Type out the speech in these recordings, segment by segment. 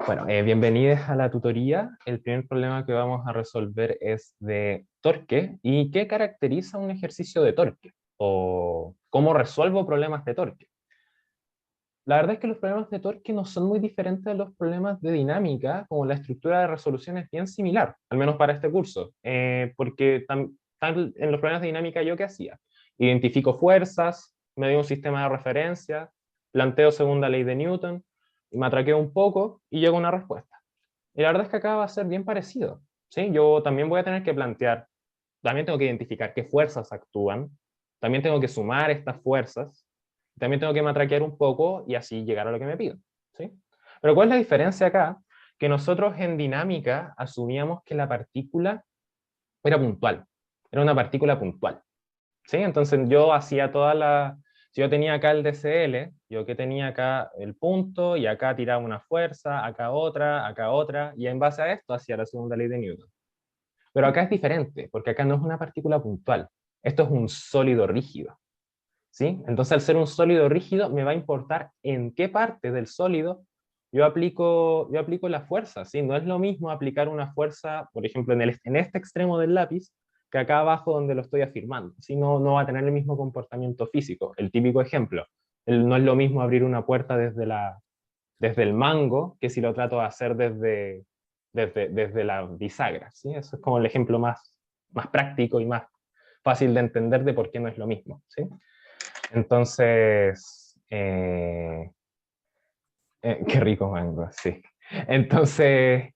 Bueno, bienvenidos a la tutoría. El primer problema que vamos a resolver es de torque y qué caracteriza un ejercicio de torque o cómo resuelvo problemas de torque. La verdad es que los problemas de torque no son muy diferentes de los problemas de dinámica, como la estructura de resolución es bien similar, al menos para este curso, porque en los problemas de dinámica yo qué hacía, identifico fuerzas, me doy un sistema de referencia, planteo segunda ley de Newton, y me atraqueo un poco y llego a una respuesta. Y la verdad es que acá va a ser bien parecido, ¿sí? Yo también voy a tener que plantear, también tengo que identificar qué fuerzas actúan, también tengo que sumar estas fuerzas, también tengo que matraquear un poco y así llegar a lo que me pido, ¿sí? Pero ¿cuál es la diferencia acá? Que nosotros en dinámica asumíamos que la partícula era puntual, era una partícula puntual, ¿sí? Entonces yo hacía toda la... Si yo tenía acá el DCL, yo que tenía acá el punto, y acá tiraba una fuerza, acá otra, y en base a esto hacía la segunda ley de Newton. Pero acá es diferente, porque acá no es una partícula puntual, esto es un sólido rígido, ¿sí? Entonces al ser un sólido rígido me va a importar en qué parte del sólido yo aplico la fuerza, ¿sí? No es lo mismo aplicar una fuerza, por ejemplo, en este extremo del lápiz, que acá abajo donde lo estoy afirmando, ¿sí? No va a tener el mismo comportamiento físico. El típico ejemplo, no es lo mismo abrir una puerta desde el mango que si lo trato de hacer desde la bisagra, ¿sí? Eso es como el ejemplo más práctico y más fácil de entender de por qué no es lo mismo, ¿sí? Entonces, qué rico mango, sí. Entonces,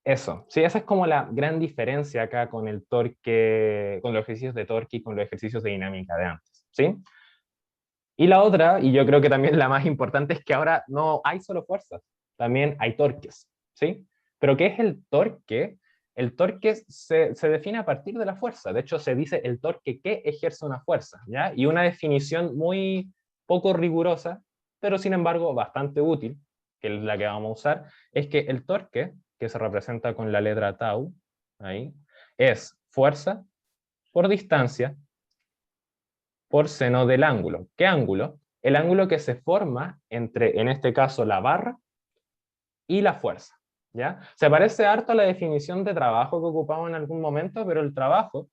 eso, sí, esa es como la gran diferencia acá con el torque, con los ejercicios de torque y con los ejercicios de dinámica de antes, ¿sí? Y la otra, y yo creo que también la más importante, es que ahora no hay solo fuerzas, también hay torques, ¿sí? Pero ¿qué es el torque? El torque se define a partir de la fuerza. De hecho, se dice el torque que ejerce una fuerza, ¿ya? Y una definición muy poco rigurosa, pero sin embargo bastante útil, que es la que vamos a usar, es que el torque, que se representa con la letra tau, ahí, es fuerza por distancia por seno del ángulo. ¿Qué ángulo? El ángulo que se forma entre, en este caso, la barra y la fuerza, ¿ya? Se parece harto a la definición de trabajo que ocupamos en algún momento, pero el trabajo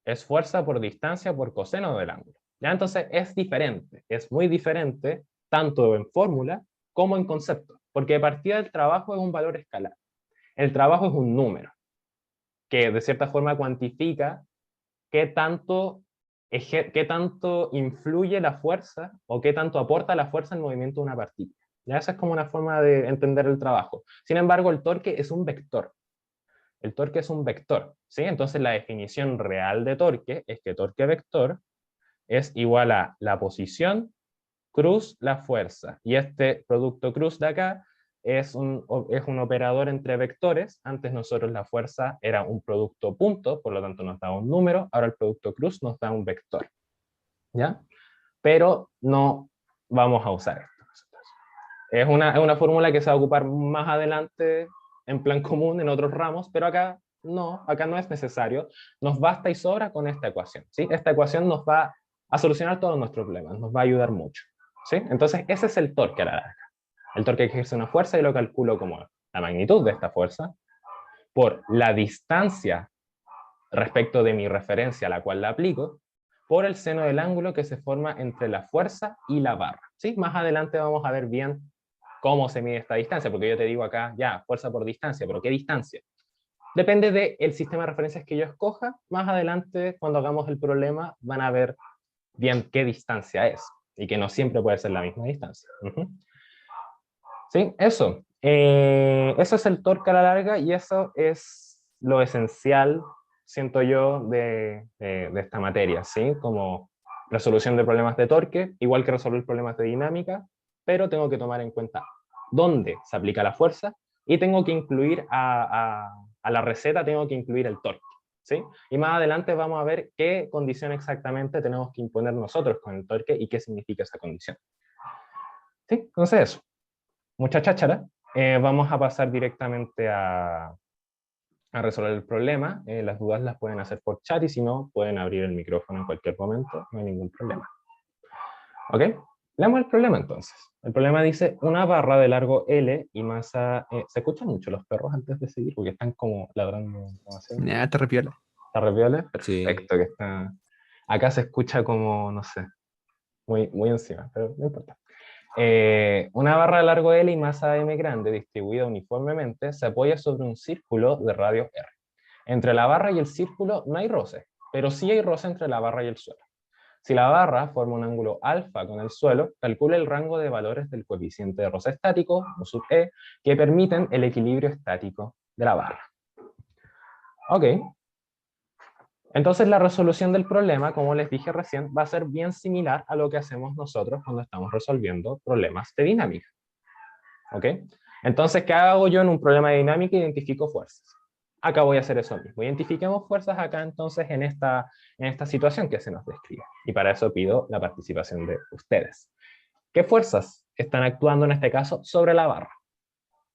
es fuerza por distancia por coseno del ángulo, ¿ya? Entonces es diferente, es muy diferente, tanto en fórmula como en concepto, porque de partida el trabajo es un valor escalar. El trabajo es un número que de cierta forma cuantifica qué tanto, qué tanto influye la fuerza o qué tanto aporta la fuerza en el movimiento de una partícula. ¿Ya? Esa es como una forma de entender el trabajo. Sin embargo, el torque es un vector. El torque es un vector, ¿sí? Entonces la definición real de torque es que torque vector es igual a la posición cruz la fuerza. Y este producto cruz de acá es un operador entre vectores. Antes nosotros la fuerza era un producto punto, por lo tanto nos da un número. Ahora el producto cruz nos da un vector, ¿ya? Pero no vamos a usar esto. Es una fórmula que se va a ocupar más adelante en plan común en otros ramos, pero acá no es necesario. Nos basta y sobra con esta ecuación, ¿sí? Esta ecuación nos va a solucionar todos nuestros problemas, nos va a ayudar mucho, ¿sí? Entonces ese es el torque a la larga. El torque que ejerce una fuerza y lo calculo como la magnitud de esta fuerza por la distancia respecto de mi referencia a la cual la aplico, por el seno del ángulo que se forma entre la fuerza y la barra, ¿sí? Más adelante vamos a ver bien cómo se mide esta distancia, porque yo te digo acá, ya, fuerza por distancia, pero ¿qué distancia? Depende del sistema de referencias que yo escoja. Más adelante, cuando hagamos el problema, van a ver bien qué distancia es, y que no siempre puede ser la misma distancia. ¿Sí? Eso es el torque a la larga, y eso es lo esencial, siento yo, de esta materia, ¿sí? Como resolución de problemas de torque, igual que resolver problemas de dinámica, pero tengo que tomar en cuenta dónde se aplica la fuerza, y tengo que incluir a la receta, tengo que incluir el torque, ¿sí? Y más adelante vamos a ver qué condición exactamente tenemos que imponer nosotros con el torque y qué significa esa condición. ¿Sí? Entonces eso, mucha cháchara. Vamos a pasar directamente a resolver el problema. Las dudas las pueden hacer por chat, y si no, pueden abrir el micrófono en cualquier momento, no hay ningún problema. ¿Ok? Leamos el problema entonces. El problema dice una barra de largo L y masa... ¿se escuchan mucho los perros antes de seguir? Porque están como ladrando demasiado. Ya, te repiola. ¿Está re piola? Sí. Perfecto, que está... Acá se escucha como, no sé, muy, muy encima, pero no importa. Una barra de largo L y masa m grande distribuida uniformemente se apoya sobre un círculo de radio R. Entre la barra y el círculo no hay roce, pero sí hay roce entre la barra y el suelo. Si la barra forma un ángulo alfa con el suelo, calcula el rango de valores del coeficiente de roce estático, O sub E, que permiten el equilibrio estático de la barra. Ok. Entonces la resolución del problema, como les dije recién, va a ser bien similar a lo que hacemos nosotros cuando estamos resolviendo problemas de dinámica. ¿Ok? Entonces, ¿qué hago yo en un problema de dinámica? Identifico fuerzas. Acá voy a hacer eso mismo. Identifiquemos fuerzas acá entonces en esta situación que se nos describe. Y para eso pido la participación de ustedes. ¿Qué fuerzas están actuando en este caso sobre la barra?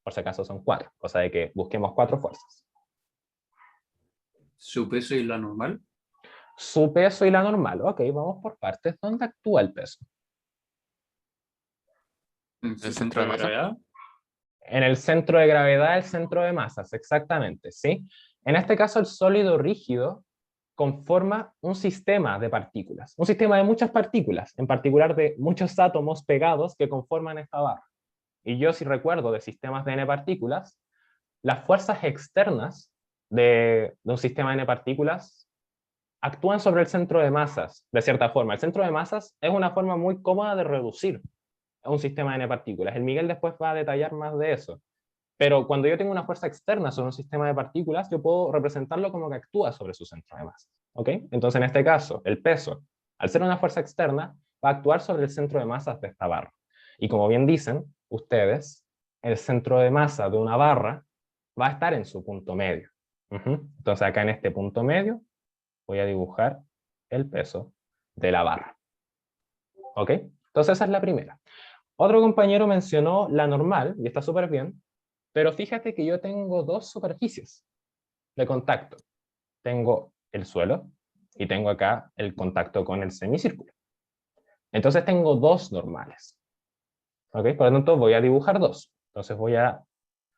Por si acaso son 4, cosa de que busquemos 4 fuerzas. Su peso y la normal. Su peso y la normal. Ok, vamos por partes. ¿Dónde actúa el peso? El centro de masa. En el centro de gravedad, el centro de masas, exactamente, ¿sí? En este caso, el sólido rígido conforma un sistema de partículas, un sistema de muchas partículas, en particular de muchos átomos pegados que conforman esta barra. Y yo, si recuerdo de sistemas de n partículas, las fuerzas externas de un sistema de n partículas actúan sobre el centro de masas, de cierta forma. El centro de masas es una forma muy cómoda de reducir a un sistema de n partículas. El Miguel después va a detallar más de eso. Pero cuando yo tengo una fuerza externa sobre un sistema de partículas, yo puedo representarlo como que actúa sobre su centro de masas. ¿Ok? Entonces, en este caso, el peso, al ser una fuerza externa, va a actuar sobre el centro de masas de esta barra. Y como bien dicen ustedes, el centro de masa de una barra va a estar en su punto medio. Entonces, acá en este punto medio, voy a dibujar el peso de la barra. ¿Ok? Entonces, esa es la primera. Otro compañero mencionó la normal, y está súper bien, pero fíjate que yo tengo 2 superficies de contacto. Tengo el suelo y tengo acá el contacto con el semicírculo. Entonces tengo 2 normales. ¿Ok? Por lo tanto, voy a dibujar 2. Entonces voy a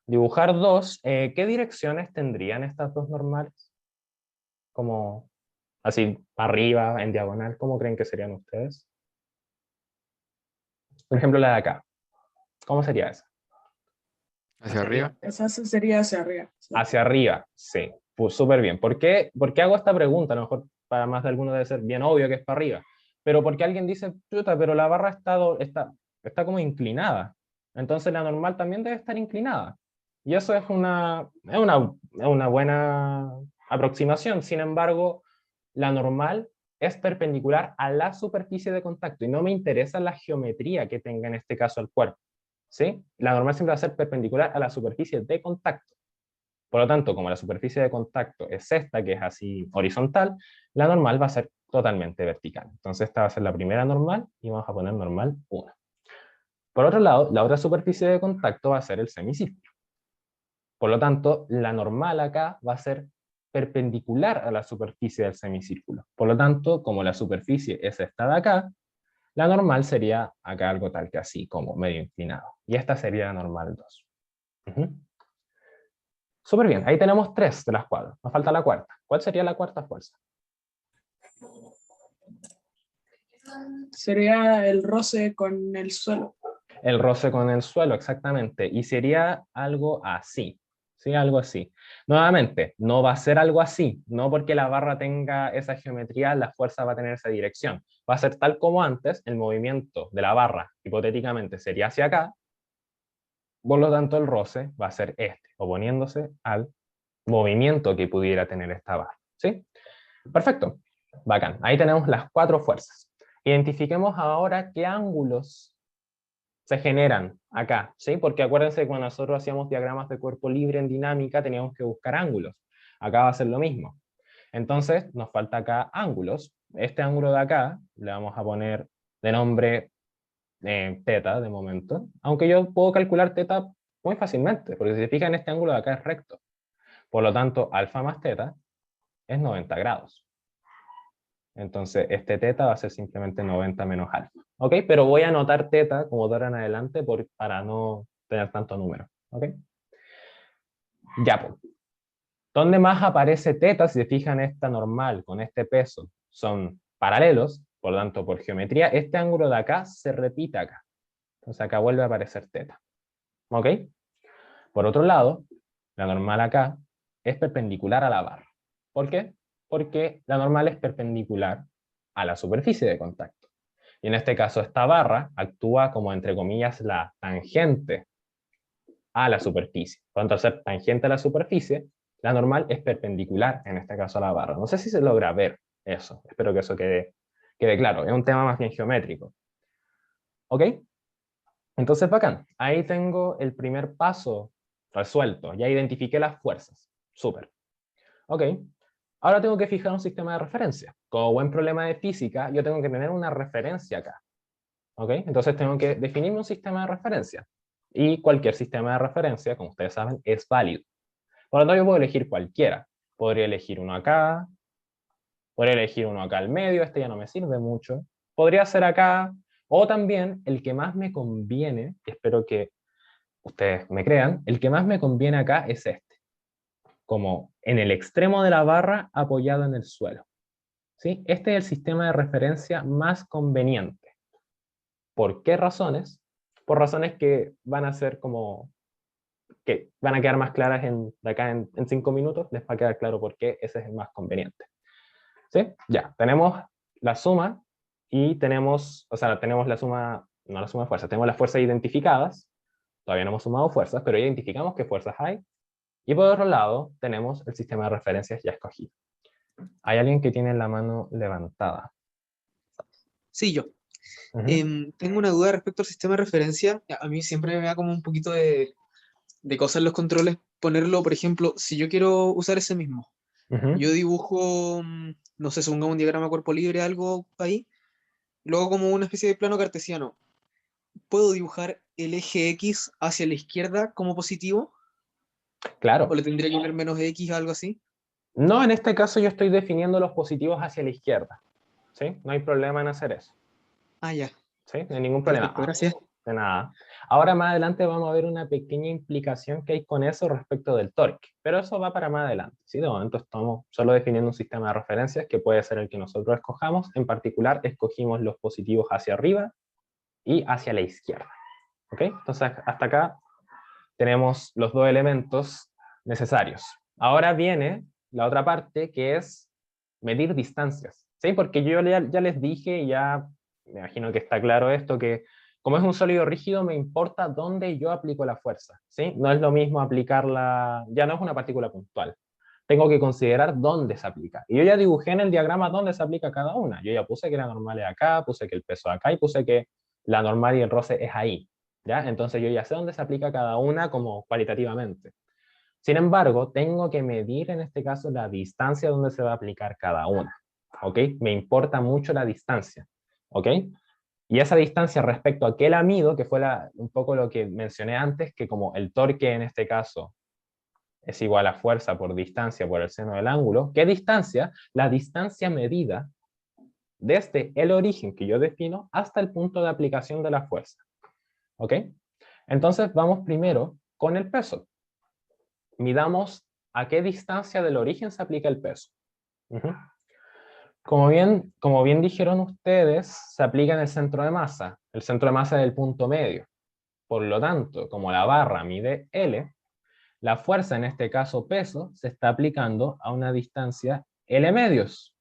dibujar 2. ¿Qué direcciones tendrían estas 2 normales? Como así, arriba, en diagonal, ¿cómo creen que serían ustedes? Por ejemplo, la de acá. ¿Cómo sería esa? Hacia arriba. Esa sería hacia arriba. Hacia arriba, sí. Pues súper bien. ¿Por qué hago esta pregunta? A lo mejor para más de alguno debe ser bien obvio que es para arriba. Pero porque alguien dice, chuta, pero la barra está como inclinada. Entonces la normal también debe estar inclinada. Y eso es una buena aproximación. Sin embargo, la normal es perpendicular a la superficie de contacto y no me interesa la geometría que tenga en este caso el cuerpo. ¿Sí? La normal siempre va a ser perpendicular a la superficie de contacto. Por lo tanto, como la superficie de contacto es esta, que es así horizontal, la normal va a ser totalmente vertical. Entonces esta va a ser la primera normal y vamos a poner normal 1. Por otro lado, la otra superficie de contacto va a ser el semicírculo. Por lo tanto, la normal acá va a ser perpendicular a la superficie del semicírculo. Por lo tanto, como la superficie es esta de acá, la normal sería acá algo tal que así, como medio inclinado. Y esta sería la normal 2. Súper bien, ahí tenemos 3 de las 4. Nos falta la cuarta. ¿Cuál sería la cuarta fuerza? Sería el roce con el suelo. El roce con el suelo, exactamente. Y sería algo así. ¿Sí? Algo así. Nuevamente, no va a ser algo así. No porque la barra tenga esa geometría, la fuerza va a tener esa dirección. Va a ser tal como antes, el movimiento de la barra, hipotéticamente, sería hacia acá. Por lo tanto, el roce va a ser este, oponiéndose al movimiento que pudiera tener esta barra. ¿Sí? Perfecto. Bacán. Ahí tenemos las 4 fuerzas. Identifiquemos ahora qué ángulos se generan acá, ¿sí? Porque acuérdense que cuando nosotros hacíamos diagramas de cuerpo libre en dinámica teníamos que buscar ángulos. Acá va a ser lo mismo. Entonces nos falta acá ángulos. Este ángulo de acá le vamos a poner de nombre teta de momento, aunque yo puedo calcular teta muy fácilmente, porque si se fijan este ángulo de acá es recto. Por lo tanto, alfa más teta es 90 grados. Entonces, este teta va a ser simplemente 90 menos alfa. ¿Ok? Pero voy a anotar teta como de ahora en adelante para no tener tanto número. ¿Ok? Ya, pues. ¿Dónde más aparece teta? Si se fijan, esta normal con este peso son paralelos, por lo tanto, por geometría, este ángulo de acá se repite acá. Entonces acá vuelve a aparecer teta. ¿Ok? Por otro lado, la normal acá es perpendicular a la barra. ¿Por qué? Porque la normal es perpendicular a la superficie de contacto. Y en este caso esta barra actúa como, entre comillas, la tangente a la superficie. Por lo tanto, al ser tangente a la superficie, la normal es perpendicular, en este caso a la barra. No sé si se logra ver eso. Espero que eso quede claro. Es un tema más bien geométrico. ¿Ok? Entonces, bacán. Ahí tengo el primer paso resuelto. Ya identifiqué las fuerzas. Súper. Ok. Ahora tengo que fijar un sistema de referencia. Como buen problema de física, yo tengo que tener una referencia acá. ¿Ok? Entonces tengo que definirme un sistema de referencia. Y cualquier sistema de referencia, como ustedes saben, es válido. Por lo tanto, yo puedo elegir cualquiera. Podría elegir uno acá. Podría elegir uno acá al medio. Este ya no me sirve mucho. Podría ser acá. O también el que más me conviene, y espero que ustedes me crean, el que más me conviene acá es este, como en el extremo de la barra apoyado en el suelo. ¿Sí? Este es el sistema de referencia más conveniente. ¿Por qué razones? Por razones que van a ser como, que van a quedar más claras de acá en 5 minutos, les va a quedar claro por qué ese es el más conveniente. ¿Sí? Ya, tenemos la suma y tenemos, o sea, tenemos la suma, no la suma de fuerzas, tenemos las fuerzas identificadas, todavía no hemos sumado fuerzas, pero ya identificamos qué fuerzas hay. Y por otro lado, tenemos el sistema de referencias ya escogido. Hay alguien que tiene la mano levantada. Sí, yo. Ujú. Tengo una duda respecto al sistema de referencia. A mí siempre me da como un poquito de cosas en los controles ponerlo, por ejemplo, si yo quiero usar ese mismo, Ujú. yo dibujo, no sé, supongamos un diagrama cuerpo libre, algo ahí, luego como una especie de plano cartesiano. ¿Puedo dibujar el eje X hacia la izquierda como positivo? ¿O Claro. le tendría que poner menos X, algo así? No, en este caso yo estoy definiendo los positivos hacia la izquierda. ¿Sí? No hay problema en hacer eso. Ah, ya. ¿Sí? No hay ningún problema. Perfecto, gracias. De nada. Ahora más adelante vamos a ver una pequeña implicación que hay con eso respecto del torque, pero eso va para más adelante. ¿Sí? De momento estamos solo definiendo un sistema de referencias que puede ser el que nosotros escojamos. En particular, escogimos los positivos hacia arriba y hacia la izquierda. ¿Ok? Entonces, hasta acá tenemos los dos elementos necesarios. Ahora viene la otra parte, que es medir distancias. ¿Sí? Porque yo ya les dije, ya me imagino que está claro esto, que como es un sólido rígido, me importa dónde yo aplico la fuerza. ¿Sí? No es lo mismo aplicarla, ya no es una partícula puntual. Tengo que considerar dónde se aplica. Y yo ya dibujé en el diagrama dónde se aplica cada una. Yo ya puse que la normal es acá, puse que el peso es acá y puse que la normal y el roce es ahí. ¿Ya? Entonces yo ya sé dónde se aplica cada una como cualitativamente. Sin embargo, tengo que medir en este caso la distancia donde se va a aplicar cada una. ¿Ok? Me importa mucho la distancia. ¿Ok? Y esa distancia respecto a qué la mido, que fue un poco lo que mencioné antes, que como el torque en este caso es igual a fuerza por distancia por el seno del ángulo, ¿qué distancia? La distancia medida desde el origen que yo defino hasta el punto de aplicación de la fuerza. ¿Ok? Entonces vamos primero con el peso. Midamos a qué distancia del origen se aplica el peso. Uh-huh. Como bien dijeron ustedes, se aplica en el centro de masa. El centro de masa es el punto medio. Por lo tanto, como la barra mide L, la fuerza, en este caso peso, se está aplicando a una distancia L medios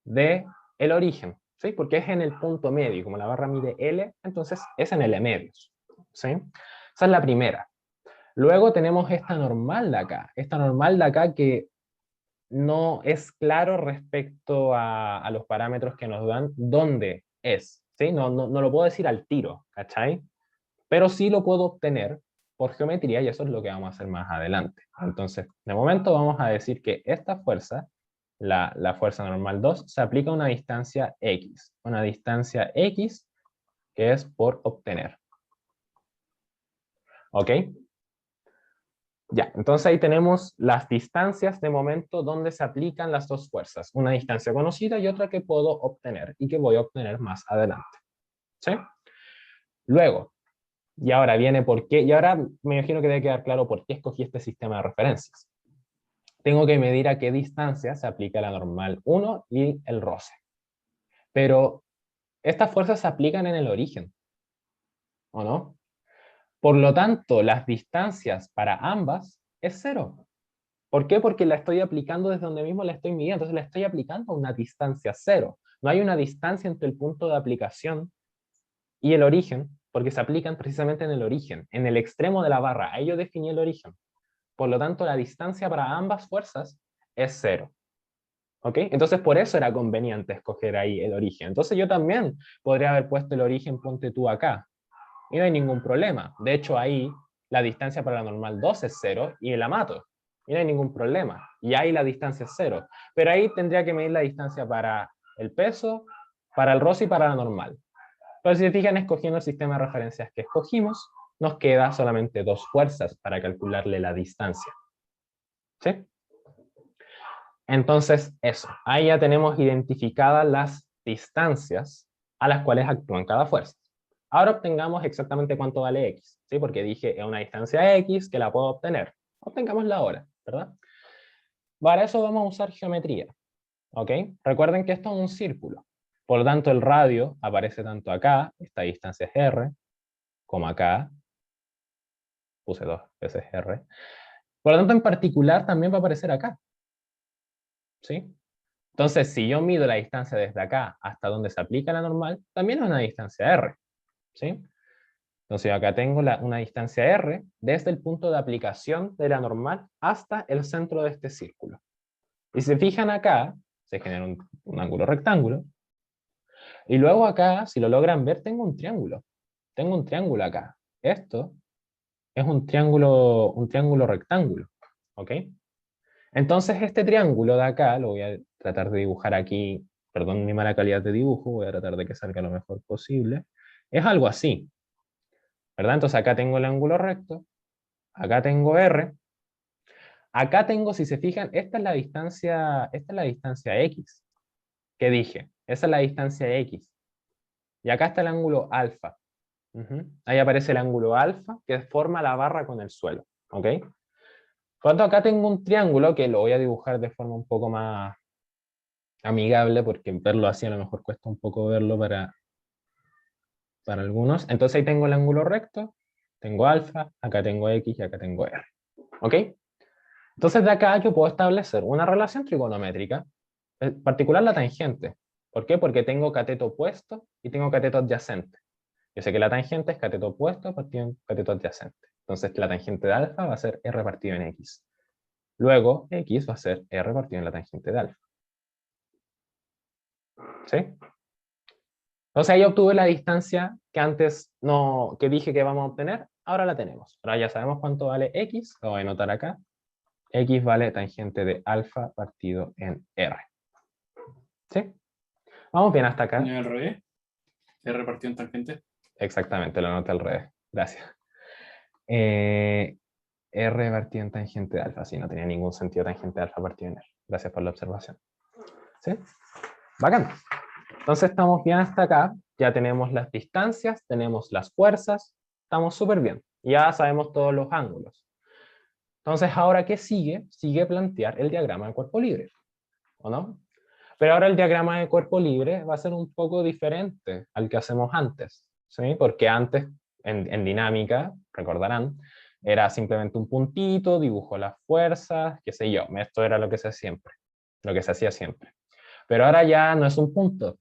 de el origen, ¿sí? Porque es en el punto medio. Como la barra mide L, entonces es en L medios, ¿sí? Esa es la primera. Luego tenemos esta normal de acá. Esta normal de acá que no es claro respecto a los parámetros que nos dan dónde es, ¿sí? No lo puedo decir al tiro, ¿cachai? Pero sí lo puedo obtener por geometría y eso es lo que vamos a hacer más adelante. Entonces, de momento vamos a decir que esta fuerza, la fuerza normal 2, se aplica a una distancia X. Una distancia X que es por obtener. ¿Ok? Ya, entonces ahí tenemos las distancias de momento donde se aplican las dos fuerzas. Una distancia conocida y otra que puedo obtener y que voy a obtener más adelante. ¿Sí? Luego, y ahora viene por qué, y ahora me imagino que debe quedar claro por qué escogí este sistema de referencias. Tengo que medir a qué distancia se aplica la normal 1 y el roce. Pero estas fuerzas se aplican en el origen, ¿o no? Por lo tanto, las distancias para ambas es 0. ¿Por qué? Porque la estoy aplicando desde donde mismo la estoy midiendo, entonces la estoy aplicando a una distancia 0. No hay una distancia entre el punto de aplicación y el origen, porque se aplican precisamente en el origen, en el extremo de la barra. Ahí yo definí el origen. Por lo tanto, la distancia para ambas fuerzas es 0. ¿Ok? Entonces, por eso era conveniente escoger ahí el origen. Entonces, yo también podría haber puesto el origen, ponte tú acá. Y no hay ningún problema. De hecho, ahí la distancia para la normal 2 es 0 y la mato. Y no hay ningún problema. Y ahí la distancia es 0. Pero ahí tendría que medir la distancia para el peso, para el roce y para la normal. Pero si se fijan, escogiendo el sistema de referencias que escogimos, nos queda solamente 2 fuerzas para calcularle la distancia. ¿Sí? Entonces, eso. Ahí ya tenemos identificadas las distancias a las cuales actúan cada fuerza. Ahora obtengamos exactamente cuánto vale X, ¿sí? Porque dije, es una distancia X que la puedo obtener. Obtengámosla ahora, ¿verdad? Para eso vamos a usar geometría, ¿ok? Recuerden que esto es un círculo. Por lo tanto, el radio aparece tanto acá, esta distancia es R, como acá. Puse 2 veces R. Por lo tanto, en particular, también va a aparecer acá, ¿sí? Entonces, si yo mido la distancia desde acá hasta donde se aplica la normal, también es una distancia R, ¿sí? Entonces, acá tengo una distancia R desde el punto de aplicación de la normal hasta el centro de este círculo. Y si se fijan acá, se genera un ángulo rectángulo. Y luego acá, si lo logran ver, tengo un triángulo. Tengo un triángulo acá. Esto es un triángulo rectángulo, ¿ok? Entonces este triángulo de acá, lo voy a tratar de dibujar aquí, perdón mi mala calidad de dibujo, voy a tratar de que salga lo mejor posible. Es algo así, ¿verdad? Entonces acá tengo el ángulo recto, acá tengo R, acá tengo, si se fijan, esta es la distancia X, que dije, esa es la distancia X. Y acá está el ángulo alfa. Ahí aparece el ángulo alfa, que forma la barra con el suelo, ¿ok? Por lo tanto, acá tengo un triángulo que lo voy a dibujar de forma un poco más amigable, porque verlo así a lo mejor cuesta un poco verlo para algunos. Entonces ahí tengo el ángulo recto, tengo alfa, acá tengo X y acá tengo R. ¿Ok? Entonces de acá yo puedo establecer una relación trigonométrica, en particular la tangente. ¿Por qué? Porque tengo cateto opuesto y tengo cateto adyacente. Yo sé que la tangente es cateto opuesto partido en cateto adyacente. Entonces la tangente de alfa va a ser R partido en X. Luego X va a ser R partido en la tangente de alfa. ¿Sí? Entonces ahí obtuve la distancia que antes que dije que vamos a obtener, ahora la tenemos. Ahora ya sabemos cuánto vale X, lo voy a anotar acá. X vale tangente de alfa partido en R. ¿Sí? Vamos bien hasta acá. ¿No es al revés? R partido en tangente. Exactamente, lo anoté al revés. Gracias. R partido en tangente de alfa. Sí, no tenía ningún sentido tangente de alfa partido en R. Gracias por la observación. ¿Sí? Bacán. Entonces estamos bien hasta acá, ya tenemos las distancias, tenemos las fuerzas, estamos súper bien. Ya sabemos todos los ángulos. Entonces ahora, ¿qué sigue? Sigue plantear el diagrama de cuerpo libre, ¿o no? Pero ahora el diagrama de cuerpo libre va a ser un poco diferente al que hacemos antes, ¿sí? Porque antes, en dinámica, recordarán, era simplemente un puntito, dibujo las fuerzas, qué sé yo, esto era lo que se hacía siempre. Pero ahora ya no es un punto,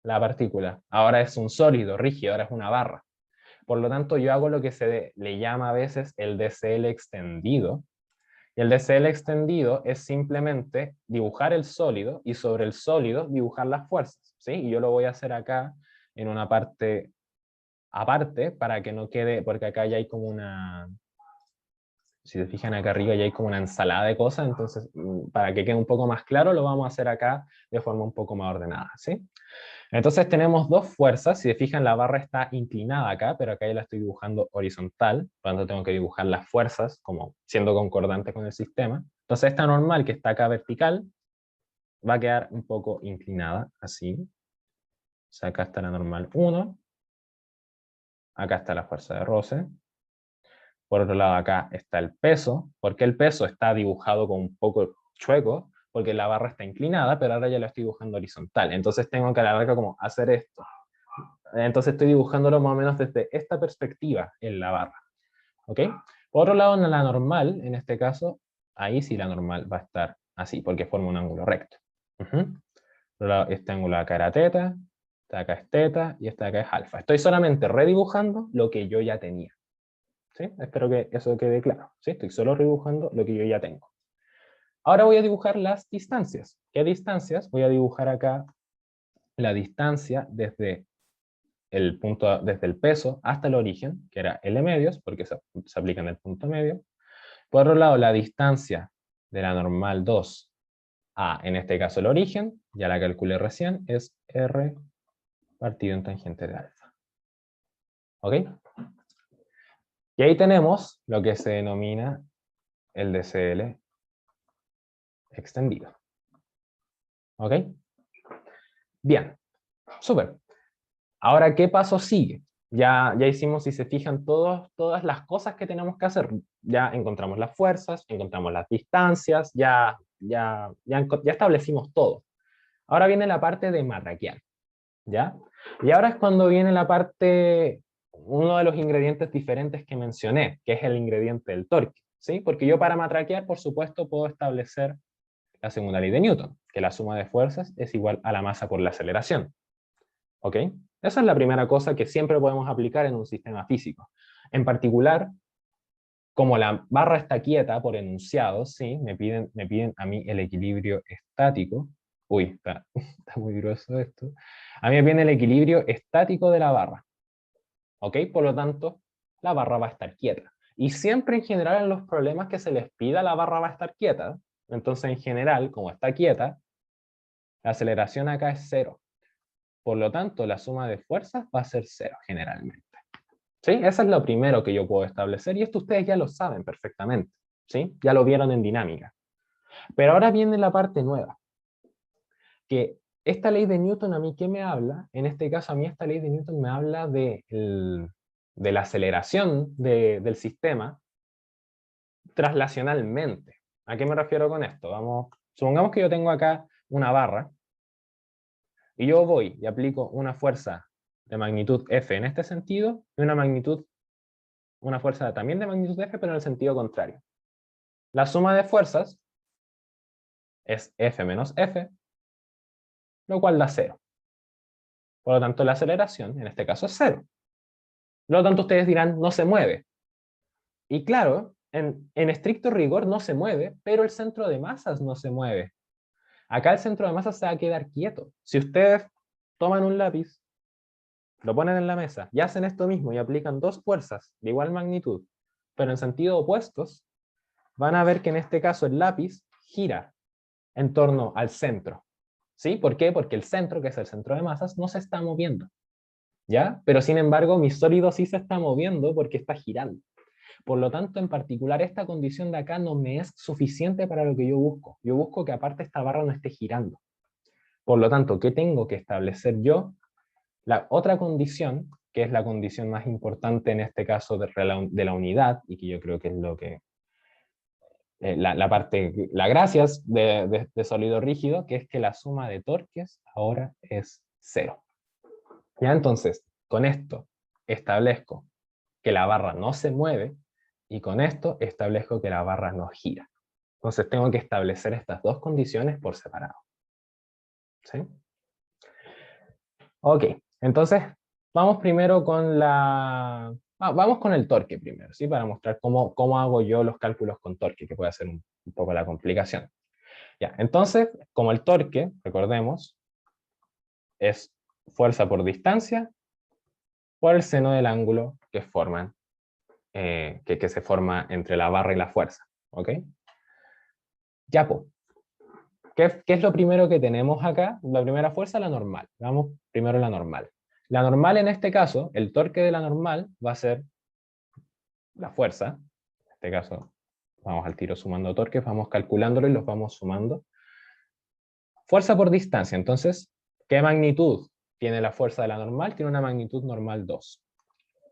la partícula. Ahora es un sólido, rígido, ahora es una barra. Por lo tanto, yo hago lo que se le llama a veces el DCL extendido. Y el DCL extendido es simplemente dibujar el sólido y sobre el sólido dibujar las fuerzas, ¿sí? Y yo lo voy a hacer acá en una parte aparte para que no quede, porque acá ya hay como una, si se fijan acá arriba ya hay como una ensalada de cosas, entonces para que quede un poco más claro lo vamos a hacer acá de forma un poco más ordenada, ¿sí? Entonces tenemos dos fuerzas, si se fijan la barra está inclinada acá, pero acá ya la estoy dibujando horizontal, por lo tanto tengo que dibujar las fuerzas como siendo concordante con el sistema. Entonces esta normal que está acá vertical va a quedar un poco inclinada, así. O sea, acá está la normal 1, acá está la fuerza de roce. Por otro lado, acá está el peso. ¿Por qué el peso está dibujado con un poco chueco? Porque la barra está inclinada, pero ahora ya la estoy dibujando horizontal. Entonces tengo que a la larga como hacer esto. Entonces estoy dibujándolo más o menos desde esta perspectiva en la barra. ¿Ok? Por otro lado, en la normal, en este caso, ahí sí la normal va a estar así, porque forma un ángulo recto. Por otro lado, este ángulo acá era teta, esta acá es teta y esta acá es alfa. Estoy solamente redibujando lo que yo ya tenía. ¿Sí? Espero que eso quede claro. ¿Sí? Estoy solo redibujando lo que yo ya tengo. Ahora voy a dibujar las distancias. ¿Qué distancias? Voy a dibujar acá la distancia desde el punto, desde el peso hasta el origen, que era L medios, porque se aplica en el punto medio. Por otro lado, la distancia de la normal 2 a, en este caso, el origen, ya la calculé recién, es R partido en tangente de alfa. ¿Ok? Y ahí tenemos lo que se denomina el DCL extendido. ¿Ok? Bien, súper. Ahora, ¿qué paso sigue? Ya hicimos, si se fijan, todas las cosas que tenemos que hacer. Ya encontramos las fuerzas, encontramos las distancias, ya establecimos todo. Ahora viene la parte de matraquear, ¿ya? Y ahora es cuando viene la parte, uno de los ingredientes diferentes que mencioné, que es el ingrediente del torque, ¿sí? Porque yo para matraquear, por supuesto, puedo establecer la segunda ley de Newton, que la suma de fuerzas es igual a la masa por la aceleración. ¿Ok? Esa es la primera cosa que siempre podemos aplicar en un sistema físico. En particular, como la barra está quieta por enunciado, ¿sí? me piden a mí el equilibrio estático. Uy, está muy grueso esto. A mí me piden el equilibrio estático de la barra. ¿Ok? Por lo tanto, la barra va a estar quieta. Y siempre en general en los problemas que se les pida, la barra va a estar quieta. Entonces, en general, como está quieta, la aceleración acá es 0. Por lo tanto, la suma de fuerzas va a ser 0 generalmente. ¿Sí? Eso es lo primero que yo puedo establecer, y esto ustedes ya lo saben perfectamente. ¿Sí? Ya lo vieron en dinámica. Pero ahora viene la parte nueva. Que esta ley de Newton, ¿a mí qué me habla? En este caso, a mí esta ley de Newton me habla de la aceleración del sistema traslacionalmente. ¿A qué me refiero con esto? Supongamos que yo tengo acá una barra, y yo voy y aplico una fuerza de magnitud F en este sentido, y una fuerza también de magnitud F, pero en el sentido contrario. La suma de fuerzas es F menos F, lo cual da 0. Por lo tanto, la aceleración, en este caso, es 0. Por lo tanto, ustedes dirán, no se mueve. Y claro, en estricto rigor no se mueve, pero el centro de masas no se mueve. Acá el centro de masas se va a quedar quieto. Si ustedes toman un lápiz, lo ponen en la mesa y hacen esto mismo y aplican dos fuerzas de igual magnitud, pero en sentido opuestos, van a ver que en este caso el lápiz gira en torno al centro. ¿Sí? ¿Por qué? Porque el centro, que es el centro de masas, no se está moviendo. ¿Ya? Pero sin embargo, mi sólido sí se está moviendo porque está girando. Por lo tanto, en particular, esta condición de acá no me es suficiente para lo que yo busco. Yo busco que aparte esta barra no esté girando. Por lo tanto, ¿qué tengo que establecer yo? La otra condición, que es la condición más importante en este caso de la unidad, y que yo creo que es lo que la gracias de sólido rígido, que es que la suma de torques ahora es 0. Ya, entonces, con esto establezco que la barra no se mueve, y con esto establezco que la barra no gira. Entonces tengo que establecer estas dos condiciones por separado. ¿Sí? Ok, entonces vamos primero con vamos con el torque primero, ¿sí? Para mostrar cómo hago yo los cálculos con torque, que puede ser un poco la complicación. Ya, entonces, como el torque, recordemos, es fuerza por distancia por el seno del ángulo que se forma entre la barra y la fuerza. ¿Ok? Ya, pues. ¿Qué es lo primero que tenemos acá? La primera fuerza, la normal. Vamos primero la normal. La normal en este caso, el torque de la normal va a ser la fuerza. En este caso, vamos al tiro sumando torques, vamos calculándolo y los vamos sumando. Fuerza por distancia. Entonces, ¿qué magnitud tiene la fuerza de la normal? Tiene una magnitud normal 2.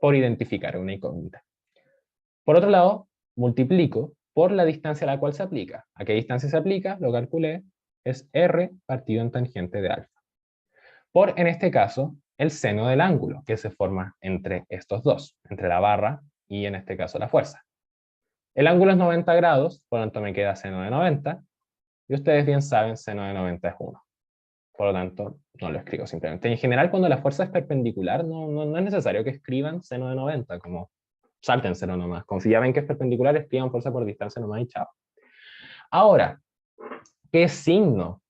por identificar una incógnita. Por otro lado, multiplico por la distancia a la cual se aplica. ¿A qué distancia se aplica? Lo calculé, es r partido en tangente de alfa. Por, en este caso, el seno del ángulo que se forma entre estos dos, entre la barra y en este caso la fuerza. El ángulo es 90 grados, por lo tanto me queda seno de 90, y ustedes bien saben, seno de 90 es 1. Por lo tanto, no lo escribo simplemente. En general, cuando la fuerza es perpendicular, no es necesario que escriban seno de 90, como sáltenselo nomás. Como si ya ven que es perpendicular, escriban fuerza por distancia nomás y chao. Ahora, ¿qué signo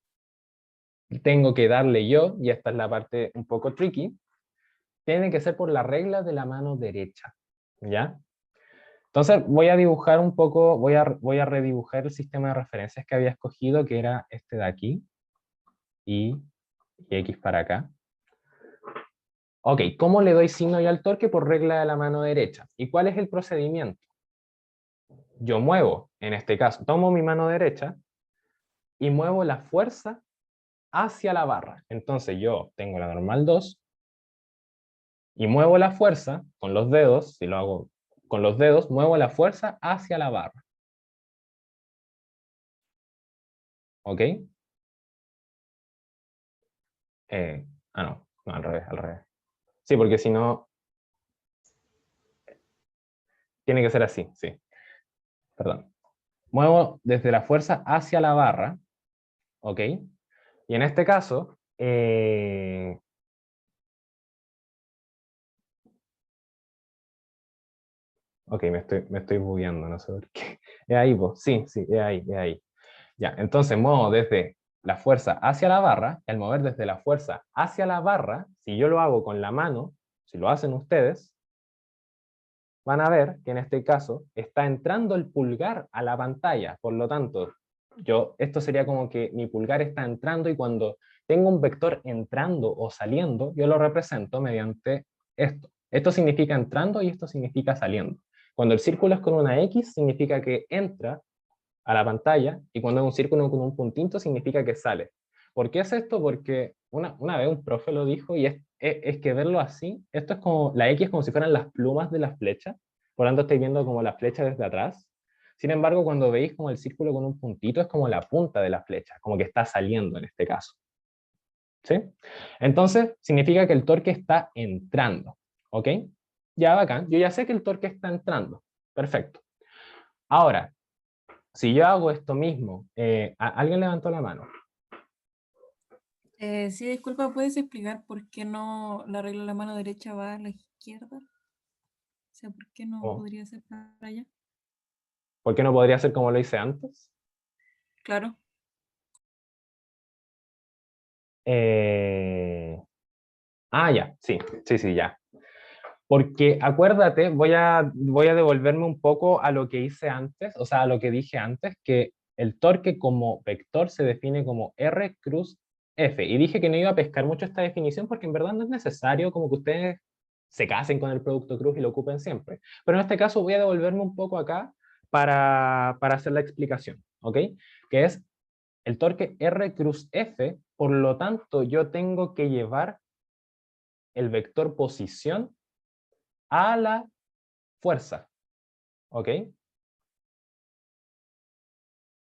tengo que darle yo? Y esta es la parte un poco tricky. Tiene que ser por la regla de la mano derecha, ¿ya? Entonces voy a dibujar un poco, voy a redibujar el sistema de referencias que había escogido, que era este de aquí, y X para acá. Ok, ¿cómo le doy signo yo al torque? Por regla de la mano derecha. ¿Y cuál es el procedimiento? Yo muevo, en este caso, tomo mi mano derecha y muevo la fuerza hacia la barra. Entonces yo tengo la normal 2 y muevo la fuerza con los dedos, si lo hago con los dedos, muevo la fuerza hacia la barra. ¿Ok? No, al revés, al revés. Sí, porque si no, tiene que ser así, sí. Perdón. Muevo desde la fuerza hacia la barra, ¿ok? Y en este caso, ok, me estoy bugueando, no sé por qué. Es ahí, pues, sí, es ahí, es ahí. Ya, entonces muevo desde la fuerza hacia la barra, y al mover desde la fuerza hacia la barra, si yo lo hago con la mano, si lo hacen ustedes, van a ver que en este caso está entrando el pulgar a la pantalla, por lo tanto, esto sería como que mi pulgar está entrando y cuando tengo un vector entrando o saliendo, yo lo represento mediante esto. Esto significa entrando y esto significa saliendo. Cuando el círculo es con una X, significa que entra a la pantalla, y cuando es un círculo con un puntito, significa que sale. ¿Por qué es esto? Porque una vez un profe lo dijo, y es que verlo así, esto es como, la X es como si fueran las plumas de las flechas, por lo tanto estáis viendo como la flecha desde atrás. Sin embargo, cuando veis como el círculo con un puntito, es como la punta de la flecha, como que está saliendo en este caso. ¿Sí? Entonces, significa que el torque está entrando. ¿Ok? Ya, bacán. Yo ya sé que el torque está entrando. Perfecto. Ahora, si yo hago esto mismo, ¿alguien levantó la mano? Sí, disculpa, ¿puedes explicar por qué no la regla de la mano derecha va a la izquierda? O sea, ¿por qué no Oh, podría ser para allá? ¿por qué no podría ser como lo hice antes? Claro. Ya, sí, ya. Porque acuérdate, voy a devolverme un poco a lo que hice antes, o sea, a lo que dije antes, que el torque como vector se define como R cruz F. Y dije que no iba a pescar mucho esta definición porque en verdad no es necesario como que ustedes se casen con el producto cruz y lo ocupen siempre. Pero en este caso voy a devolverme un poco acá para hacer la explicación, ¿ok? Que es el torque R cruz F, por lo tanto yo tengo que llevar el vector posición a la fuerza, ¿ok?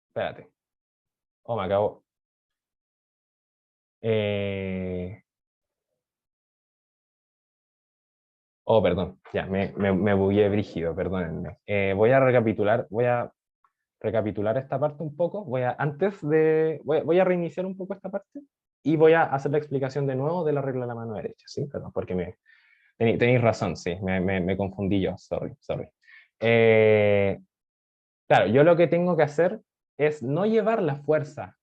Espérate. Oh, me acabo. Eh... Oh, perdón. Ya, me bugué brígido, perdónenme. Voy a recapitular esta parte un poco. Voy a reiniciar un poco esta parte y voy a hacer la explicación de nuevo de la regla de la mano derecha, ¿sí? Perdón, porque tenéis razón, sí, me confundí yo, sorry. Claro, yo lo que tengo que hacer es no llevar la fuerza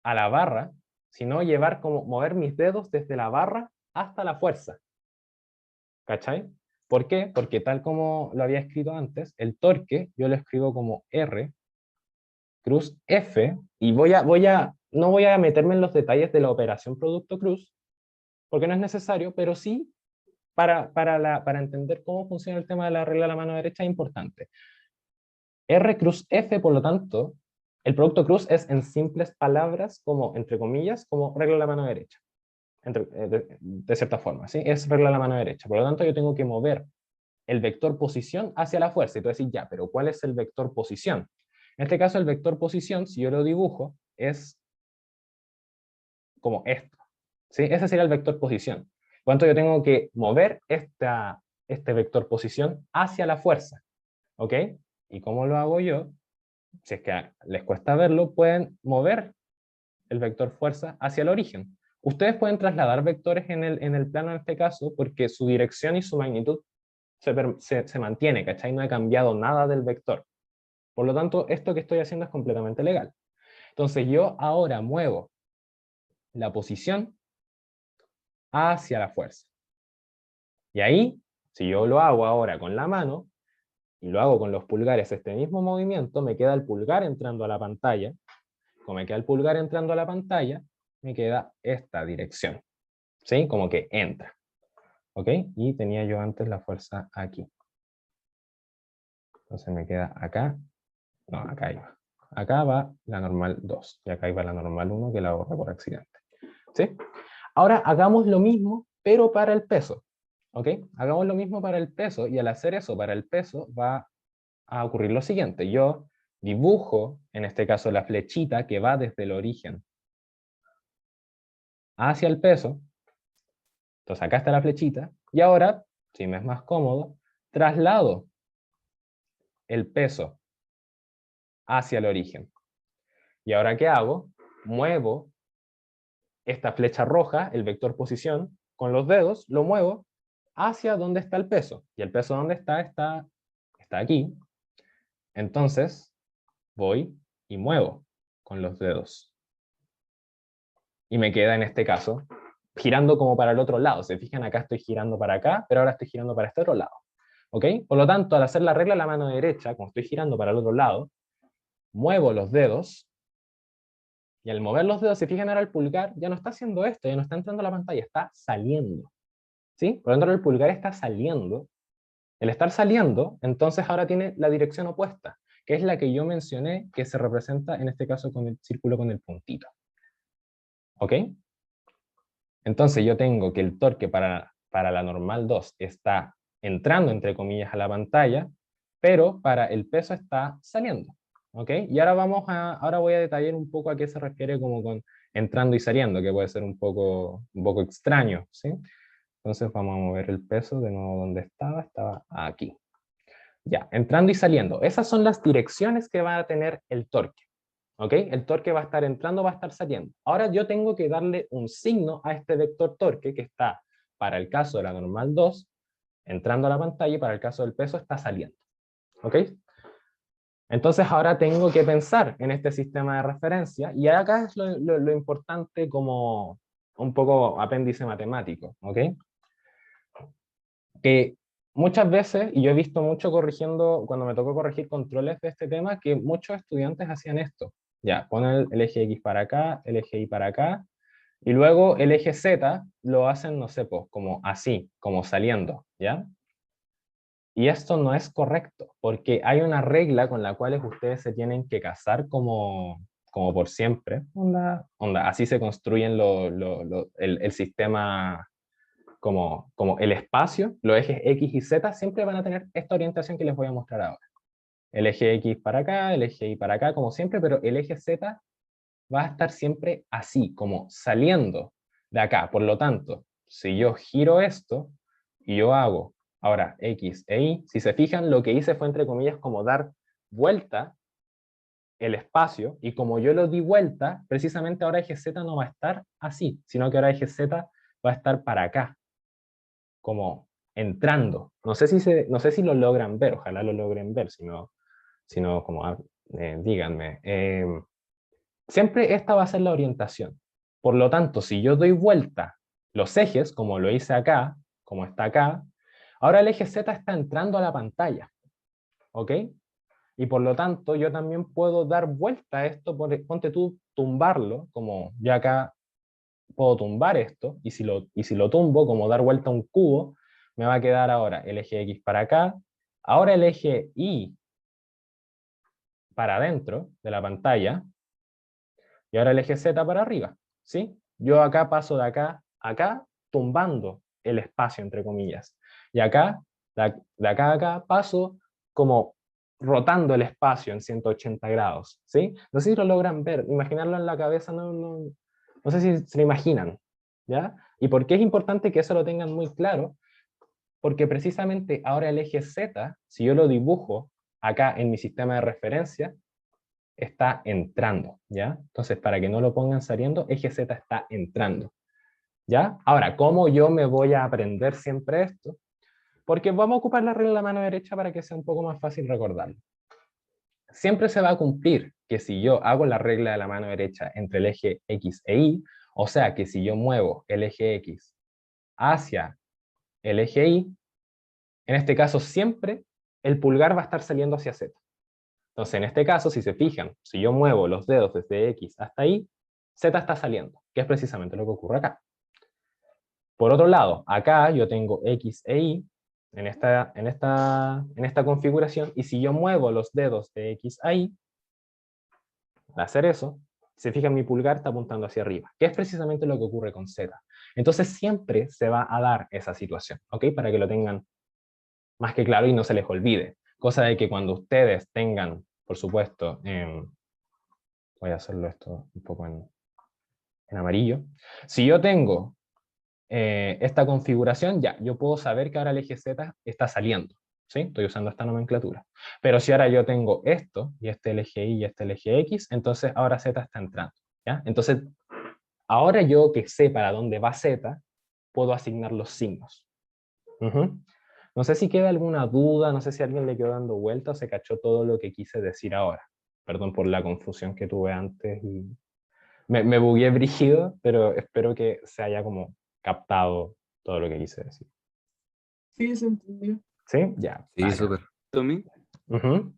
a la barra, sino mover mis dedos desde la barra hasta la fuerza. ¿Cachai? ¿Por qué? Porque tal como lo había escrito antes, el torque yo lo escribo como R cruz F, y no voy a meterme en los detalles de la operación producto cruz, porque no es necesario, pero sí para entender cómo funciona el tema de la regla de la mano derecha es importante. R cruz F, por lo tanto, el producto cruz es en simples palabras, como, entre comillas, como regla de la mano derecha. De cierta forma, ¿sí? Es regla de la mano derecha. Por lo tanto, yo tengo que mover el vector posición hacia la fuerza. Y tú decís, ya, pero ¿cuál es el vector posición? En este caso, el vector posición, si yo lo dibujo, es como esto. ¿Sí? Ese sería el vector posición. Por lo tanto, yo tengo que mover este vector posición hacia la fuerza. ¿Ok? ¿Y cómo lo hago yo? Si es que les cuesta verlo, pueden mover el vector fuerza hacia el origen. Ustedes pueden trasladar vectores en el plano en este caso, porque su dirección y su magnitud se mantiene, ¿cachai? No he cambiado nada del vector. Por lo tanto, esto que estoy haciendo es completamente legal. Entonces yo ahora muevo la posición hacia la fuerza. Y ahí, si yo lo hago ahora con la mano, y lo hago con los pulgares este mismo movimiento, me queda el pulgar entrando a la pantalla. Como me queda el pulgar entrando a la pantalla, me queda esta dirección. ¿Sí? Como que entra. ¿Ok? Y tenía yo antes la fuerza aquí. Entonces me queda acá. No, acá iba. Acá va la normal 2. Y acá iba la normal 1 que la borré por accidente. ¿Sí? Ahora hagamos lo mismo, pero para el peso. ¿Ok? Hagamos lo mismo para el peso. Y al hacer eso para el peso va a ocurrir lo siguiente. Yo dibujo, en este caso, la flechita que va desde el origen hacia el peso. Entonces acá está la flechita. Y ahora, si me es más cómodo, traslado el peso hacia el origen. ¿Y ahora qué hago? Muevo esta flecha roja, el vector posición, con los dedos, lo muevo hacia donde está el peso. ¿Y el peso dónde está? Está aquí. Entonces, voy y muevo con los dedos. Y me queda en este caso girando como para el otro lado. Se fijan, acá estoy girando para acá, pero ahora estoy girando para este otro lado. ¿Ok? Por lo tanto, al hacer la regla a la mano derecha, como estoy girando para el otro lado, muevo los dedos, y al mover los dedos, se fijan ahora el pulgar, ya no está haciendo esto, ya no está entrando a la pantalla, está saliendo. ¿Sí? Por lo tanto, el pulgar está saliendo. El estar saliendo, entonces ahora tiene la dirección opuesta, que es la que yo mencioné, que se representa en este caso con el círculo con el puntito. ¿Ok? Entonces yo tengo que el torque para la normal 2 está entrando, entre comillas, a la pantalla, pero para el peso está saliendo. ¿Ok? Y ahora voy a detallar un poco a qué se refiere como con entrando y saliendo, que puede ser un poco extraño, ¿sí? Entonces vamos a mover el peso de nuevo donde estaba aquí. Ya, entrando y saliendo. Esas son las direcciones que va a tener el torque. ¿Ok? El torque va a estar entrando, va a estar saliendo. Ahora yo tengo que darle un signo a este vector torque que está, para el caso de la normal 2, entrando a la pantalla, y para el caso del peso está saliendo. ¿Ok? Entonces ahora tengo que pensar en este sistema de referencia, y acá es lo importante como un poco apéndice matemático. ¿Ok? Que muchas veces, y yo he visto mucho corrigiendo, cuando me tocó corregir controles de este tema, que muchos estudiantes hacían esto. Ya, ponen el eje X para acá, el eje Y para acá, y luego el eje Z lo hacen, no sé, pues, como así, como saliendo, ¿ya? Y esto no es correcto, porque hay una regla con la cual ustedes se tienen que casar como por siempre. Así se construyen el sistema, como el espacio, los ejes X y Z siempre van a tener esta orientación que les voy a mostrar ahora. El eje X para acá, el eje Y para acá, como siempre, pero el eje Z va a estar siempre así, como saliendo de acá. Por lo tanto, si yo giro esto y yo hago ahora X e Y, si se fijan, lo que hice fue, entre comillas, como dar vuelta el espacio, y como yo lo di vuelta, precisamente ahora eje Z no va a estar así, sino que ahora eje Z va a estar para acá, como entrando. No sé si lo logran ver, ojalá lo logren ver, si no como díganme. Siempre esta va a ser la orientación. Por lo tanto, si yo doy vuelta los ejes, como lo hice acá, como está acá, ahora el eje Z está entrando a la pantalla. ¿Ok? Y por lo tanto, yo también puedo dar vuelta a esto, ponte tú, tumbarlo, como ya acá puedo tumbar esto, y si lo tumbo, como dar vuelta a un cubo, me va a quedar ahora el eje X para acá, ahora el eje Y para adentro de la pantalla, y ahora el eje Z para arriba, ¿sí? Yo acá paso de acá a acá, tumbando el espacio, entre comillas. Y acá De acá a acá paso como rotando el espacio en 180 grados, ¿sí? No sé si lo logran ver, imaginarlo en la cabeza, no sé si se lo imaginan, ¿ya? ¿Y por qué es importante que eso lo tengan muy claro? Porque precisamente ahora el eje Z, si yo lo dibujo acá en mi sistema de referencia, está entrando, ¿ya? Entonces, para que no lo pongan saliendo, eje Z está entrando, ¿ya? Ahora, ¿cómo yo me voy a aprender siempre esto? Porque vamos a ocupar la regla de la mano derecha para que sea un poco más fácil recordarlo. Siempre se va a cumplir que si yo hago la regla de la mano derecha entre el eje X e Y, o sea que si yo muevo el eje X hacia el eje Y, en este caso siempre el pulgar va a estar saliendo hacia Z. Entonces en este caso, si se fijan, si yo muevo los dedos desde X hasta Y, Z está saliendo, que es precisamente lo que ocurre acá. Por otro lado, acá yo tengo X e Y en esta configuración, y si yo muevo los dedos de X a Y, al hacer eso, se fijan, mi pulgar está apuntando hacia arriba, que es precisamente lo que ocurre con Z. Entonces siempre se va a dar esa situación, ¿ok? Para que lo tengan más que claro y no se les olvide. Cosa de que cuando ustedes tengan, por supuesto, voy a hacerlo esto un poco en amarillo. Si yo tengo esta configuración, ya, yo puedo saber que ahora el eje Z está saliendo, ¿sí? Estoy usando esta nomenclatura. Pero si ahora yo tengo esto, y este el eje Y y este el eje X, entonces ahora Z está entrando, ¿ya? Entonces, ahora yo que sé para dónde va Z, puedo asignar los signos. No sé si queda alguna duda, no sé si a alguien le quedó dando vuelta o se cachó todo lo que quise decir ahora. Perdón por la confusión que tuve antes y me bugué brígido, pero espero que se haya como captado todo lo que quise decir. Sí, se entendió. ¿Sí? Ya. Sí, Vale. súper. Tommy, Ujú.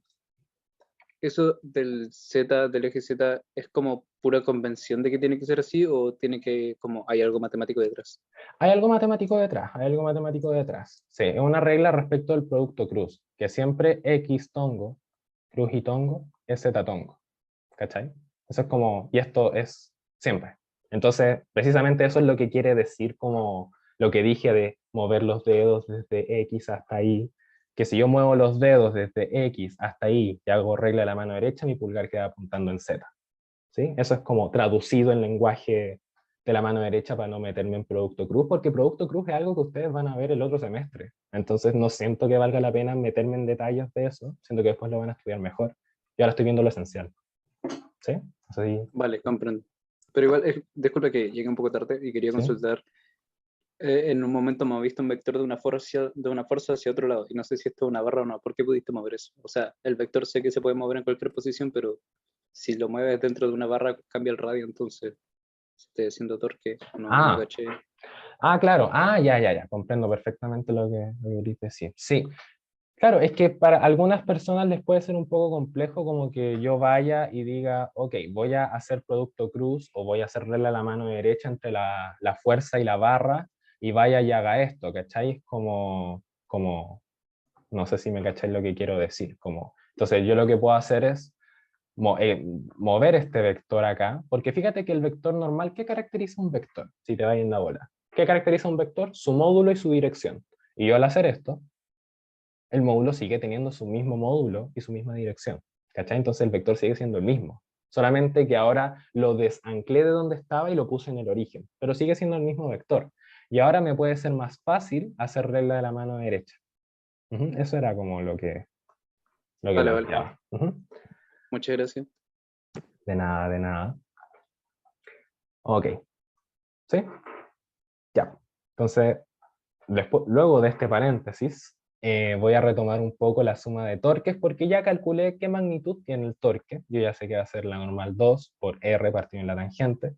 ¿eso del Z, del eje Z, es como pura convención de que tiene que ser así o tiene que, como, hay algo matemático detrás? Hay algo matemático detrás, hay algo matemático detrás. Sí, es una regla respecto al producto cruz, que siempre X tongo, cruz y tongo, es Z tongo. ¿Cachai? Eso es como, y esto es siempre. Entonces, precisamente eso es lo que quiere decir como lo que dije de mover los dedos desde X hasta Y, que si yo muevo los dedos desde X hasta Y y hago regla de la mano derecha, mi pulgar queda apuntando en Z. ¿Sí? Eso es como traducido en lenguaje de la mano derecha para no meterme en producto cruz, porque producto cruz es algo que ustedes van a ver el otro semestre. Entonces no siento que valga la pena meterme en detalles de eso, siento que después lo van a estudiar mejor. Y ahora estoy viendo lo esencial. ¿Sí? Así. Vale, comprendo. Pero igual, disculpa que llegué un poco tarde y quería ¿Sí? consultar. En un momento moviste un vector de una fuerza hacia otro lado, y no sé si esto es una barra o no. ¿Por qué pudiste mover eso? O sea, el vector sé que se puede mover en cualquier posición, pero si lo mueves dentro de una barra, cambia el radio, entonces estoy haciendo torque, no caché. Claro. Ya. Comprendo perfectamente lo que querés decir. Sí. Claro, es que para algunas personas les puede ser un poco complejo como que yo vaya y diga, ok, voy a hacer producto cruz o voy a hacerle la mano derecha entre la fuerza y la barra y vaya y haga esto, ¿cachai? Es como, no sé si me cacháis lo que quiero decir. Entonces yo lo que puedo hacer es mover este vector acá, porque fíjate que el vector normal, ¿qué caracteriza un vector? Si te va en la bola. ¿Qué caracteriza un vector? Su módulo y su dirección. Y yo al hacer esto, el módulo sigue teniendo su mismo módulo y su misma dirección. ¿Cachai? Entonces el vector sigue siendo el mismo. Solamente que ahora lo desanclé de donde estaba y lo puse en el origen. Pero sigue siendo el mismo vector. Y ahora me puede ser más fácil hacer regla de la mano derecha. Eso era como lo que Vale. planteaba. Muchas gracias. De nada, de nada. Ok. ¿Sí? Ya. Entonces, luego de este paréntesis, voy a retomar un poco la suma de torques, porque ya calculé qué magnitud tiene el torque. Yo ya sé que va a ser la normal 2 por R partido en la tangente.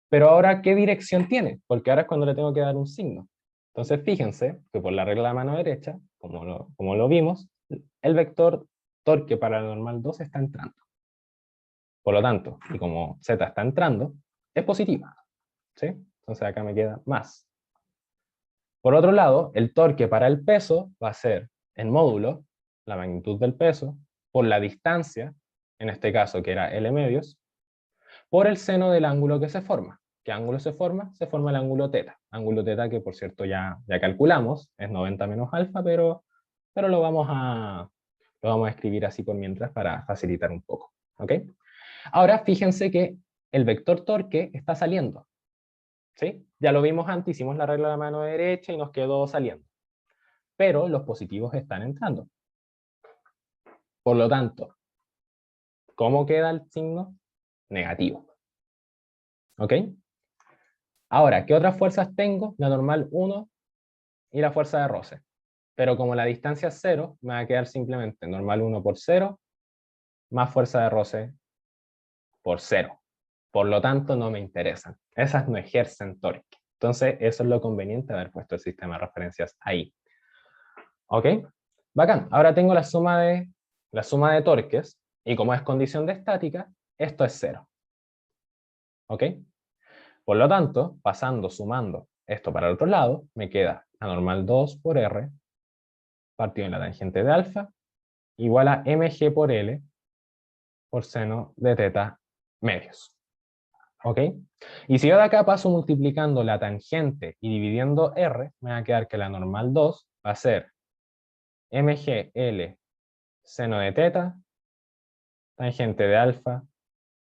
Pero ahora, ¿qué dirección tiene? Porque ahora es cuando le tengo que dar un signo. Entonces, fíjense que por la regla de la mano derecha, como lo vimos, el vector torque para la normal 2 está entrando. Por lo tanto, y como Z está entrando, es positiva. ¿Sí? Entonces acá me queda más. Por otro lado, el torque para el peso va a ser el módulo, la magnitud del peso, por la distancia, en este caso que era L medios, por el seno del ángulo que se forma, ¿qué ángulo se forma? Se forma el ángulo teta. Ángulo teta que, por cierto, ya calculamos, es 90 menos alfa, pero lo vamos a escribir así por mientras para facilitar un poco. ¿Ok? Ahora, fíjense que el vector torque está saliendo. ¿Sí? Ya lo vimos antes, hicimos la regla de la mano derecha y nos quedó saliendo. Pero los positivos están entrando. Por lo tanto, ¿cómo queda el signo? Negativo. ¿Ok? Ahora, ¿qué otras fuerzas tengo? La normal 1 y la fuerza de roce. Pero como la distancia es 0, me va a quedar simplemente normal 1 por 0 más fuerza de roce por 0. Por lo tanto, no me interesan. Esas no ejercen torque. Entonces, eso es lo conveniente de haber puesto el sistema de referencias ahí. ¿Ok? Bacán. Ahora tengo la suma de torques, y como es condición de estática, esto es 0. ¿Ok? Por lo tanto, sumando esto para el otro lado, me queda la normal 2 por R, partido en la tangente de alfa, igual a mg por L, por seno de teta medios. ¿Ok? Y si yo de acá paso multiplicando la tangente y dividiendo R, me va a quedar que la normal 2 va a ser mgl seno de teta, tangente de alfa,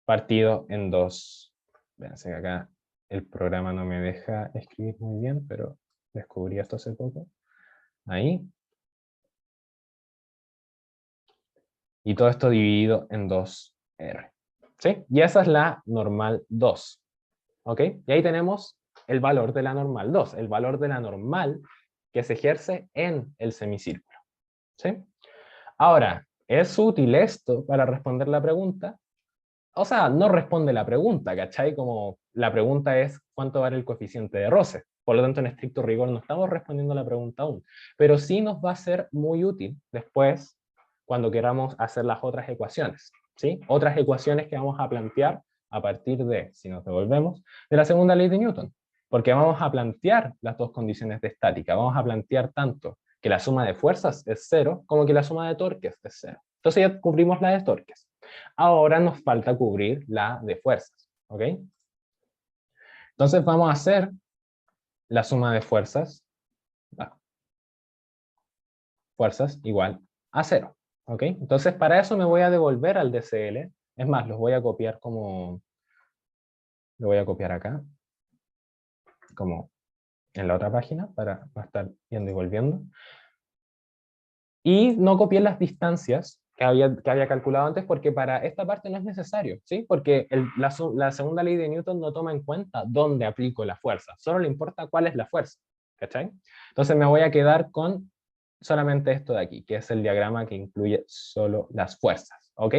partido en 2. Véanse que acá el programa no me deja escribir muy bien, pero descubrí esto hace poco. Ahí. Y todo esto dividido en 2R. ¿Sí? Y esa es la normal 2. ¿Ok? Y ahí tenemos el valor de la normal 2, el valor de la normal que se ejerce en el semicírculo. ¿Sí? Ahora, ¿es útil esto para responder la pregunta? O sea, no responde la pregunta, ¿cachai? Como la pregunta es ¿cuánto vale el coeficiente de roce? Por lo tanto, en estricto rigor no estamos respondiendo la pregunta aún. Pero sí nos va a ser muy útil después cuando queramos hacer las otras ecuaciones, ¿sí? Otras ecuaciones que vamos a plantear a partir de, si nos devolvemos, de la segunda ley de Newton. Porque vamos a plantear las dos condiciones de estática. Vamos a plantear tanto que la suma de fuerzas es 0 como que la suma de torques es 0. Entonces ya cubrimos la de torques. Ahora nos falta cubrir la de fuerzas, ¿ok? Entonces vamos a hacer la suma de fuerzas, fuerzas igual a 0, ¿ok? Entonces para eso me voy a devolver al DCL, es más, los voy a copiar como, lo voy a copiar acá, como en la otra página, para estar yendo y volviendo. Y no copié las distancias que había calculado antes, porque para esta parte no es necesario, ¿sí? Porque la segunda ley de Newton no toma en cuenta dónde aplico la fuerza, solo le importa cuál es la fuerza, ¿cachai? Entonces me voy a quedar con solamente esto de aquí, que es el diagrama que incluye solo las fuerzas, ¿ok?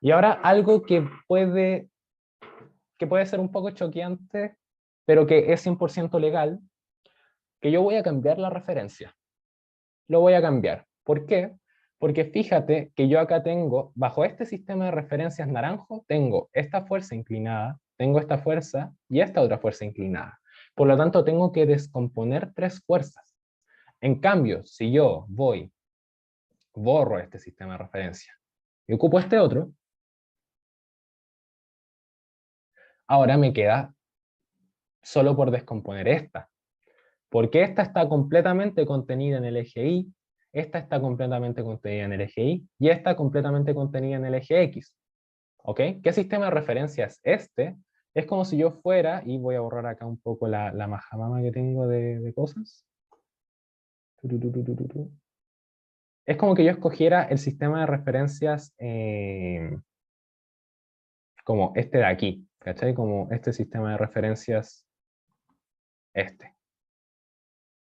Y ahora algo que puede ser un poco choqueante, pero que es 100% legal, que yo voy a cambiar la referencia. Lo voy a cambiar. ¿Por qué? Porque fíjate que yo acá tengo, bajo este sistema de referencias naranjo, tengo esta fuerza inclinada, tengo esta fuerza y esta otra fuerza inclinada. Por lo tanto, tengo que descomponer 3 fuerzas. En cambio, si yo borro este sistema de referencia y ocupo este otro, ahora me queda solo por descomponer esta. Porque esta está completamente contenida en el eje Y, esta está completamente contenida en el eje Y, y esta completamente contenida en el eje X. ¿Ok? ¿Qué sistema de referencia es este? Es como si yo fuera, y voy a borrar acá un poco la majamama que tengo de cosas. Es como que yo escogiera el sistema de referencias como este de aquí, ¿cachai? Como este sistema de referencias, este.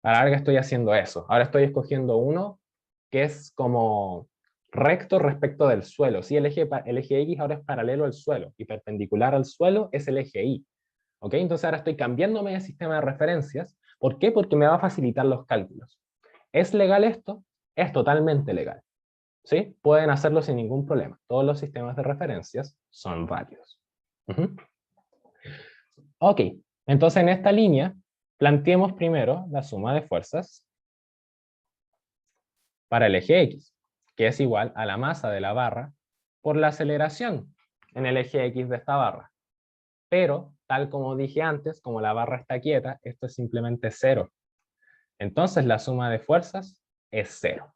A la larga estoy haciendo eso. Ahora estoy escogiendo uno que es como recto respecto del suelo. ¿Sí? El eje X ahora es paralelo al suelo y perpendicular al suelo es el eje Y. ¿Ok? Entonces ahora estoy cambiándome de sistema de referencias. ¿Por qué? Porque me va a facilitar los cálculos. ¿Es legal esto? Es totalmente legal. ¿Sí? Pueden hacerlo sin ningún problema. Todos los sistemas de referencias son válidos. Ok, entonces en esta línea planteemos primero la suma de fuerzas para el eje X, que es igual a la masa de la barra por la aceleración en el eje X de esta barra. Pero tal como dije antes, como la barra está quieta, esto es simplemente 0. Entonces la suma de fuerzas es 0.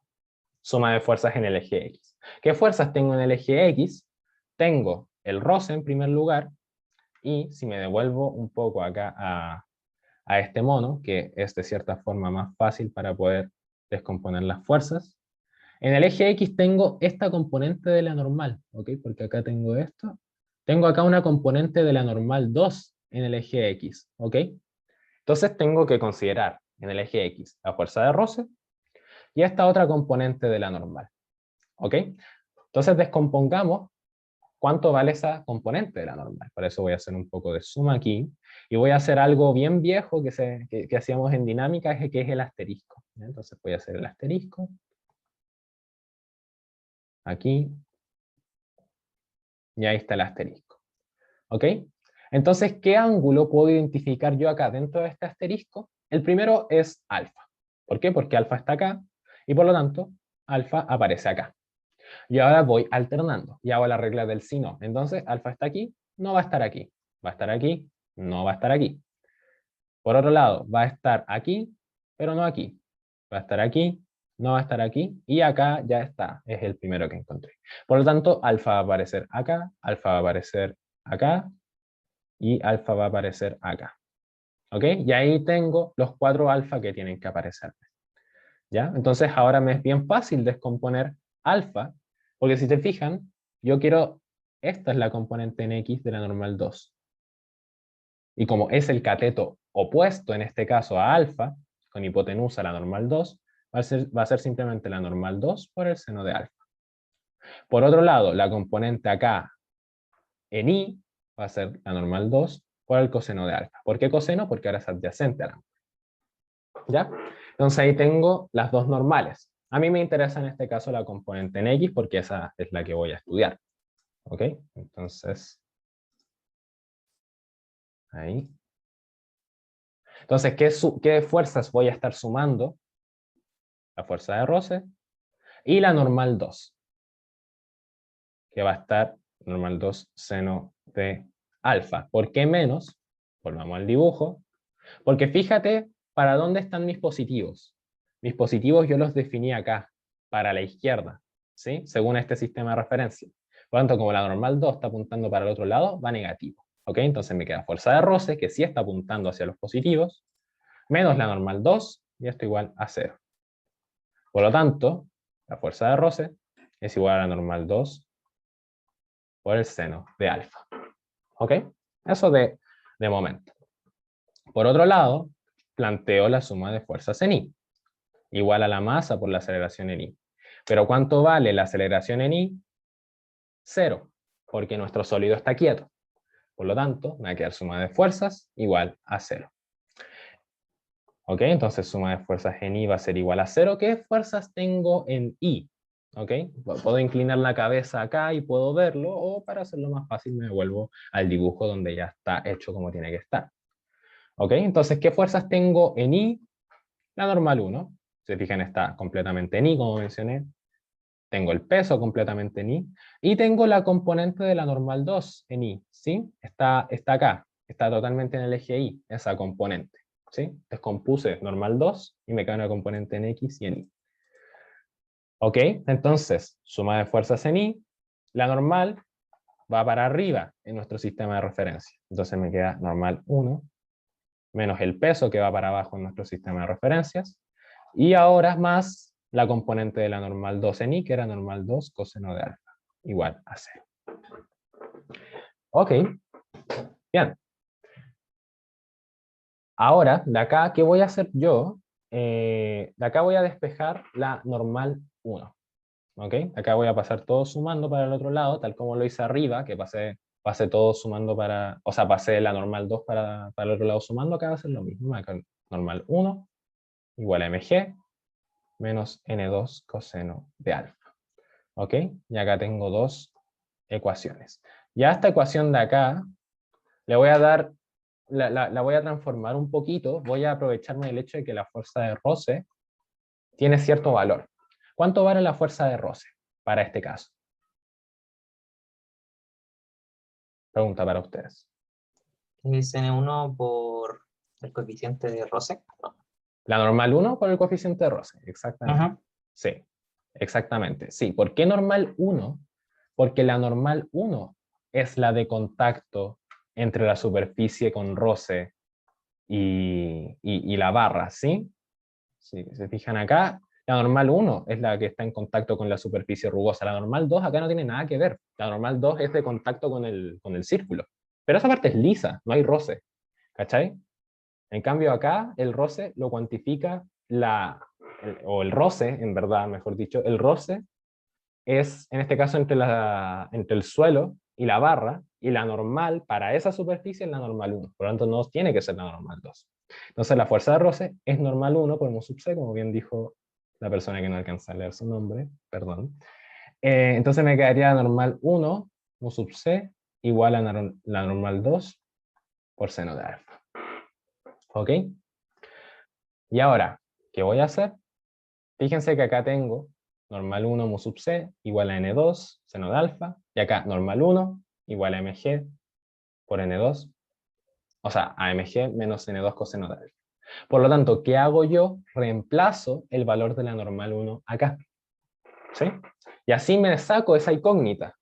Suma de fuerzas en el eje X. ¿Qué fuerzas tengo en el eje X? Tengo el roce en primer lugar, y si me devuelvo un poco acá a este mono, que es de cierta forma más fácil para poder descomponer las fuerzas, en el eje X tengo esta componente de la normal, ¿ok? Porque acá tengo esto. Tengo acá una componente de la normal 2 en el eje X, ¿ok? Entonces tengo que considerar en el eje X la fuerza de roce y esta otra componente de la normal, ¿ok? Entonces descompongamos cuánto vale esa componente de la normal. Para eso voy a hacer un poco de suma aquí y voy a hacer algo bien viejo que hacíamos en dinámica, que es el asterisco. ¿Ya? Entonces voy a hacer el asterisco. Aquí. Y ahí está el asterisco. ¿Ok? Entonces, ¿qué ángulo puedo identificar yo acá dentro de este asterisco? El primero es alfa. ¿Por qué? Porque alfa está acá y por lo tanto alfa aparece acá. Y ahora voy alternando y hago la regla del si no. Entonces, alfa está aquí, no va a estar aquí. Va a estar aquí, no va a estar aquí. Por otro lado, va a estar aquí, pero no aquí. Va a estar aquí, no va a estar aquí, y acá ya está, es el primero que encontré. Por lo tanto, alfa va a aparecer acá, alfa va a aparecer acá, y alfa va a aparecer acá. ¿Ok? Y ahí tengo los 4 alfa que tienen que aparecer. ¿Ya? Entonces ahora me es bien fácil descomponer alfa, porque si te fijan, yo quiero, esta es la componente en X de la normal 2. Y como es el cateto opuesto, en este caso a alfa, con hipotenusa la normal 2, va a ser simplemente la normal 2 por el seno de alfa. Por otro lado, la componente acá en Y va a ser la normal 2 por el coseno de alfa. ¿Por qué coseno? Porque ahora es adyacente a la. ¿Ya? Entonces ahí tengo las dos normales. A mí me interesa en este caso la componente en X porque esa es la que voy a estudiar. ¿Ok? Entonces, ahí. Entonces, ¿qué fuerzas voy a estar sumando? La fuerza de roce y la normal 2, que va a estar normal 2 seno de alfa. ¿Por qué menos? Volvamos al dibujo. Porque fíjate para dónde están mis positivos. Mis positivos yo los definí acá, para la izquierda, ¿sí? Según este sistema de referencia. Por lo tanto, como la normal 2 está apuntando para el otro lado, va negativo. ¿Ok? Entonces me queda fuerza de roce, que sí está apuntando hacia los positivos, menos la normal 2, y esto igual a 0. Por lo tanto, la fuerza de roce es igual a la normal 2 por el seno de alfa. ¿Ok? Eso de momento. Por otro lado, planteo la suma de fuerzas en I, igual a la masa por la aceleración en I. Pero ¿cuánto vale la aceleración en I? 0, porque nuestro sólido está quieto. Por lo tanto, me va a quedar suma de fuerzas igual a 0. ¿Ok? Entonces suma de fuerzas en I va a ser igual a 0. ¿Qué fuerzas tengo en I? ¿Ok? Puedo inclinar la cabeza acá y puedo verlo, o para hacerlo más fácil me vuelvo al dibujo donde ya está hecho como tiene que estar. ¿Ok? Entonces, ¿qué fuerzas tengo en I? La normal 1. Se fijan, está completamente en I, como mencioné. Tengo el peso completamente en I. Y tengo la componente de la normal 2 en I. ¿Sí? Está acá. Está totalmente en el eje Y, esa componente. ¿Sí? Descompuse normal 2 y me cae una componente en X y en Y. ¿Ok? Entonces, suma de fuerzas en I. La normal va para arriba en nuestro sistema de referencia. Entonces me queda normal 1 menos el peso que va para abajo en nuestro sistema de referencias. Y ahora más la componente de la normal 2 en I, que era normal 2 coseno de alfa, igual a 0. Ok, bien. Ahora, de acá, ¿qué voy a hacer yo? De acá voy a despejar la normal 1. ¿Ok? Acá voy a pasar todo sumando para el otro lado, tal como lo hice arriba, que pasé todo sumando para, o sea, pasé la normal 2 para el otro lado sumando. Acá va a ser lo mismo. Acá normal 1 igual a mg menos n2 coseno de alfa. ¿Ok? Y acá tengo dos ecuaciones. Ya esta ecuación de acá, le voy a dar, la voy a transformar un poquito, voy a aprovecharme del hecho de que la fuerza de roce tiene cierto valor. ¿Cuánto vale la fuerza de roce para este caso? Pregunta para ustedes. Es N1 por el coeficiente de roce. No. La normal 1 por el coeficiente de roce, exactamente. Ajá. Sí, exactamente. Sí, ¿por qué normal 1? Porque la normal 1 es la de contacto entre la superficie con roce y la barra, ¿sí? Si se fijan acá, la normal 1 es la que está en contacto con la superficie rugosa. La normal 2 acá no tiene nada que ver. La normal 2 es de contacto con el círculo. Pero esa parte es lisa, no hay roce. ¿Cachai? En cambio acá el roce lo cuantifica o el roce, en verdad, mejor dicho, el roce es en este caso entre el suelo y la barra, y la normal para esa superficie es la normal 1, por lo tanto no tiene que ser la normal 2. Entonces la fuerza de roce es normal 1 por mu sub c, como bien dijo la persona que no alcanza a leer su nombre, perdón. Entonces me quedaría normal 1 mu sub c igual a la normal 2 por seno de alfa. ¿Ok? Y ahora, ¿qué voy a hacer? Fíjense que acá tengo normal 1 mu sub c igual a n2 seno de alfa, y acá normal 1 igual a mg por n2, o sea, a mg menos n2 coseno de alfa. Por lo tanto, ¿qué hago yo? Reemplazo el valor de la normal 1 acá. ¿Sí? Y así me saco esa incógnita.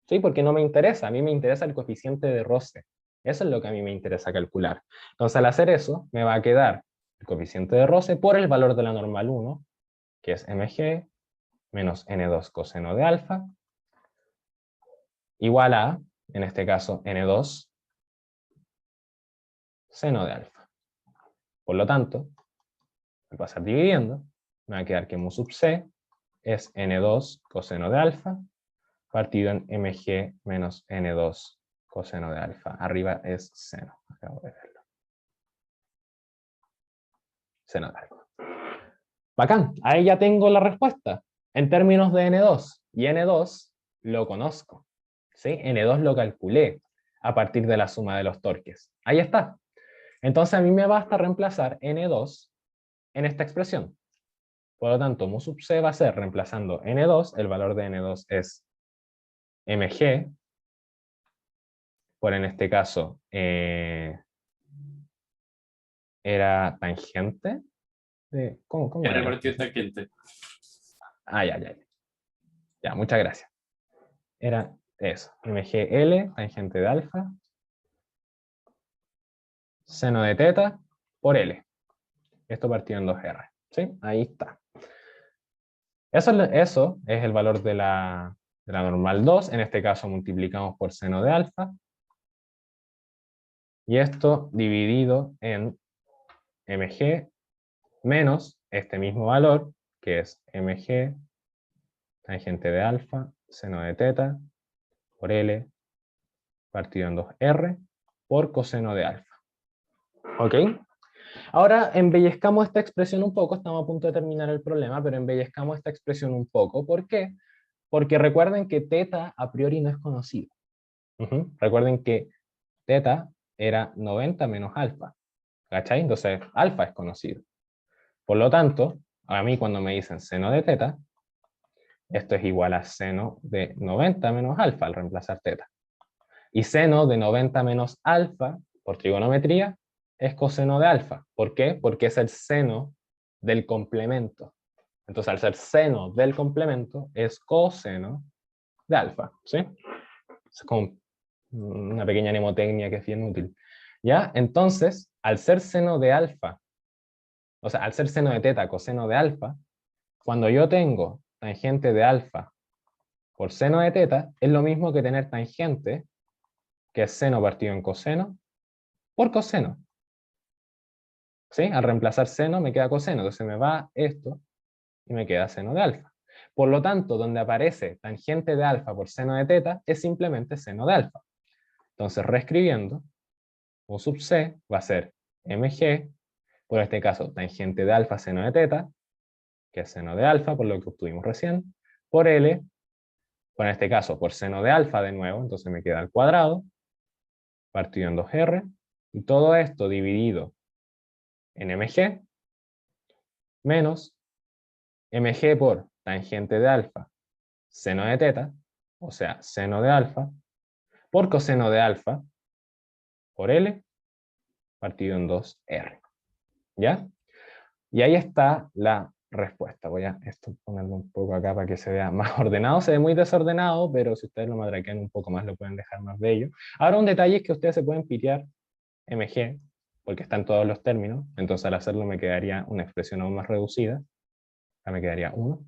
¿Sí? Porque no me interesa, a mí me interesa el coeficiente de roce. Eso es lo que a mí me interesa calcular. Entonces, al hacer eso, me va a quedar el coeficiente de roce por el valor de la normal 1, que es mg menos n2 coseno de alfa, igual a, en este caso, n2 seno de alfa. Por lo tanto, voy a pasar dividiendo, me va a quedar que mu sub c es n2 coseno de alfa, partido en mg menos n2 coseno de alfa. Arriba es seno, acabo de verlo. Seno de alfa. Bacán, ahí ya tengo la respuesta. En términos de n2, y n2 lo conozco. ¿Sí? N2 lo calculé a partir de la suma de los torques. Ahí está. Entonces a mí me basta reemplazar N2 en esta expresión. Por lo tanto, mu sub c va a ser reemplazando N2, el valor de N2 es mg, por en este caso era tangente. ¿Cómo Ya era? repartió en tangente. Ah, ya. Ya, muchas gracias. Era eso, mgl, tangente de alfa, seno de teta por L. Esto partido en 2R. ¿Sí? Ahí está. Eso es el valor de la normal 2. En este caso multiplicamos por seno de alfa. Y esto dividido en mg menos este mismo valor, que es mg tangente de alfa, seno de teta, por L, partido en 2R, por coseno de alfa. ¿Ok? Ahora embellezcamos esta expresión un poco, estamos a punto de terminar el problema, pero embellezcamos esta expresión un poco. ¿Por qué? Porque recuerden que teta a priori no es conocido. Recuerden que teta era 90 menos alfa. ¿Cachai? Entonces alfa es conocido. Por lo tanto, a mí cuando me dicen seno de teta, esto es igual a seno de 90 menos alfa al reemplazar teta. Y seno de 90 menos alfa, por trigonometría, es coseno de alfa. ¿Por qué? Porque es el seno del complemento. Entonces, al ser seno del complemento, es coseno de alfa. ¿Sí? Es como una pequeña mnemotecnia que es bien útil. ¿Ya? Entonces, al ser seno de alfa, o sea, al ser seno de teta coseno de alfa, cuando yo tengo tangente de alfa por seno de teta, es lo mismo que tener tangente, que es seno partido en coseno, por coseno. ¿Sí? Al reemplazar seno me queda coseno, entonces me va esto y me queda seno de alfa. Por lo tanto, donde aparece tangente de alfa por seno de teta, es simplemente seno de alfa. Entonces, reescribiendo, mu sub c va a ser mg, por este caso, tangente de alfa seno de teta, que es seno de alfa, por lo que obtuvimos recién, por L, por este caso, por seno de alfa de nuevo, entonces me queda al cuadrado, partido en 2R, y todo esto dividido en mg, menos mg por tangente de alfa seno de teta, o sea, seno de alfa, por coseno de alfa, por L partido en 2R. ¿Ya? Y ahí está la respuesta. Voy a ponerlo un poco acá para que se vea más ordenado. Se ve muy desordenado, pero si ustedes lo matraquean un poco más, lo pueden dejar más bello. Ahora un detalle es que ustedes se pueden pitear MG, porque están todos los términos. Entonces al hacerlo me quedaría una expresión aún más reducida. Acá me quedaría 1.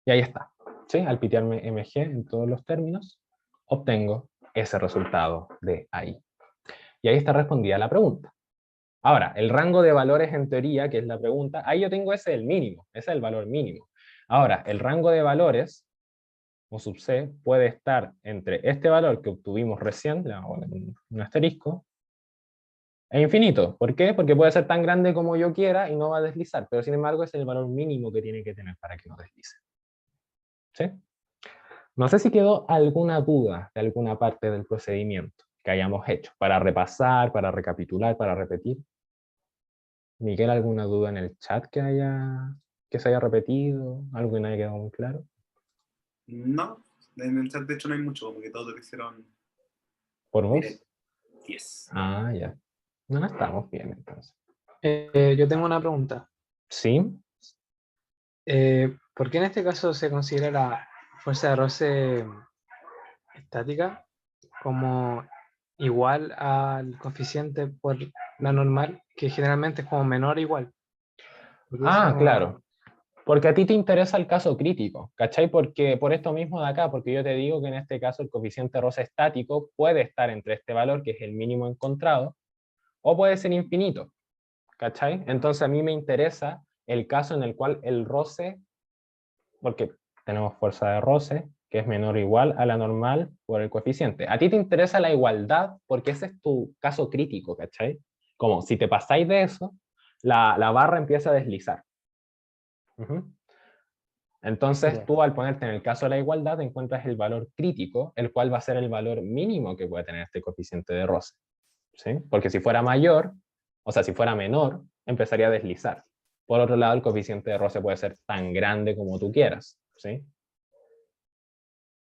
Y ahí está. ¿Sí? Al pitearme MG en todos los términos, obtengo ese resultado de ahí. Y ahí está respondida la pregunta. Ahora, el rango de valores en teoría, que es la pregunta, ahí yo tengo ese el mínimo, ese es el valor mínimo. Ahora, el rango de valores, o sub C, puede estar entre este valor que obtuvimos recién, le vamos a poner un asterisco, e infinito. ¿Por qué? Porque puede ser tan grande como yo quiera y no va a deslizar, pero sin embargo es el valor mínimo que tiene que tener para que no deslice. ¿Sí? No sé si quedó alguna duda de alguna parte del procedimiento que hayamos hecho, para repasar, para recapitular, para repetir. Miguel, ¿alguna duda en el chat que se haya repetido? ¿Algo que no haya quedado muy claro? No, en el chat de hecho no hay mucho, como que todos lo hicieron ¿Por vos? bien. 10. Ah, ya. No estamos bien entonces. Yo tengo una pregunta. ¿Sí? ¿Por qué en este caso se considera la fuerza de roce estática como igual al coeficiente por la normal, que generalmente es como menor o igual? Porque es Ah, como- claro. Porque a ti te interesa el caso crítico, ¿cachai? Porque por esto mismo de acá, porque yo te digo que en este caso el coeficiente roce estático puede estar entre este valor, que es el mínimo encontrado, o puede ser infinito, ¿cachai? Entonces a mí me interesa el caso en el cual el roce, porque tenemos fuerza de roce, que es menor o igual a la normal por el coeficiente. A ti te interesa la igualdad porque ese es tu caso crítico, ¿cachai? Como si te pasáis de eso, la barra empieza a deslizar. Entonces Ya. tú al ponerte en el caso de la igualdad encuentras el valor crítico, el cual va a ser el valor mínimo que puede tener este coeficiente de roce. ¿Sí? Porque si fuera mayor, o sea, si fuera menor, empezaría a deslizar. Por otro lado, el coeficiente de roce puede ser tan grande como tú quieras. ¿Sí?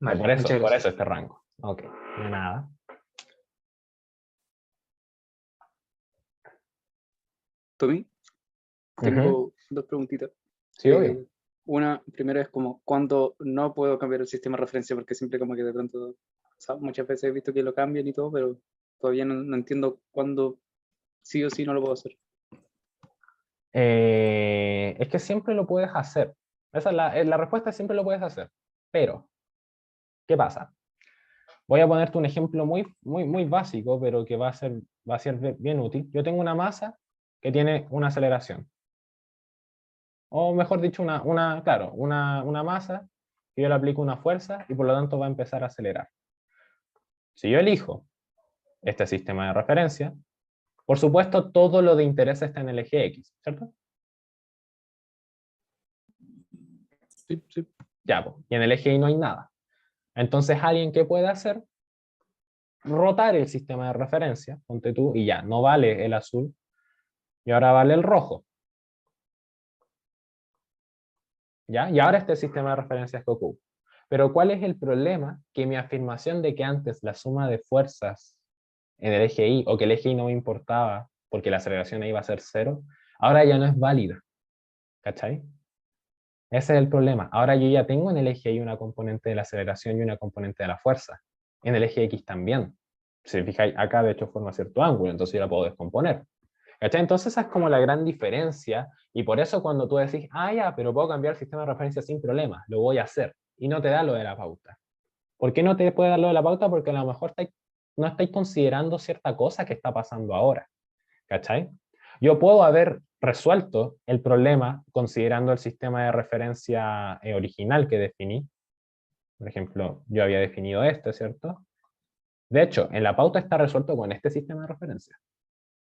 Vale, Por muchas eso gracias. este rango. Ok, de nada. Tommy, tengo dos preguntitas. Sí, obvio. Una, primera es como, ¿cuándo no puedo cambiar el sistema de referencia? Porque siempre como que de pronto, o sea, muchas veces he visto que lo cambian y todo, pero todavía no entiendo cuándo sí o sí no lo puedo hacer. Es que siempre lo puedes hacer. Esa es la respuesta, siempre lo puedes hacer. Pero, ¿qué pasa? Voy a ponerte un ejemplo muy básico, pero que va a ser bien útil. Yo tengo una masa que tiene una aceleración. O mejor dicho, una masa que yo le aplico una fuerza y por lo tanto va a empezar a acelerar. Si yo elijo este sistema de referencia, por supuesto todo lo de interés está en el eje X, ¿cierto? Sí, sí. Ya, pues, y en el eje Y no hay nada. Entonces, alguien que puede hacer, rotar el sistema de referencia, ponte tú, y ya, no vale el azul, y ahora vale el rojo. ¿Ya? Y ahora este sistema de referencias que ocupo. Pero ¿cuál es el problema? Que mi afirmación de que antes la suma de fuerzas en el eje Y, o que el eje Y no me importaba porque la aceleración iba a ser 0, ahora ya no es válida. ¿Cachai? Ese es el problema. Ahora yo ya tengo en el eje Y una componente de la aceleración y una componente de la fuerza. En el eje X también. Si fijáis, acá de hecho forma cierto ángulo, entonces yo la puedo descomponer. ¿Cachai? Entonces esa es como la gran diferencia, y por eso cuando tú decís, ah, ya, pero puedo cambiar el sistema de referencia sin problema, lo voy a hacer, y no te da lo de la pauta. ¿Por qué no te puede dar lo de la pauta? Porque a lo mejor no estáis considerando cierta cosa que está pasando ahora. ¿Cachai? Yo puedo haber resuelto el problema considerando el sistema de referencia original que definí. Por ejemplo, yo había definido este, ¿cierto? De hecho, en la pauta está resuelto con este sistema de referencia.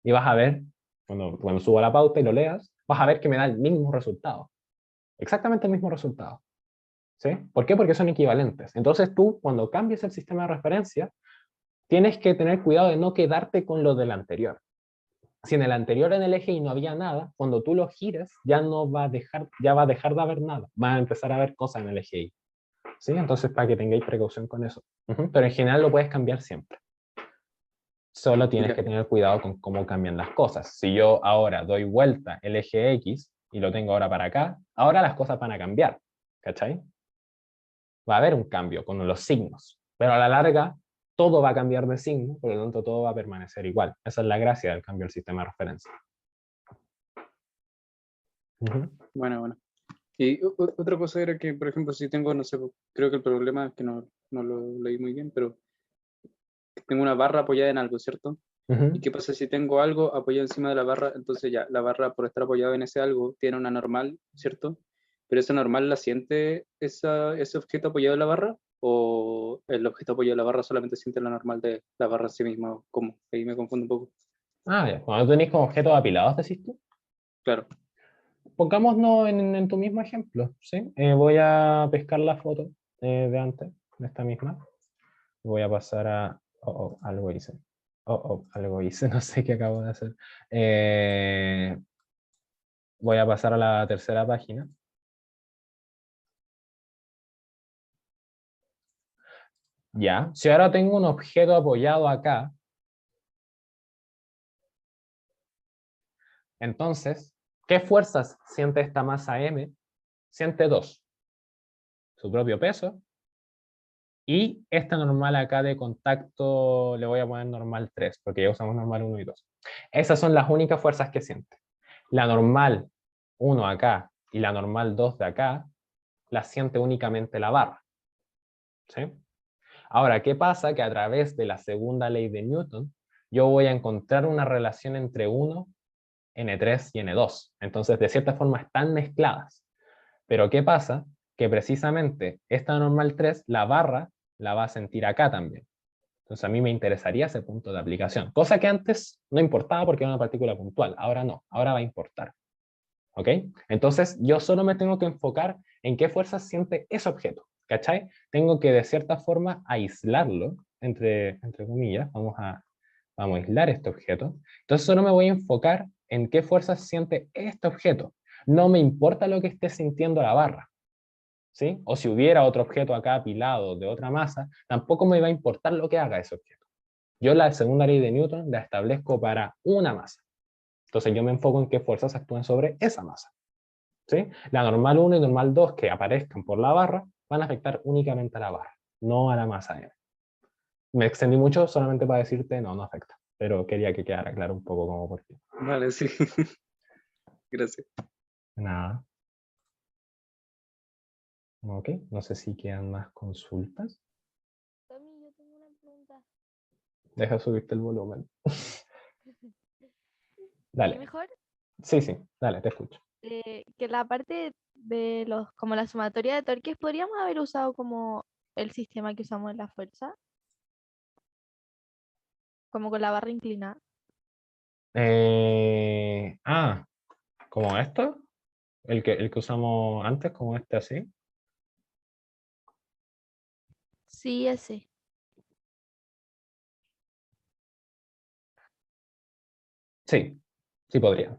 Y vas a ver, cuando subo la pauta y lo leas, vas a ver que me da el mismo resultado. Exactamente el mismo resultado. ¿Sí? ¿Por qué? Porque son equivalentes. Entonces tú, cuando cambies el sistema de referencia, tienes que tener cuidado de no quedarte con lo del anterior. Si en el anterior en el eje Y no había nada, cuando tú lo gires, ya va a dejar de haber nada. Va a empezar a haber cosas en el eje Y. ¿Sí? Entonces, para que tengáis precaución con eso. Pero en general lo puedes cambiar siempre. Solo tienes Ya. que tener cuidado con cómo cambian las cosas. Si yo ahora doy vuelta el eje X y lo tengo ahora para acá, ahora las cosas van a cambiar, ¿cachai? Va a haber un cambio con los signos, pero a la larga todo va a cambiar de signo, por lo tanto todo va a permanecer igual. Esa es la gracia del cambio del sistema de referencia. Ujú. Bueno. Y otra cosa era que, por ejemplo, si tengo, no sé, creo que el problema es que no lo leí muy bien, pero tengo una barra apoyada en algo, ¿cierto? Ujú. ¿Y qué pasa si tengo algo apoyado encima de la barra? Entonces ya, la barra por estar apoyado en ese algo tiene una normal, ¿cierto? Pero esa normal la siente ese objeto apoyado en la barra, o el objeto apoyado en la barra solamente siente la normal de la barra en sí misma. ¿Cómo? Ahí me confundo un poco. Ah, ya. Cuando tenéis como objetos apilados, decís tú. Claro. Pongámonos en tu mismo ejemplo, ¿sí? Voy a pescar la foto de antes, de esta misma. Voy a pasar a... algo hice. Algo hice, no sé qué acabo de hacer. Voy a pasar a la tercera página. Ya, si ahora tengo un objeto apoyado acá, entonces, ¿qué fuerzas siente esta masa M? Siente dos. Su propio peso. Y esta normal acá de contacto le voy a poner normal 3, porque ya usamos normal 1 y 2. Esas son las únicas fuerzas que siente. La normal 1 acá y la normal 2 de acá, la siente únicamente la barra. ¿Sí? Ahora, ¿qué pasa? Que a través de la segunda ley de Newton, yo voy a encontrar una relación entre 1, N3 y N2. Entonces, de cierta forma, están mezcladas. Pero ¿qué pasa? Que precisamente esta normal 3, la barra, la va a sentir acá también. Entonces a mí me interesaría ese punto de aplicación. Cosa que antes no importaba porque era una partícula puntual. Ahora no, ahora va a importar. ¿Ok? Entonces yo solo me tengo que enfocar en qué fuerza siente ese objeto. ¿Cachai? Tengo que de cierta forma aislarlo, entre comillas. Vamos a aislar este objeto. Entonces solo me voy a enfocar en qué fuerza siente este objeto. No me importa lo que esté sintiendo la barra. ¿Sí? O si hubiera otro objeto acá apilado de otra masa, tampoco me va a importar lo que haga ese objeto. Yo la segunda ley de Newton la establezco para una masa. Entonces yo me enfoco en qué fuerzas actúan sobre esa masa. ¿Sí? La normal 1 y normal 2 que aparezcan por la barra van a afectar únicamente a la barra, no a la masa M. Me extendí mucho solamente para decirte no afecta, pero quería que quedara claro un poco cómo por qué. Vale, sí. Gracias. Nada. Ok, no sé si quedan más consultas. Tommy, yo tengo una pregunta. Deja subirte el volumen. ¿Y Dale. mejor? Sí, dale, te escucho. Que la parte de los, como la sumatoria de torques, podríamos haber usado como el sistema que usamos en la fuerza, como con la barra inclinada. ¿Como esto? El que usamos antes, como este así. Sí, ese. Sí podrían.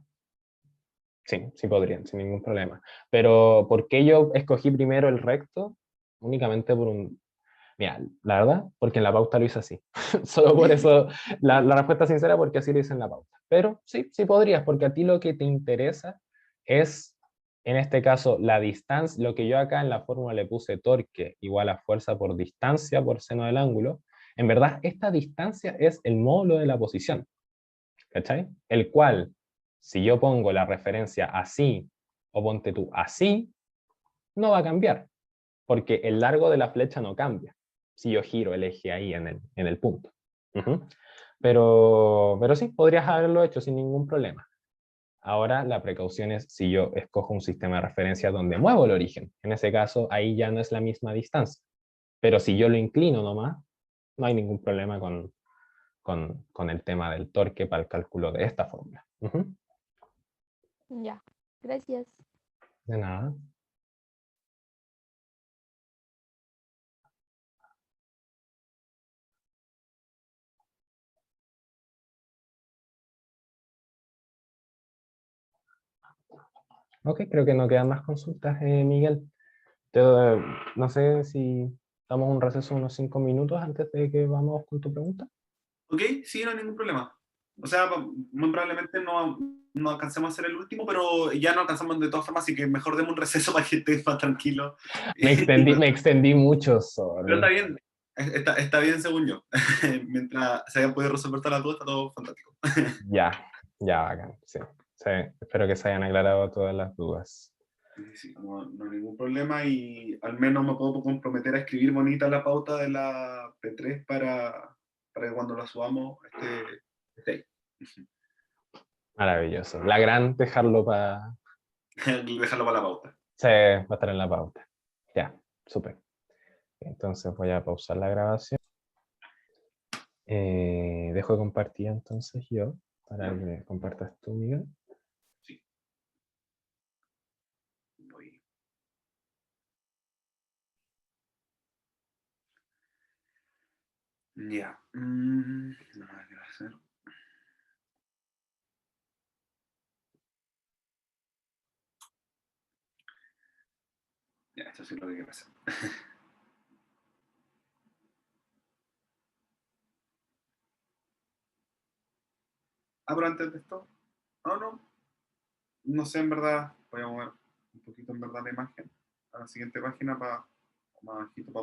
Sí podrían, sin ningún problema. Pero ¿por qué yo escogí primero el recto? Únicamente por un... Mira, la verdad, porque en la pauta lo hice así. Solo por eso, la respuesta sincera, porque así lo hice en la pauta. Pero sí podrías, porque a ti lo que te interesa es, en este caso, la distancia. Lo que yo acá en la fórmula le puse torque igual a fuerza por distancia por seno del ángulo. En verdad, esta distancia es el módulo de la posición. ¿Cachai? El cual, si yo pongo la referencia así, o ponte tú así, no va a cambiar, porque el largo de la flecha no cambia, si yo giro el eje ahí en el punto. Pero sí, podrías haberlo hecho sin ningún problema. Ahora la precaución es si yo escojo un sistema de referencia donde muevo el origen. En ese caso, ahí ya no es la misma distancia. Pero si yo lo inclino nomás, no hay ningún problema con el tema del torque para el cálculo de esta fórmula. Ya, gracias. De nada. Ok, creo que no quedan más consultas, Miguel. No sé si damos un receso unos 5 minutos antes de que vamos con tu pregunta. Ok, sí, no hay ningún problema. O sea, muy probablemente no alcancemos a hacer el último, pero ya no alcanzamos de todas formas, así que mejor demos un receso para que estés más tranquilo. Me extendí mucho, Pero sorry. está bien, está bien según yo. Mientras se hayan podido resolver todas las dudas, está todo fantástico. Ya, bacán, sí. Sí, espero que se hayan aclarado todas las dudas. Sí, no hay ningún problema y al menos me puedo comprometer a escribir bonita la pauta de la P3 para que cuando la subamos esté ahí. Maravilloso. La gran dejarlo para... Dejarlo para la pauta. Sí, va a estar en la pauta. Ya, súper. Entonces voy a pausar la grabación. Dejo de compartir entonces yo, para que compartas tú, Miguel. Sí. Voy. Ya. No sé qué hacer. Ya, esto sí es lo que quiero hacer. Pero antes de esto, no sé en verdad, voy a mover un poquito en verdad la imagen a la siguiente página para más bajito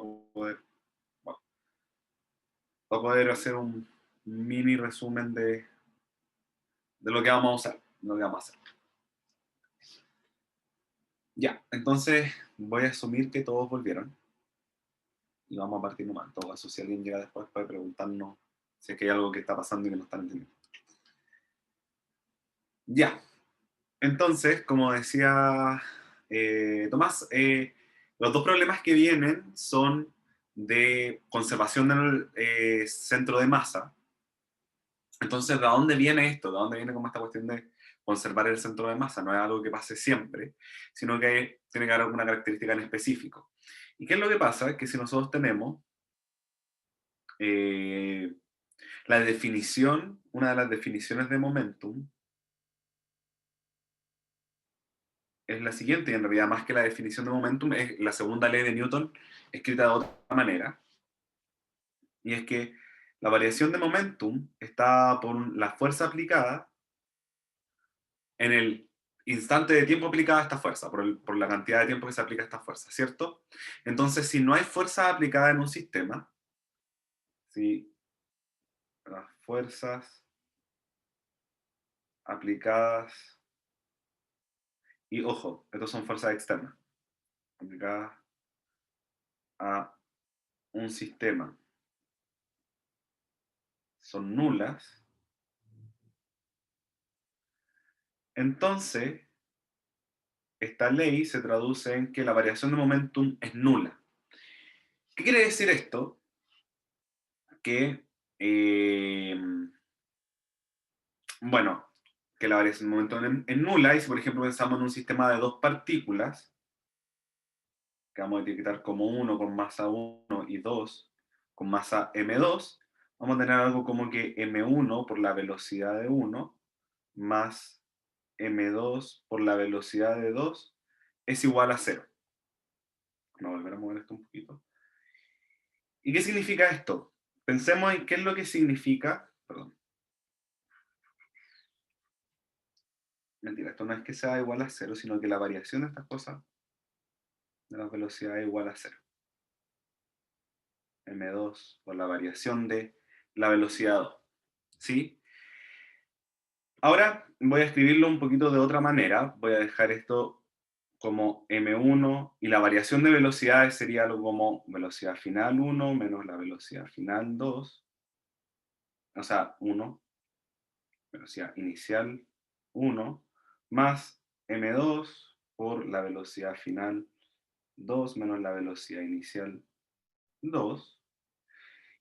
para poder hacer un mini resumen de lo que vamos a usar, lo que vamos a hacer. Ya, entonces voy a asumir que todos volvieron y vamos a partir nomás. En todo caso, si alguien llega después puede preguntarnos si es que hay algo que está pasando y que no están entendiendo. Ya, entonces, como decía Tomás, los dos problemas que vienen son de conservación del centro de masa. Entonces, ¿de dónde viene esto? ¿De dónde viene como esta cuestión de conservar el centro de masa? No es algo que pase siempre, sino que tiene que haber alguna característica en específico. ¿Y qué es lo que pasa? Que si nosotros tenemos la definición, una de las definiciones de momentum, es la siguiente, y en realidad más que la definición de momentum, es la segunda ley de Newton, escrita de otra manera, y es que la variación de momentum está por la fuerza aplicada en el instante de tiempo aplicada a esta fuerza, por la cantidad de tiempo que se aplica a esta fuerza, ¿cierto? Entonces, si no hay fuerza aplicada en un sistema, si las fuerzas aplicadas, y ojo, estas son fuerzas externas, aplicadas a un sistema, son nulas, entonces esta ley se traduce en que la variación de momentum es nula. ¿Qué quiere decir esto? Que, bueno, que la variación de momentum es nula, y si por ejemplo pensamos en un sistema de dos partículas, que vamos a etiquetar como 1 con masa 1 y 2 con masa m2, vamos a tener algo como que m1 por la velocidad de 1 más m2 por la velocidad de 2 es igual a 0. Vamos a volver a mover esto un poquito. ¿Y qué significa esto? Pensemos en qué es lo que significa, perdón. Mentira, esto no es que sea igual a 0, sino que la variación de estas cosas, de las velocidades, es igual a 0. M2 por la variación de la velocidad 2. ¿Sí? Ahora voy a escribirlo un poquito de otra manera. Voy a dejar esto como M1 y la variación de velocidades sería algo como velocidad final 1 menos la velocidad final 2. O sea, 1, velocidad inicial 1, más M2 por la velocidad final 2 menos la velocidad inicial 2.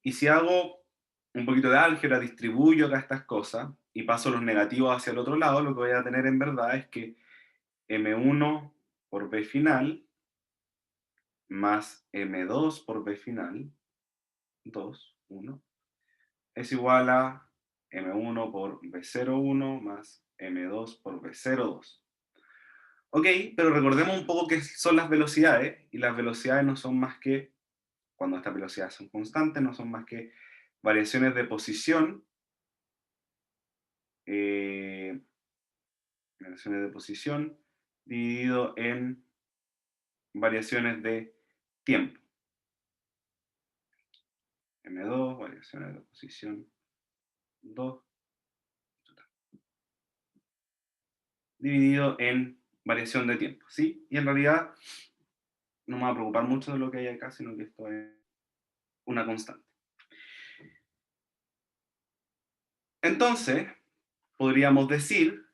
Y si hago un poquito de álgebra, distribuyo acá estas cosas y paso los negativos hacia el otro lado, lo que voy a tener en verdad es que M1 por B final más M2 por B final, 2, 1, es igual a M1 por B01 más M2 por B02. Ok, pero recordemos un poco qué son las velocidades, y las velocidades no son más que, cuando estas velocidades son constantes, no son más que variaciones de posición, dividido en variaciones de tiempo. M2, variaciones de posición 2, dividido en variación de tiempo, ¿sí? Y en realidad no me va a preocupar mucho de lo que hay acá, sino que esto es una constante. Entonces, podríamos decir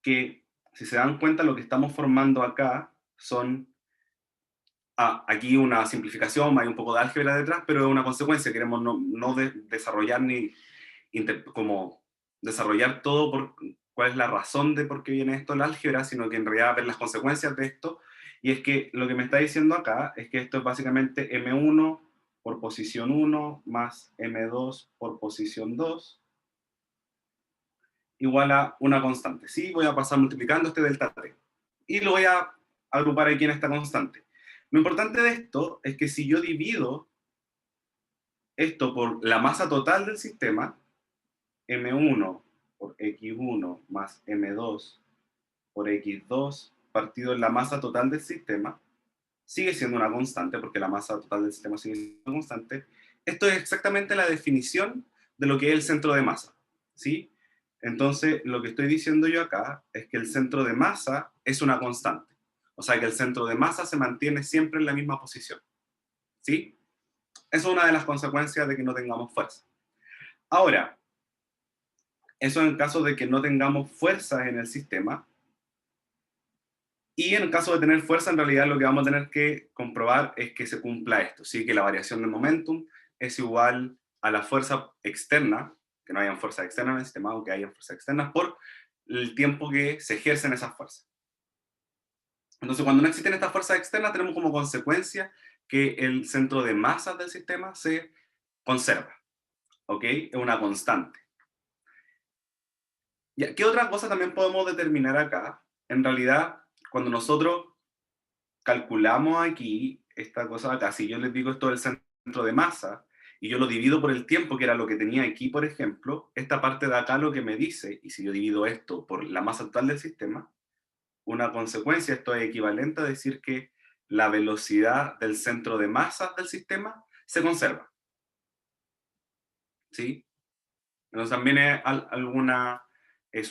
que, si se dan cuenta, lo que estamos formando acá son, aquí una simplificación, hay un poco de álgebra detrás, pero es una consecuencia, queremos no desarrollar ni como desarrollar todo por cuál es la razón de por qué viene esto en la álgebra, sino que en realidad ver las consecuencias de esto, y es que lo que me está diciendo acá es que esto es básicamente M1 por posición 1 más M2 por posición 2 igual a una constante. Sí, voy a pasar multiplicando este delta 3. Y lo voy a agrupar aquí en esta constante. Lo importante de esto es que si yo divido esto por la masa total del sistema, M1 por X1 más M2 por X2 partido en la masa total del sistema, sigue siendo una constante, porque la masa total del sistema sigue siendo una constante. Esto es exactamente la definición de lo que es el centro de masa, ¿sí? Entonces, lo que estoy diciendo yo acá es que el centro de masa es una constante. O sea, que el centro de masa se mantiene siempre en la misma posición, ¿sí? Eso es una de las consecuencias de que no tengamos fuerza. Ahora, eso en caso de que no tengamos fuerzas en el sistema. Y en el caso de tener fuerza, en realidad lo que vamos a tener que comprobar es que se cumpla esto, ¿sí? Que la variación de momentum es igual a la fuerza externa, que no hayan fuerzas externas en el sistema, o que hayan fuerzas externas, por el tiempo que se ejercen esas fuerzas. Entonces, cuando no existen estas fuerzas externas, tenemos como consecuencia que el centro de masas del sistema se conserva, ¿ok? Es una constante. Ya, ¿qué otra cosa también podemos determinar acá? En realidad, cuando nosotros calculamos aquí esta cosa de acá, si yo les digo esto del centro de masa, y yo lo divido por el tiempo, que era lo que tenía aquí, por ejemplo, esta parte de acá lo que me dice, y si yo divido esto por la masa total del sistema, una consecuencia, esto es equivalente a decir que la velocidad del centro de masa del sistema se conserva. ¿Sí? Entonces también es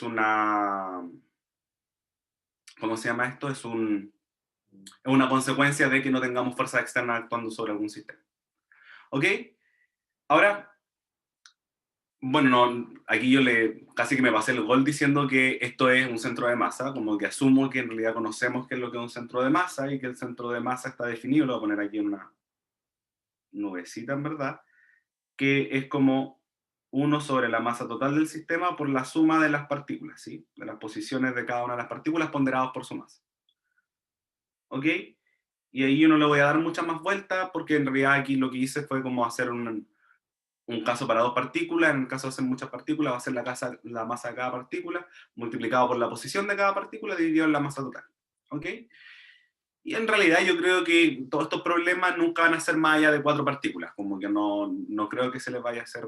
una, ¿cómo se llama esto? Es una consecuencia de que no tengamos fuerzas externas actuando sobre algún sistema. ¿Ok? Ahora, bueno, aquí yo casi que me pasé el gol diciendo que esto es un centro de masa, como que asumo que en realidad conocemos qué es lo que es un centro de masa y que el centro de masa está definido, lo voy a poner aquí en una nubecita en verdad, que es como 1 sobre la masa total del sistema por la suma de las partículas, ¿sí? De las posiciones de cada una de las partículas ponderadas por su masa. ¿Ok? Y ahí yo no le voy a dar muchas más vueltas porque en realidad aquí lo que hice fue como hacer un caso para dos partículas. En el caso de hacer muchas partículas va a ser la masa de cada partícula multiplicado por la posición de cada partícula dividido en la masa total. ¿Ok? Y en realidad yo creo que todos estos problemas nunca van a ser más allá de 4 partículas, como que no creo que se les vaya a hacer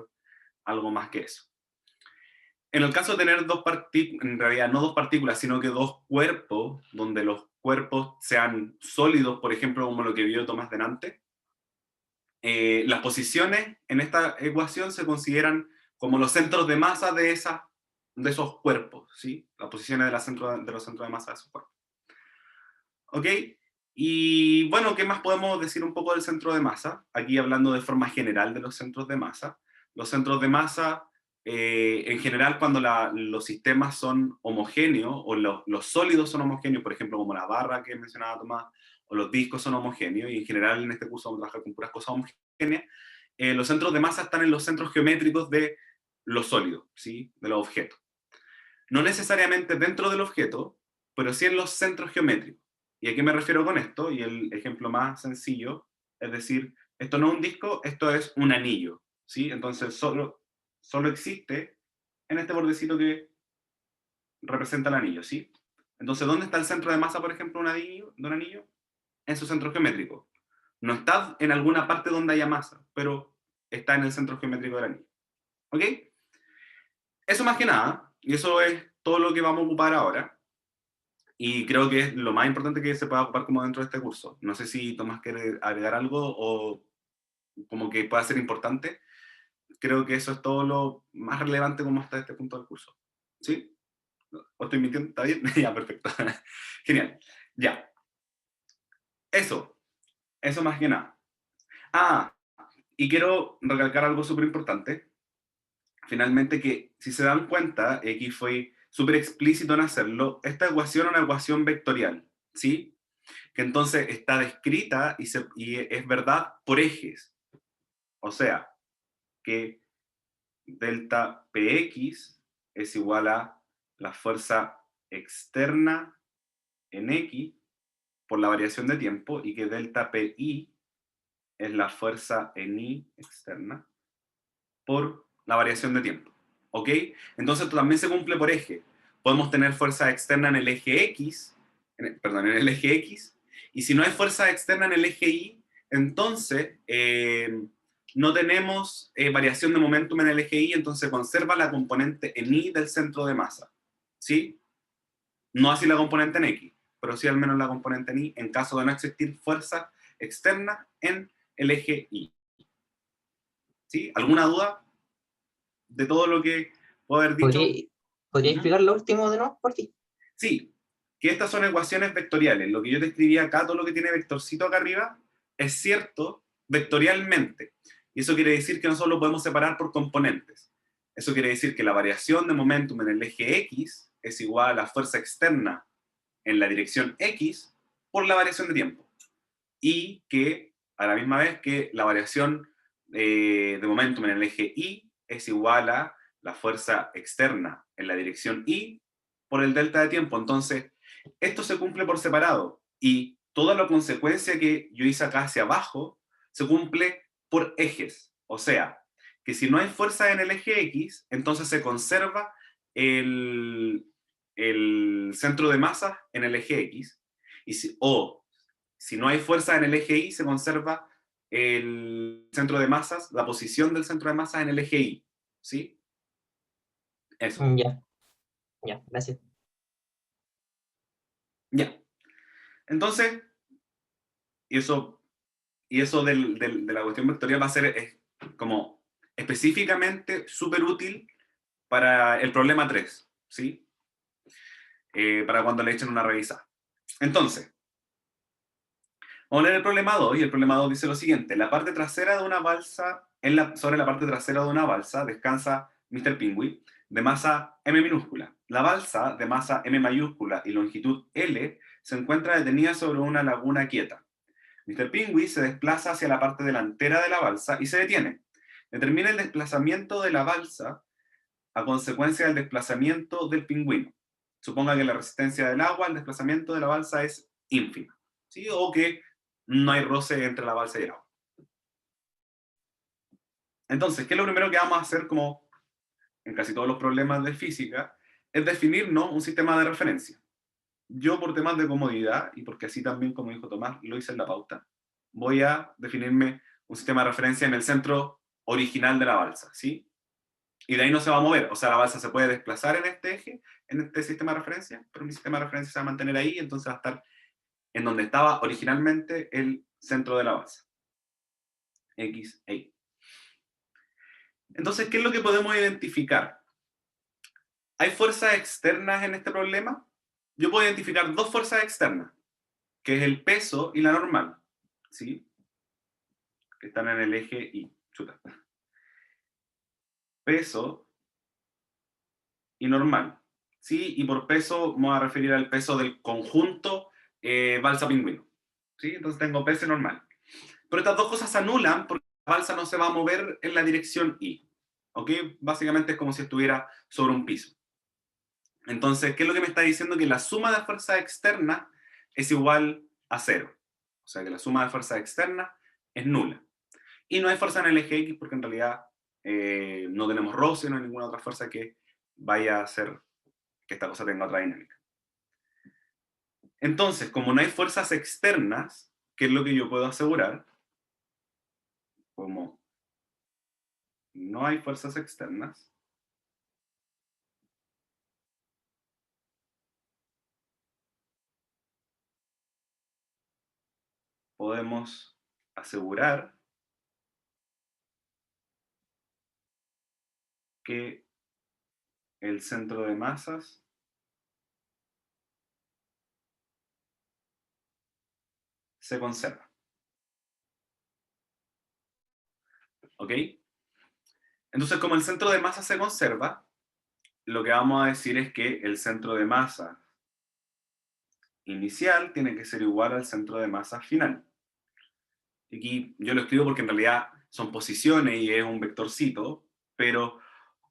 algo más que eso. En el caso de tener dos partículas, en realidad no dos partículas, sino que dos cuerpos, donde los cuerpos sean sólidos, por ejemplo, como lo que vio Tomás delante, las posiciones en esta ecuación se consideran como los centros de masa de esos cuerpos, ¿sí? Las posiciones de los centros de masa de esos cuerpos. ¿Ok? Y bueno, ¿qué más podemos decir un poco del centro de masa? Aquí hablando de forma general de los centros de masa. Los centros de masa, en general, cuando los sistemas son homogéneos, o los sólidos son homogéneos, por ejemplo, como la barra que mencionaba Tomás, o los discos son homogéneos, y en general en este curso vamos a trabajar con puras cosas homogéneas, los centros de masa están en los centros geométricos de los sólidos, ¿sí? De los objetos. No necesariamente dentro del objeto, pero sí en los centros geométricos. ¿Y a qué me refiero con esto? Y el ejemplo más sencillo, es decir, esto no es un disco, esto es un anillo, ¿sí? Entonces solo existe en este bordecito que representa el anillo, ¿sí? Entonces, ¿dónde está el centro de masa, por ejemplo, de un anillo? En su centro geométrico. No está en alguna parte donde haya masa, pero está en el centro geométrico del anillo. ¿Ok? Eso más que nada, y eso es todo lo que vamos a ocupar ahora. Y creo que es lo más importante que se pueda ocupar como dentro de este curso. No sé si Tomás quiere agregar algo o como que pueda ser importante. Creo que eso es todo lo más relevante como hasta este punto del curso. ¿Sí? ¿O estoy mintiendo? ¿Está bien? Ya, perfecto. Genial. Ya. Eso más que nada. Ah, y quiero recalcar algo súper importante. Finalmente que, si se dan cuenta, aquí fue súper explícito en hacerlo, esta ecuación es una ecuación vectorial, ¿sí? Que entonces está descrita y es verdad por ejes. O sea, que delta Px es igual a la fuerza externa en X por la variación de tiempo y que delta Pi es la fuerza en Y externa por la variación de tiempo. ¿Ok? Entonces esto también se cumple por eje. Podemos tener fuerza externa en el eje X, en el eje X, y si no hay fuerza externa en el eje Y, entonces no tenemos variación de momentum en el eje Y, entonces conserva la componente en Y del centro de masa. ¿Sí? No así la componente en X, pero sí al menos la componente en Y en caso de no existir fuerza externa en el eje Y. ¿Sí? ¿Alguna duda de todo lo que puedo haber dicho? ¿Podría Ujú. explicar lo último de nuevo, por ti? Sí, que estas son ecuaciones vectoriales. Lo que yo te escribí acá, todo lo que tiene vectorcito acá arriba, es cierto vectorialmente. Y eso quiere decir que nosotros lo podemos separar por componentes. Eso quiere decir que la variación de momentum en el eje X es igual a la fuerza externa en la dirección X por la variación de tiempo. Y que, a la misma vez que la variación de momentum en el eje Y es igual a la fuerza externa en la dirección Y por el delta de tiempo. Entonces, esto se cumple por separado y toda la consecuencia que yo hice acá hacia abajo se cumple por ejes. O sea, que si no hay fuerza en el eje X, entonces se conserva el centro de masa en el eje X. Y si no hay fuerza en el eje Y, se conserva el centro de masas, la posición del centro de masas en el eje Y. ¿Sí? Eso. Ya, gracias. Ya. Entonces, y eso de la cuestión vectorial va a ser como específicamente súper útil para el problema 3, ¿sí? Para cuando le echen una revisada. Entonces, vamos a leer el problema 2, y el problema 2 dice lo siguiente: la parte trasera de una balsa, sobre la parte trasera de una balsa descansa Mr. Pingüi, de masa M minúscula. La balsa, de masa M mayúscula y longitud L, se encuentra detenida sobre una laguna quieta. Mr. Pingüi se desplaza hacia la parte delantera de la balsa y se detiene. Determina el desplazamiento de la balsa a consecuencia del desplazamiento del pingüino. Suponga que la resistencia del agua al desplazamiento de la balsa es ínfima, ¿sí? O que no hay roce entre la balsa y el agua. Entonces, ¿qué es lo primero que vamos a hacer, como en casi todos los problemas de física? Es definirnos un sistema de referencia. Yo, por temas de comodidad, y porque así también, como dijo Tomás, lo hice en la pauta, voy a definirme un sistema de referencia en el centro original de la balsa, ¿sí? Y de ahí no se va a mover. O sea, la balsa se puede desplazar en este eje, en este sistema de referencia, pero mi sistema de referencia se va a mantener ahí, entonces va a estar en donde estaba originalmente el centro de la balsa. X e Y. Entonces, ¿qué es lo que podemos identificar? ¿Hay fuerzas externas en este problema? Yo puedo identificar dos fuerzas externas, que es el peso y la normal, ¿sí? Que están en el eje Y. Chuta. Peso y normal, ¿sí? Y por peso me voy a referir al peso del conjunto balsa-pingüino, ¿sí? Entonces tengo peso y normal. Pero estas dos cosas se anulan porque la balsa no se va a mover en la dirección Y, ¿ok? Básicamente es como si estuviera sobre un piso. Entonces, ¿qué es lo que me está diciendo? Que la suma de fuerzas externas es igual a 0. O sea, que la suma de fuerzas externas es nula. Y no hay fuerza en el eje X porque en realidad no tenemos roce, no hay ninguna otra fuerza que vaya a hacer que esta cosa tenga otra dinámica. Entonces, como no hay fuerzas externas, ¿qué es lo que yo puedo asegurar? Como no hay fuerzas externas, podemos asegurar que el centro de masas se conserva. ¿Ok? Entonces, como el centro de masa se conserva, lo que vamos a decir es que el centro de masa inicial tiene que ser igual al centro de masa final. Aquí yo lo escribo porque en realidad son posiciones y es un vectorcito, pero,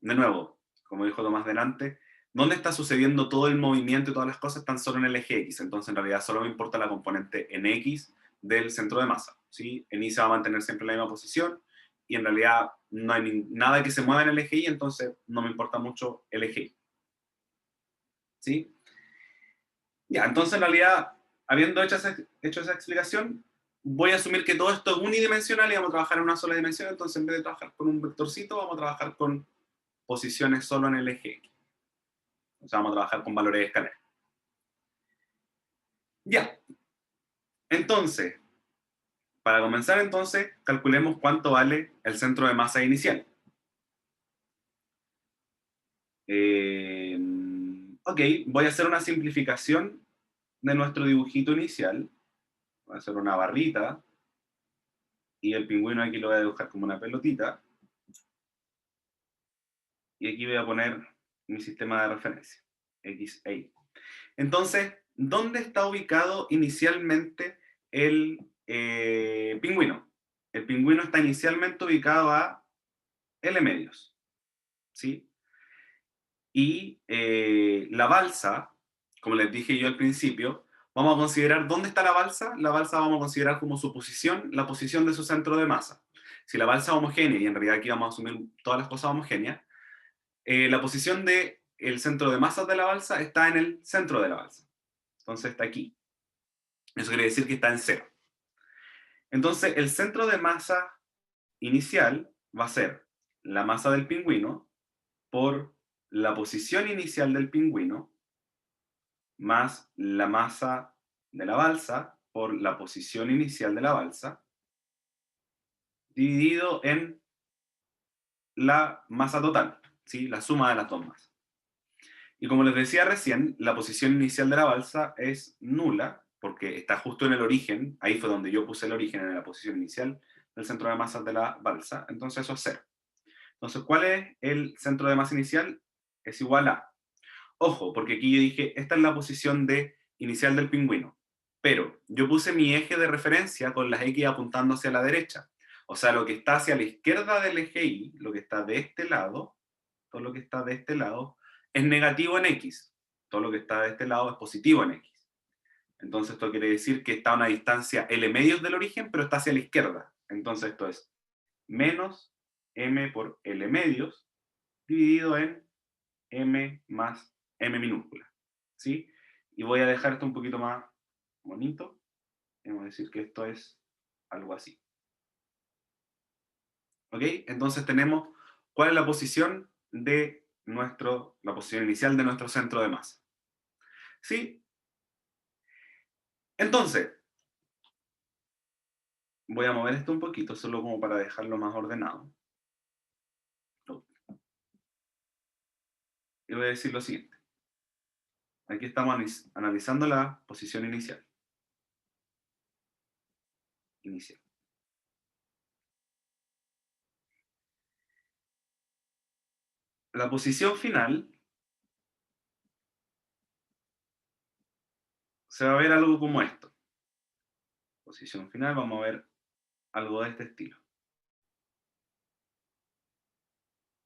de nuevo, como dijo Tomás delante, ¿dónde está sucediendo todo el movimiento y todas las cosas? Están solo en el eje X, entonces en realidad solo me importa la componente en X del centro de masa, ¿sí? En Y se va a mantener siempre en la misma posición, y en realidad no hay nada que se mueva en el eje Y, entonces no me importa mucho el eje Y. ¿Sí? Ya, entonces en realidad, habiendo hecho esa explicación, voy a asumir que todo esto es unidimensional y vamos a trabajar en una sola dimensión, entonces en vez de trabajar con un vectorcito, vamos a trabajar con posiciones solo en el eje X. O sea, vamos a trabajar con valores escalares. Ya. Entonces, para comenzar entonces, calculemos cuánto vale el centro de masa inicial. Ok, voy a hacer una simplificación de nuestro dibujito inicial. Voy a hacer una barrita. Y el pingüino aquí lo voy a dibujar como una pelotita. Y aquí voy a poner mi sistema de referencia, X e Y. Entonces, ¿dónde está ubicado inicialmente el pingüino? El pingüino está inicialmente ubicado a L medios, ¿sí? Y la balsa, como les dije yo al principio, vamos a considerar dónde está la balsa. La balsa vamos a considerar como su posición, la posición de su centro de masa. Si la balsa es homogénea, y en realidad aquí vamos a asumir todas las cosas homogéneas, la posición del centro de masas de la balsa está en el centro de la balsa. Entonces está aquí. Eso quiere decir que está en cero. Entonces el centro de masa inicial va a ser la masa del pingüino por la posición inicial del pingüino más la masa de la balsa por la posición inicial de la balsa dividido en la masa total, ¿sí? La suma de las dos masas. Y como les decía recién, la posición inicial de la balsa es nula, porque está justo en el origen, ahí fue donde yo puse el origen, en la posición inicial del centro de masas de la balsa, entonces eso es 0. Entonces, ¿cuál es el centro de masa inicial? Es igual a... Ojo, porque aquí yo dije, esta es la posición inicial del pingüino, pero yo puse mi eje de referencia con las X apuntando hacia la derecha. O sea, lo que está hacia la izquierda del eje Y, lo que está de este lado, todo lo que está de este lado, es negativo en X. Todo lo que está de este lado es positivo en X. Entonces esto quiere decir que está a una distancia L medios del origen, pero está hacia la izquierda. Entonces esto es menos M por L medios dividido en M más M minúscula. ¿Sí? Y voy a dejar esto un poquito más bonito. Vamos a decir que esto es algo así. ¿Ok? Entonces tenemos cuál es la posición de la posición inicial de nuestro centro de masa. ¿Sí? Entonces, voy a mover esto un poquito, solo como para dejarlo más ordenado. Y voy a decir lo siguiente. Aquí estamos analizando la posición inicial. La posición final se va a ver algo como esto. Posición final, vamos a ver algo de este estilo.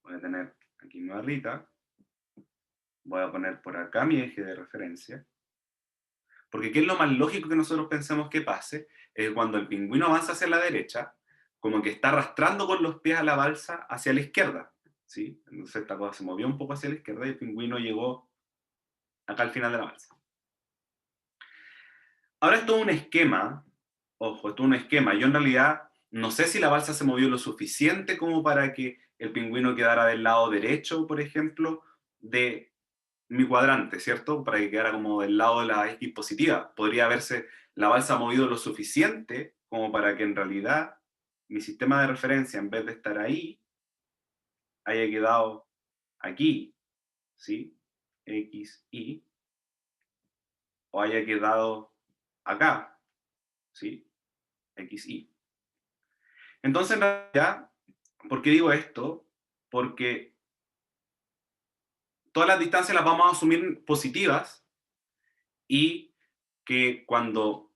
Voy a tener aquí mi barrita. Voy a poner por acá mi eje de referencia. Porque ¿qué es lo más lógico que nosotros pensemos que pase? Es cuando el pingüino avanza hacia la derecha, como que está arrastrando con los pies a la balsa hacia la izquierda. ¿Sí? Entonces esta cosa se movió un poco hacia la izquierda y el pingüino llegó acá al final de la balsa. Ahora esto es un esquema. Ojo, esto es un esquema. Yo en realidad no sé si la balsa se movió lo suficiente como para que el pingüino quedara del lado derecho, por ejemplo, de mi cuadrante, ¿cierto? Para que quedara como del lado de la X positiva. Podría haberse la balsa movido lo suficiente como para que en realidad mi sistema de referencia, en vez de estar ahí, haya quedado aquí, ¿sí? X, Y, o haya quedado acá, ¿sí? X, Y. Entonces, en realidad, ¿por qué digo esto? Porque todas las distancias las vamos a asumir positivas y que cuando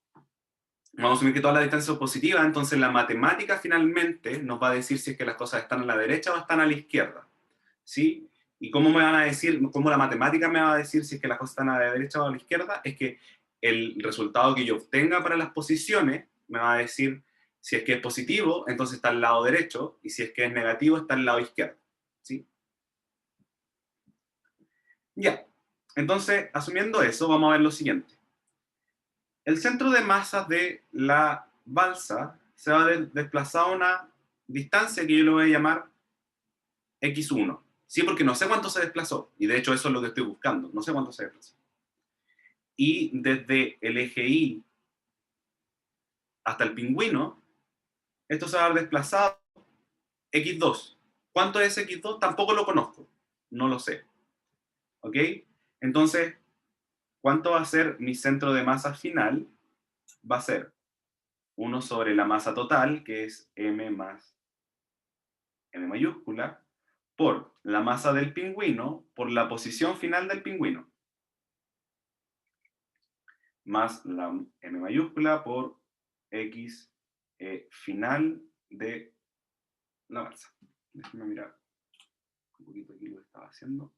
vamos a asumir que todas las distancias son positivas, entonces la matemática finalmente nos va a decir si es que las cosas están a la derecha o están a la izquierda, ¿sí? ¿Y cómo me van a decir, cómo la matemática me va a decir si es que las cosas están a la derecha o a la izquierda? Es que el resultado que yo obtenga para las posiciones me va a decir si es que es positivo, entonces está al lado derecho, y si es que es negativo, está al lado izquierdo, ¿sí? Ya, entonces, asumiendo eso, vamos a ver lo siguiente. El centro de masa de la balsa se va a desplazar a una distancia que yo le voy a llamar x1. Sí, porque no sé cuánto se desplazó, y de hecho eso es lo que estoy buscando, no sé cuánto se desplazó. Y desde el eje Y hasta el pingüino, esto se va a haber desplazado x2. ¿Cuánto es x2? Tampoco lo conozco, no lo sé. ¿Ok? Entonces, ¿cuánto va a ser mi centro de masa final? Va a ser 1 sobre la masa total, que es m más m mayúscula, por la masa del pingüino, por la posición final del pingüino, más la m mayúscula por x final de la balsa. Déjame mirar un poquito aquí lo que estaba haciendo,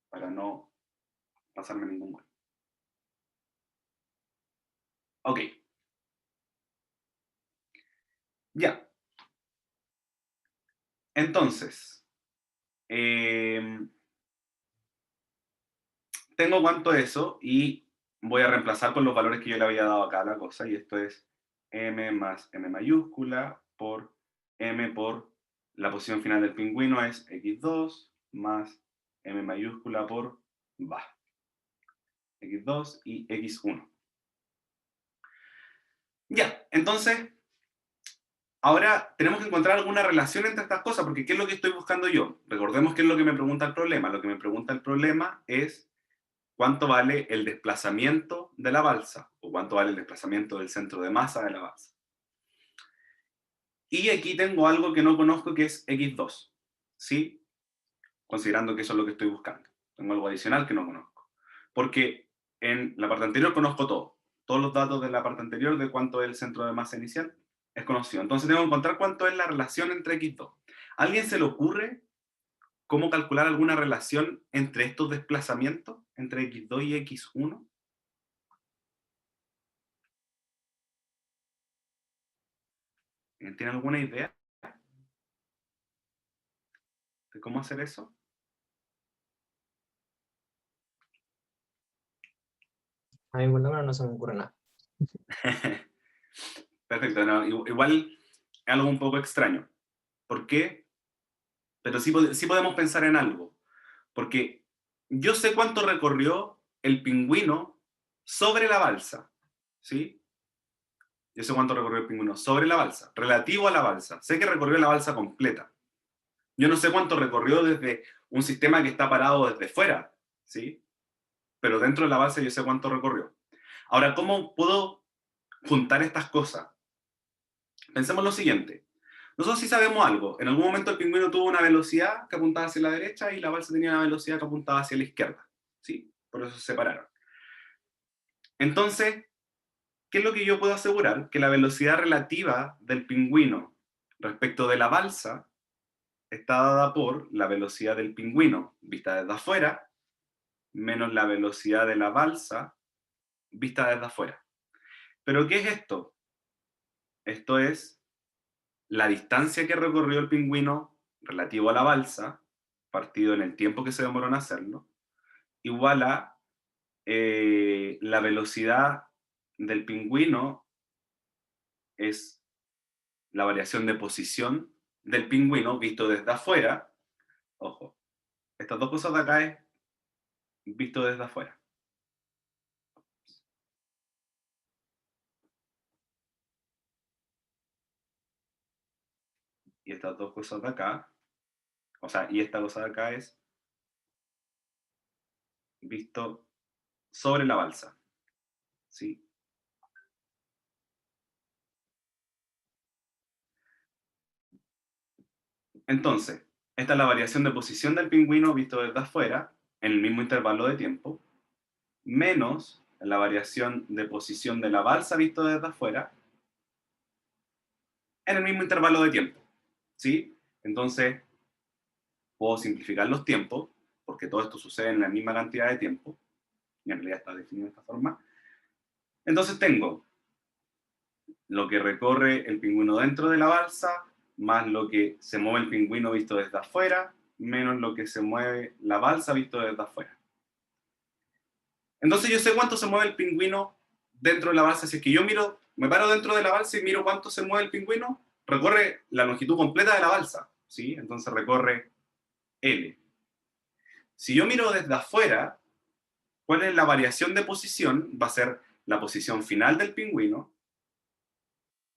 para no pasarme ningún gol. Ok. Ya. Entonces, tengo cuánto eso y voy a reemplazar con los valores que yo le había dado acá a la cosa, y esto es m más m mayúscula por m por la posición final del pingüino es x2 más m mayúscula por x2 y x1. Ya, entonces, ahora tenemos que encontrar alguna relación entre estas cosas, porque ¿qué es lo que estoy buscando yo? Recordemos qué es lo que me pregunta el problema. Lo que me pregunta el problema es cuánto vale el desplazamiento de la balsa, o cuánto vale el desplazamiento del centro de masa de la balsa. Y aquí tengo algo que no conozco, que es x2, ¿sí? Considerando que eso es lo que estoy buscando. Tengo algo adicional que no conozco. Porque en la parte anterior conozco todo. Todos los datos de la parte anterior de cuánto es el centro de masa inicial es conocido. Entonces tengo que encontrar cuánto es la relación entre x2. ¿A alguien se le ocurre cómo calcular alguna relación entre estos desplazamientos, entre x2 y x1? ¿Tiene alguna idea de cómo hacer eso? A mí por lo menos no se me ocurre nada. Perfecto, no, igual es algo un poco extraño. ¿Por qué? Pero sí podemos pensar en algo. Porque yo sé cuánto recorrió el pingüino sobre la balsa, ¿sí? Yo sé cuánto recorrió el pingüino sobre la balsa, relativo a la balsa. Sé que recorrió la balsa completa. Yo no sé cuánto recorrió desde un sistema que está parado desde fuera, ¿sí? Pero dentro de la balsa yo sé cuánto recorrió. Ahora, ¿cómo puedo juntar estas cosas? Pensemos lo siguiente. Nosotros sí sabemos algo. En algún momento el pingüino tuvo una velocidad que apuntaba hacia la derecha y la balsa tenía una velocidad que apuntaba hacia la izquierda, ¿sí? Por eso se separaron. Entonces, ¿qué es lo que yo puedo asegurar? Que la velocidad relativa del pingüino respecto de la balsa está dada por la velocidad del pingüino vista desde afuera menos la velocidad de la balsa vista desde afuera. ¿Pero qué es esto? Esto es la distancia que recorrió el pingüino relativo a la balsa, partido en el tiempo que se demoró en hacerlo, igual a la velocidad del pingüino es la variación de posición del pingüino visto desde afuera, ojo, estas dos cosas de acá es visto desde afuera. Y estas dos cosas de acá, o sea, y esta cosa de acá es visto sobre la balsa, ¿sí? Entonces, esta es la variación de posición del pingüino visto desde afuera, en el mismo intervalo de tiempo, menos la variación de posición de la balsa visto desde afuera, en el mismo intervalo de tiempo, ¿sí? Entonces, puedo simplificar los tiempos, porque todo esto sucede en la misma cantidad de tiempo, y en realidad está definido de esta forma. Entonces tengo lo que recorre el pingüino dentro de la balsa, más lo que se mueve el pingüino visto desde afuera, menos lo que se mueve la balsa visto desde afuera. Entonces yo sé cuánto se mueve el pingüino dentro de la balsa. Si es que yo miro, me paro dentro de la balsa y miro cuánto se mueve el pingüino, recorre la longitud completa de la balsa, ¿sí? Entonces recorre L. Si yo miro desde afuera, ¿cuál es la variación de posición? Va a ser la posición final del pingüino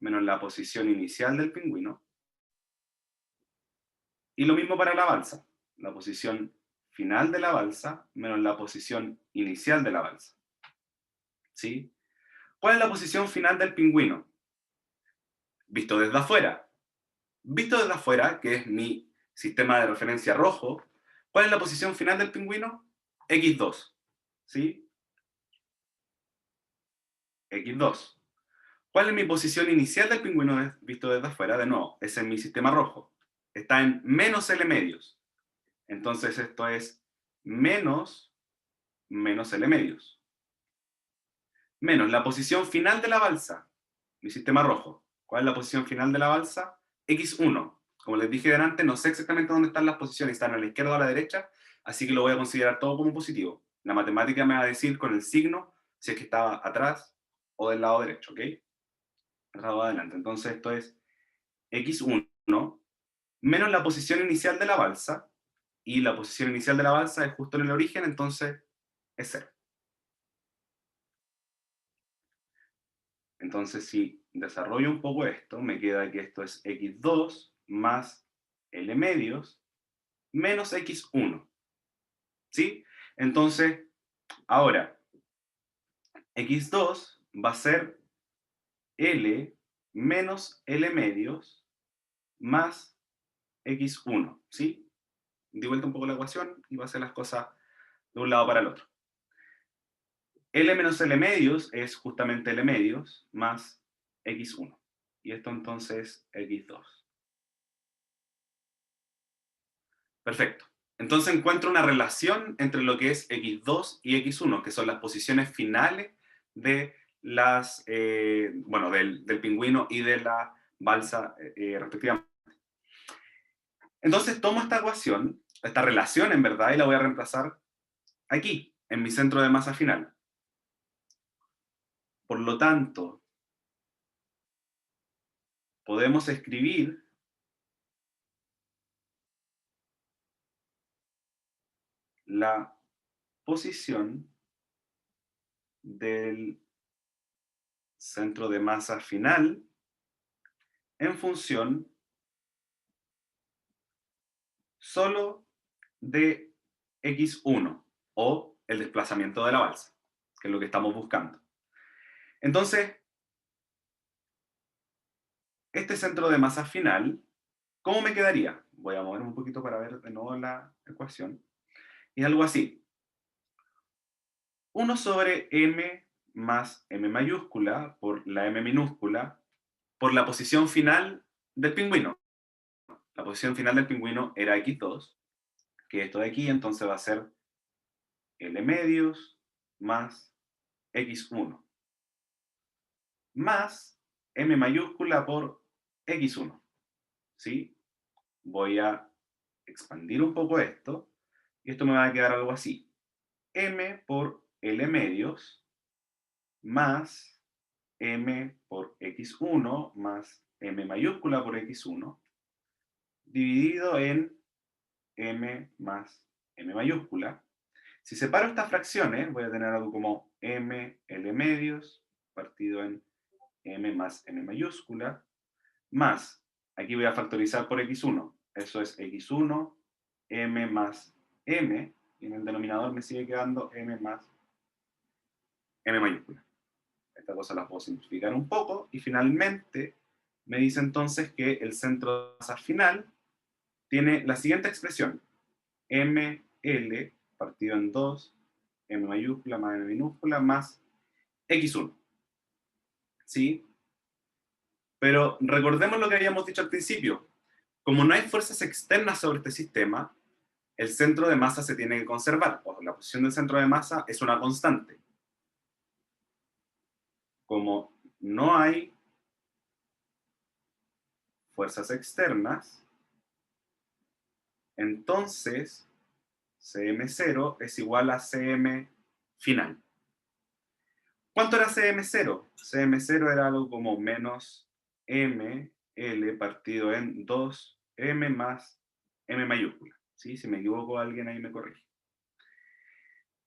menos la posición inicial del pingüino. Y lo mismo para la balsa. La posición final de la balsa menos la posición inicial de la balsa. ¿Sí? ¿Cuál es la posición final del pingüino? Visto desde afuera. Visto desde afuera, que es mi sistema de referencia rojo, ¿cuál es la posición final del pingüino? X2. ¿Sí? X2. ¿Cuál es mi posición inicial del pingüino visto desde afuera? De nuevo, ese es mi sistema rojo. Está en menos L medios. Entonces esto es menos L medios. Menos la posición final de la balsa, mi sistema rojo. ¿Cuál es la posición final de la balsa? X1. Como les dije delante, no sé exactamente dónde están las posiciones, están a la izquierda o a la derecha, así que lo voy a considerar todo como positivo. La matemática me va a decir con el signo si es que estaba atrás o del lado derecho, ¿ok? Atrás o adelante. Entonces esto es X1 menos la posición inicial de la balsa, y la posición inicial de la balsa es justo en el origen, entonces es 0. Entonces, si desarrollo un poco esto, me queda que esto es x2 más L medios menos x1. ¿Sí? Entonces, ahora, x2 va a ser L menos L medios más x1. ¿Sí? Di vuelta un poco la ecuación y va a hacer las cosas de un lado para el otro. L menos L medios es justamente L medios más x1. Y esto entonces es x2. Perfecto. Entonces encuentro una relación entre lo que es x2 y x1, que son las posiciones finales de las, del pingüino y de la balsa respectivamente. Entonces tomo esta ecuación, esta relación en verdad, y la voy a reemplazar aquí, en mi centro de masa final. Por lo tanto, podemos escribir la posición del centro de masa final en función solo de x1 o el desplazamiento de la balsa, que es lo que estamos buscando. Entonces, este centro de masa final, ¿cómo me quedaría? Voy a moverme un poquito para ver de nuevo la ecuación. Y algo así. 1 sobre m más m mayúscula por la m minúscula por la posición final del pingüino. La posición final del pingüino era x2, que esto de aquí entonces va a ser L medios más x1 más m mayúscula por x1. ¿Sí? Voy a expandir un poco esto y esto me va a quedar algo así. M por L medios más m por x1 más m mayúscula por x1 dividido en m más m mayúscula. Si separo estas fracciones, voy a tener algo como m L medios partido en m más m mayúscula, más, aquí voy a factorizar por x1, eso es x1, m más m, y en el denominador me sigue quedando m más m mayúscula. Esta cosa la puedo simplificar un poco, y finalmente me dice entonces que el centro de masa final tiene la siguiente expresión, ml partido en 2, m mayúscula más m minúscula más x1. ¿Sí? Pero recordemos lo que habíamos dicho al principio. Como no hay fuerzas externas sobre este sistema, el centro de masa se tiene que conservar. O la posición del centro de masa es una constante. Como no hay fuerzas externas, entonces Cm0 es igual a Cm final. ¿Cuánto era Cm0? Cm0 era algo como menos ml partido en 2m más m mayúscula. ¿Sí? Si me equivoco, alguien ahí me corrige.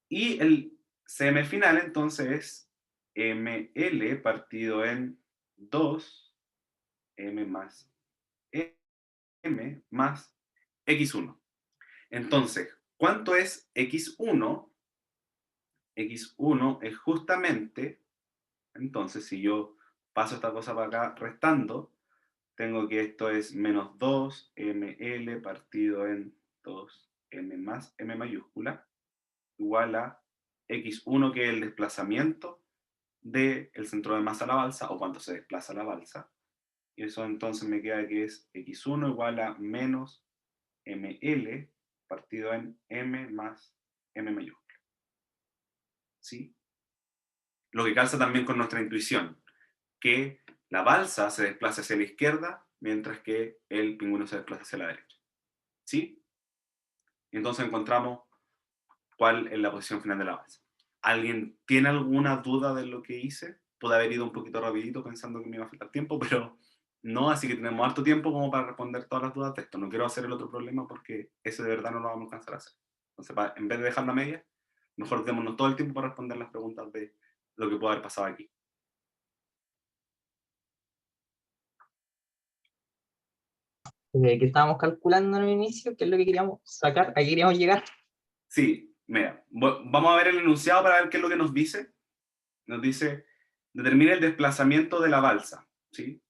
Y el Cm final entonces es ml partido en 2m más m más x1. Entonces, ¿cuánto es x1? X1 es justamente, entonces si yo paso esta cosa para acá restando, tengo que esto es menos 2ml partido en 2m más m mayúscula, igual a x1, que es el desplazamiento del centro de masa a la balsa, o cuánto se desplaza la balsa, y eso entonces me queda que es x1 igual a menos ml partido en m más m mayúscula. ¿Sí? Lo que calza también con nuestra intuición, que la balsa se desplaza hacia la izquierda, mientras que el pingüino se desplaza hacia la derecha. ¿Sí? Y entonces encontramos cuál es la posición final de la balsa. ¿Alguien tiene alguna duda de lo que hice? Pude haber ido un poquito rapidito pensando que me iba a faltar tiempo, pero no, así que tenemos harto tiempo como para responder todas las dudas de esto. No quiero hacer el otro problema porque ese de verdad no lo vamos a alcanzar a hacer. Entonces, en vez de dejar la media, mejor démonos todo el tiempo para responder las preguntas de lo que puede haber pasado aquí. Que estábamos calculando en el inicio, qué es lo que queríamos sacar, a qué queríamos llegar. Sí, mira, vamos a ver el enunciado para ver qué es lo que nos dice. Nos dice, determina el desplazamiento de la balsa. ¿Sí?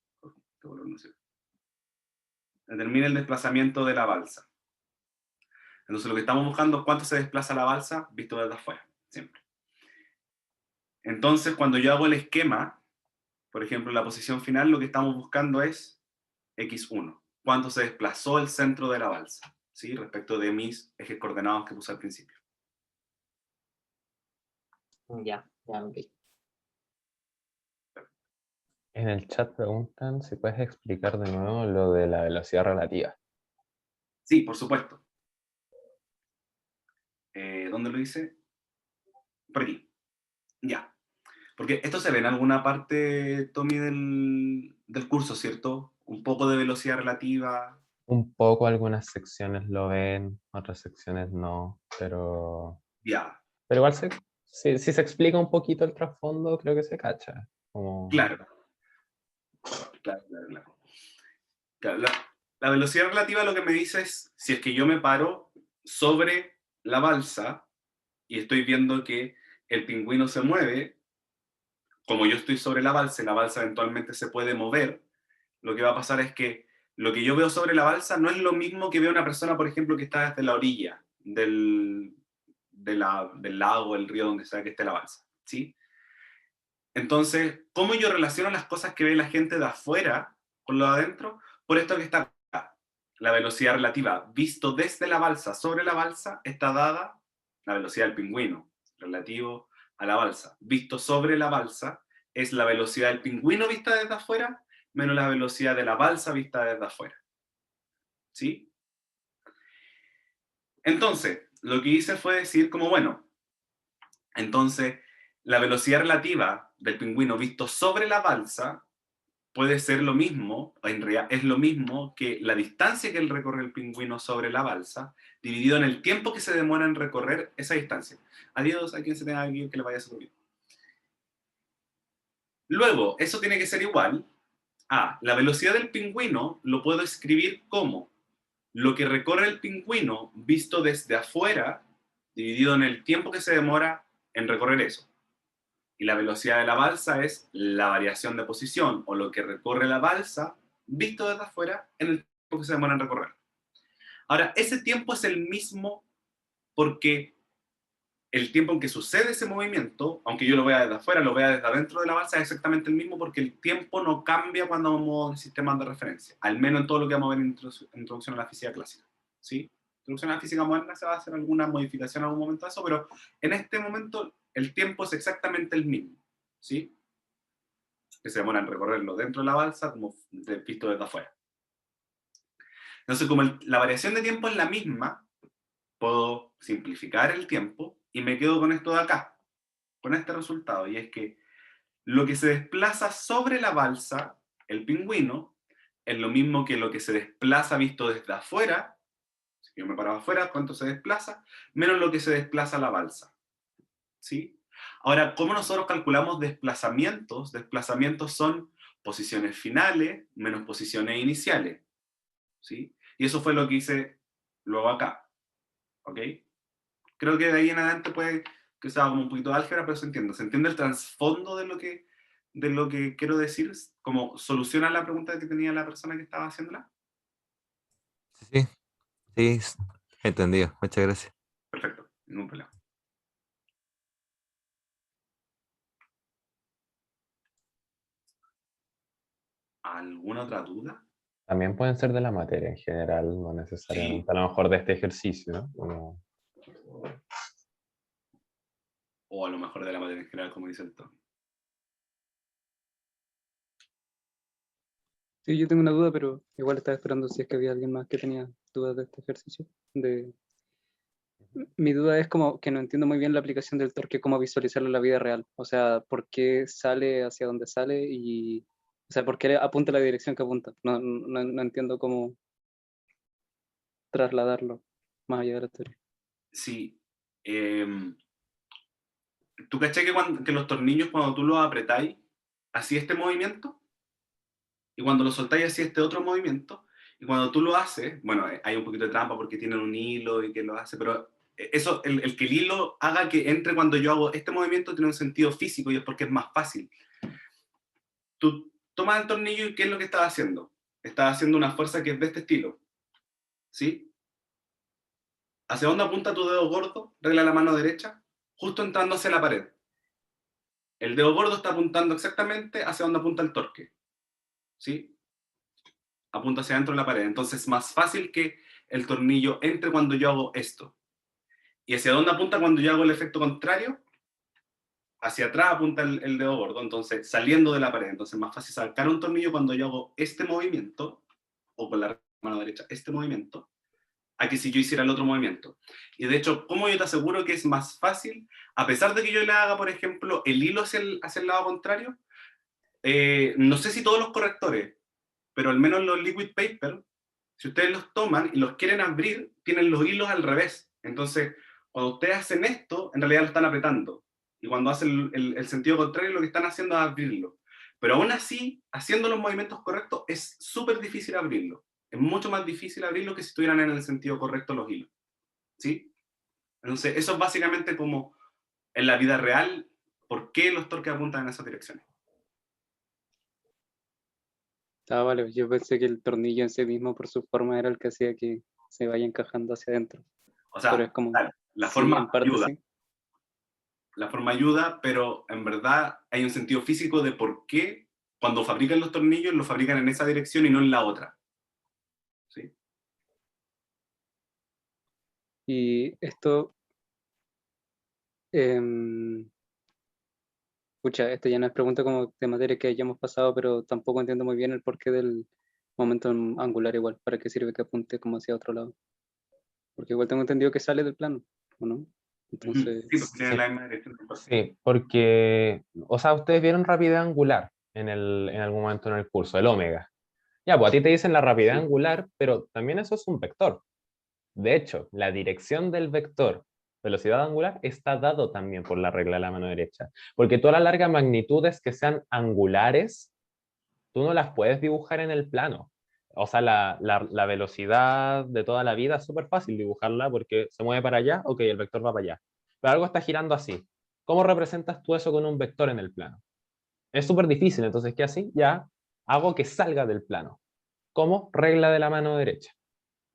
Determina el desplazamiento de la balsa. Entonces lo que estamos buscando es cuánto se desplaza la balsa visto desde afuera, siempre. Entonces cuando yo hago el esquema, por ejemplo, la posición final, lo que estamos buscando es x1. Cuánto se desplazó el centro de la balsa, ¿sí? Respecto de mis ejes coordenados que puse al principio. Ya, ok. En el chat preguntan si puedes explicar de nuevo lo de la velocidad relativa. Sí, por supuesto. ¿Dónde lo hice? Por aquí. Ya. Porque esto se ve en alguna parte, Tommy, del curso, ¿cierto? Un poco de velocidad relativa. Un poco algunas secciones lo ven, otras secciones no, pero Ya, igual si se explica un poquito el trasfondo, creo que se cacha. Como... claro. Claro. Claro, la velocidad relativa lo que me dice es, si es que yo me paro sobre la balsa y estoy viendo que el pingüino se mueve, como yo estoy sobre la balsa eventualmente se puede mover, lo que va a pasar es que lo que yo veo sobre la balsa no es lo mismo que ve una persona, por ejemplo, que está desde la orilla del lago, el río, donde sea que esté la balsa, ¿sí? Entonces, ¿cómo yo relaciono las cosas que ve la gente de afuera con lo de adentro? Por esto que está acá. La velocidad relativa, visto desde la balsa sobre la balsa, está dada la velocidad del pingüino, relativo a la balsa. Visto sobre la balsa, es la velocidad del pingüino vista desde afuera, menos la velocidad de la balsa vista desde afuera. ¿Sí? Entonces, lo que hice fue decir como, bueno, entonces, la velocidad relativa del pingüino visto sobre la balsa puede ser lo mismo, en realidad es lo mismo que la distancia que él recorre el pingüino sobre la balsa, dividido en el tiempo que se demora en recorrer esa distancia. Adiós a quien se tenga que ir, que le vaya súper bien. Luego, eso tiene que ser igual a la velocidad del pingüino, lo puedo escribir como lo que recorre el pingüino visto desde afuera, dividido en el tiempo que se demora en recorrer eso. Y la velocidad de la balsa es la variación de posición, o lo que recorre la balsa visto desde afuera en el tiempo que se demora en recorrer. Ahora, ese tiempo es el mismo porque el tiempo en que sucede ese movimiento, aunque yo lo vea desde afuera, lo vea desde adentro de la balsa, es exactamente el mismo porque el tiempo no cambia cuando vamos en sistemas de referencia, al menos en todo lo que vamos a ver en introducción a la física clásica. ¿Sí? Introducción a la física moderna se va a hacer alguna modificación en algún momento de eso, pero en este momento el tiempo es exactamente el mismo. ¿Sí? Que se demora en recorrerlo dentro de la balsa como visto desde afuera. Entonces, como la variación de tiempo es la misma, puedo simplificar el tiempo y me quedo con esto de acá, con este resultado, y es que lo que se desplaza sobre la balsa, el pingüino, es lo mismo que lo que se desplaza visto desde afuera, si yo me paraba afuera, cuánto se desplaza, menos lo que se desplaza la balsa. ¿Sí? Ahora, ¿cómo nosotros calculamos desplazamientos? Desplazamientos son posiciones finales menos posiciones iniciales. ¿Sí? Y eso fue lo que hice luego acá. ¿Ok? Creo que de ahí en adelante puede que sea como un poquito de álgebra, pero se entiende. ¿Se entiende el trasfondo de lo que quiero decir? ¿Cómo soluciona la pregunta que tenía la persona que estaba haciéndola? Sí, sí, entendido. Muchas gracias. Perfecto, ningún problema. ¿Alguna otra duda? También pueden ser de la materia en general, no necesariamente a lo mejor de este ejercicio, ¿no? O a lo mejor de la materia en general, como dice el Tony. Sí, yo tengo una duda, pero igual estaba esperando si es que había alguien más que tenía dudas de este ejercicio. Mi duda es como que no entiendo muy bien la aplicación del torque, cómo visualizarlo en la vida real. O sea, por qué sale hacia dónde sale y, o sea, por qué apunta la dirección que apunta. No entiendo cómo trasladarlo más allá de la teoría. Sí. ¿Tú caché que los tornillos, cuando tú los apretáis, así este movimiento? Y cuando lo soltáis, así este otro movimiento. Y cuando tú lo haces, bueno, hay un poquito de trampa porque tienen un hilo y que lo hace, pero eso, el que el hilo haga que entre cuando yo hago este movimiento tiene un sentido físico y es porque es más fácil. Tú tomas el tornillo y ¿qué es lo que estás haciendo? Estás haciendo una fuerza que es de este estilo. ¿Sí? ¿Hacia dónde apunta tu dedo gordo? Regla la mano derecha, justo entrando hacia la pared. El dedo gordo está apuntando exactamente hacia donde apunta el torque. ¿Sí? Apunta hacia adentro de la pared. Entonces es más fácil que el tornillo entre cuando yo hago esto. ¿Y hacia dónde apunta cuando yo hago el efecto contrario? Hacia atrás apunta el dedo gordo, entonces saliendo de la pared. Entonces es más fácil sacar un tornillo cuando yo hago este movimiento, o con la mano derecha este movimiento, a que si yo hiciera el otro movimiento. Y de hecho, ¿cómo yo te aseguro que es más fácil? A pesar de que yo le haga, por ejemplo, el hilo hacia el lado contrario, no sé si todos los correctores, pero al menos los liquid paper, si ustedes los toman y los quieren abrir, tienen los hilos al revés. Entonces, cuando ustedes hacen esto, en realidad lo están apretando. Y cuando hacen el sentido contrario, lo que están haciendo es abrirlo. Pero aún así, haciendo los movimientos correctos, es súper difícil abrirlo. Es mucho más difícil abrirlo que si estuvieran en el sentido correcto los hilos. ¿Sí? Entonces, eso es básicamente como en la vida real, por qué los torques apuntan en esas direcciones. Ah, vale, yo pensé que el tornillo en sí mismo por su forma era el que hacía que se vaya encajando hacia adentro. O sea, pero es como, claro, la sí, forma en parte ayuda. sí. La forma ayuda, pero en verdad hay un sentido físico de por qué cuando fabrican los tornillos los fabrican en esa dirección y no en la otra. ¿Sí? Y esto, pucha, esto ya no es pregunta como de materia que hayamos pasado, pero tampoco entiendo muy bien el porqué del momento angular igual, para qué sirve que apunte como hacia otro lado. Porque igual tengo entendido que sale del plano, ¿o no? Entonces, Sí, porque tiene la misma dirección. Sí, porque, o sea, ustedes vieron rapidez angular, en algún momento en el curso, el omega. Ya, pues a ti te dicen la rapidez angular, pero también eso es un vector. De hecho, la dirección del vector velocidad angular está dado también por la regla de la mano derecha. Porque tú a la larga magnitudes que sean angulares, tú no las puedes dibujar en el plano. O sea, la velocidad de toda la vida es súper fácil dibujarla porque se mueve para allá, ok, el vector va para allá. Pero algo está girando así. ¿Cómo representas tú eso con un vector en el plano? Es súper difícil, entonces, ¿qué así? Ya hago que salga del plano. ¿Cómo? Regla de la mano derecha.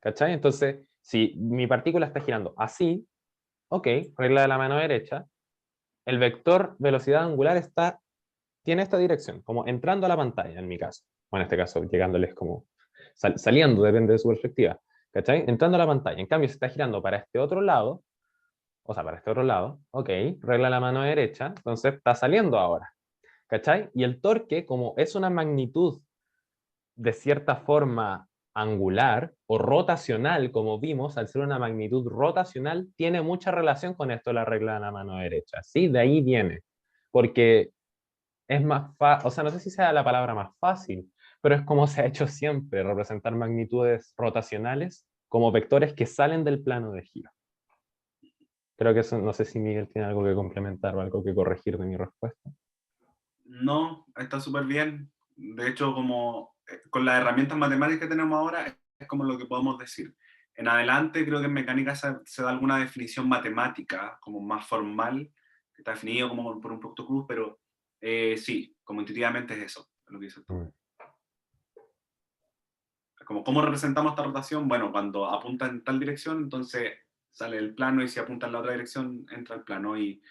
¿Cachai? Entonces, si mi partícula está girando así, ok, regla de la mano derecha, el vector velocidad angular tiene esta dirección, como entrando a la pantalla, en mi caso. O en este caso, llegándoles como saliendo, depende de su perspectiva. ¿Cachai? Entrando a la pantalla. En cambio, si está girando para este otro lado, o sea, para este otro lado, ok, regla de la mano derecha, entonces está saliendo ahora. ¿Cachai? Y el torque, como es una magnitud de cierta forma angular o rotacional, como vimos, al ser una magnitud rotacional, tiene mucha relación con esto la regla de la mano derecha. ¿Sí? De ahí viene. Porque es más fácil, o sea, no sé si sea la palabra más fácil, pero es como se ha hecho siempre, representar magnitudes rotacionales como vectores que salen del plano de giro. Creo que eso, no sé si Miguel tiene algo que complementar o algo que corregir de mi respuesta. No, está súper bien. De hecho, como con las herramientas matemáticas que tenemos ahora, es como lo que podemos decir. En adelante, creo que en mecánica se da alguna definición matemática, como más formal, que está definido como por un producto cruz, pero sí, como intuitivamente es eso, lo que dices tú. Como, ¿cómo representamos esta rotación? Bueno, cuando apunta en tal dirección, entonces sale el plano, y si apunta en la otra dirección, entra el plano, y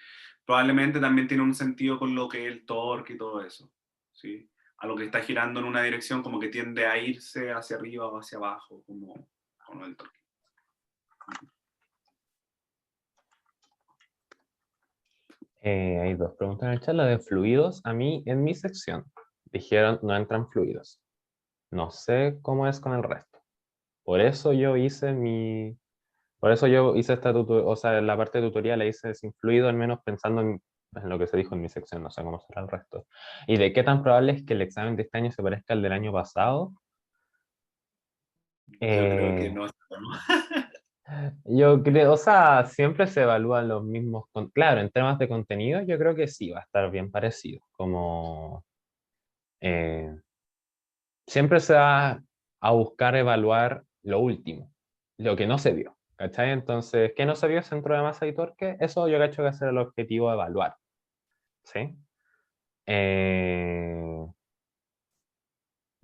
probablemente también tiene un sentido con lo que es el torque y todo eso, ¿sí? A lo que está girando en una dirección como que tiende a irse hacia arriba o hacia abajo, como con lo del torque. Hay dos preguntas en el chat. La de fluidos, a mí en mi sección dijeron no entran fluidos. No sé cómo es con el resto. Por eso yo hice esta o sea, la parte de tutorial la hice sin fluido, al menos pensando en lo que se dijo en mi sección, no sé cómo será el resto. ¿Y de qué tan probable es que el examen de este año se parezca al del año pasado? Yo creo que Eh, no. Yo creo, o sea, siempre se evalúan los mismos, claro, en temas de contenido yo creo que sí, va a estar bien parecido, como eh, siempre se va a buscar evaluar lo último, lo que no se vio, ¿cachai? Entonces, ¿qué no se vio? Centro de masa y torque, eso yo cacho que va a ser el objetivo de evaluar, ¿sí? Eh,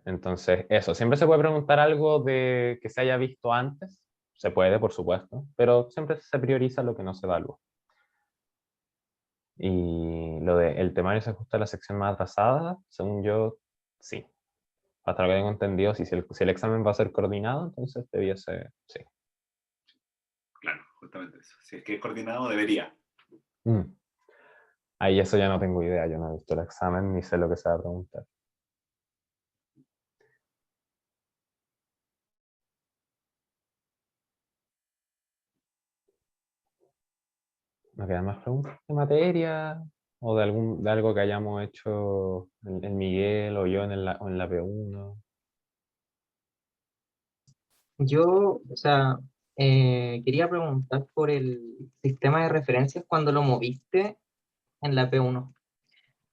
entonces, eso, siempre se puede preguntar algo de que se haya visto antes, se puede, por supuesto, pero siempre se prioriza lo que no se evalúa. Y lo de el temario se ajusta a la sección más atrasada, según yo, sí. Hasta lo que tengo entendido, si el examen va a ser coordinado, entonces debiese, sí. Claro, justamente eso. Si es que es coordinado, debería. Mm. Ahí eso ya no tengo idea, yo no he visto el examen ni sé lo que se va a preguntar. ¿No quedan más preguntas de materia? ¿O de algo que hayamos hecho el Miguel o yo o en la P1? Yo, o sea, quería preguntar por el sistema de referencias cuando lo moviste en la P1.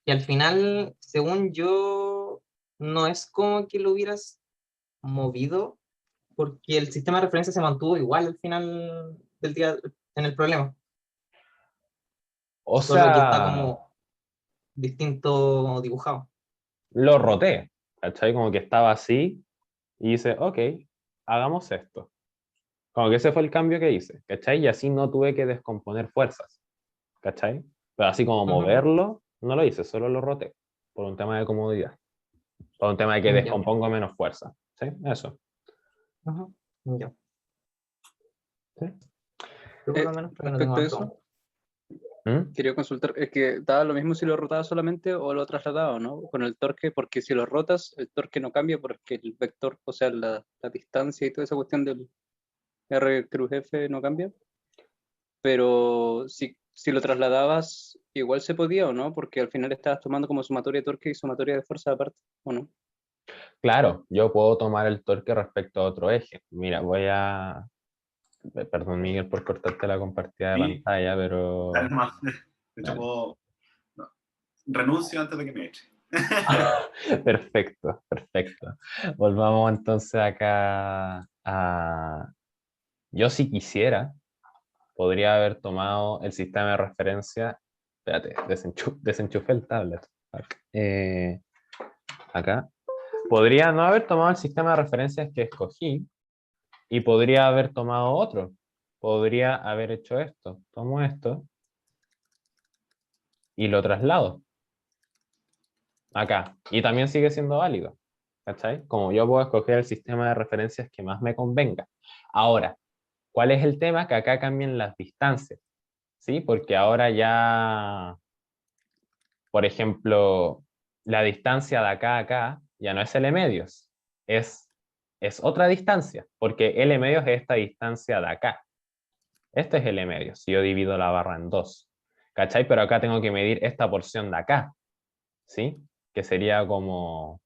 Y al final, según yo, no es como que lo hubieras movido, porque el sistema de referencia se mantuvo igual al final del día en el problema. O Solo que está sea, como distinto dibujado. lo roté, ¿cachai? Como que estaba así y hice, ok, hagamos esto. Como que ese fue el cambio que hice, ¿cachai? Y así no tuve que descomponer fuerzas, ¿cachai? Pero así como Ujú. moverlo, no lo hice, solo lo roté, por un tema de comodidad, por un tema de que Ya. descompongo menos fuerza, ¿sí? Eso. Ujú. Ya. ¿Sí? Yo por lo menos porque no tengo Respecto a más eso, preguntas. ¿Mm? quería consultar, es que daba lo mismo si lo rotaba solamente o lo trasladaba, ¿no? Con el torque, porque si lo rotas, el torque no cambia porque el vector, o sea, la distancia y toda esa cuestión del R cruz F no cambia. Pero si si lo trasladabas, igual se podía o no, porque al final estabas tomando como sumatoria de torque y sumatoria de fuerza aparte, ¿o no? Claro, yo puedo tomar el torque respecto a otro eje. Mira, perdón, Miguel, por cortarte la compartida de Sí, pantalla, pero... dale nomás. De hecho, Dale. no, renuncio antes de que me eche. Perfecto, perfecto. Volvamos entonces acá a... Yo si quisiera, podría haber tomado el sistema de referencia... Espérate, desenchufé el tablet. Acá. Podría no haber tomado el sistema de referencias que escogí y podría haber tomado otro. Podría haber hecho esto. Tomo esto y lo traslado acá. Y también sigue siendo válido. ¿Cachai? Como yo puedo escoger el sistema de referencias que más me convenga. Ahora, ¿cuál es el tema? Que acá cambian las distancias. ¿Sí? Porque ahora ya, por ejemplo, la distancia de acá a acá ya no es L medios. Es otra distancia. Porque L medios es esta distancia de acá. Este es L medios. Si yo divido la barra en dos. ¿Cachai? Pero acá tengo que medir esta porción de acá. ¿Sí? Que sería como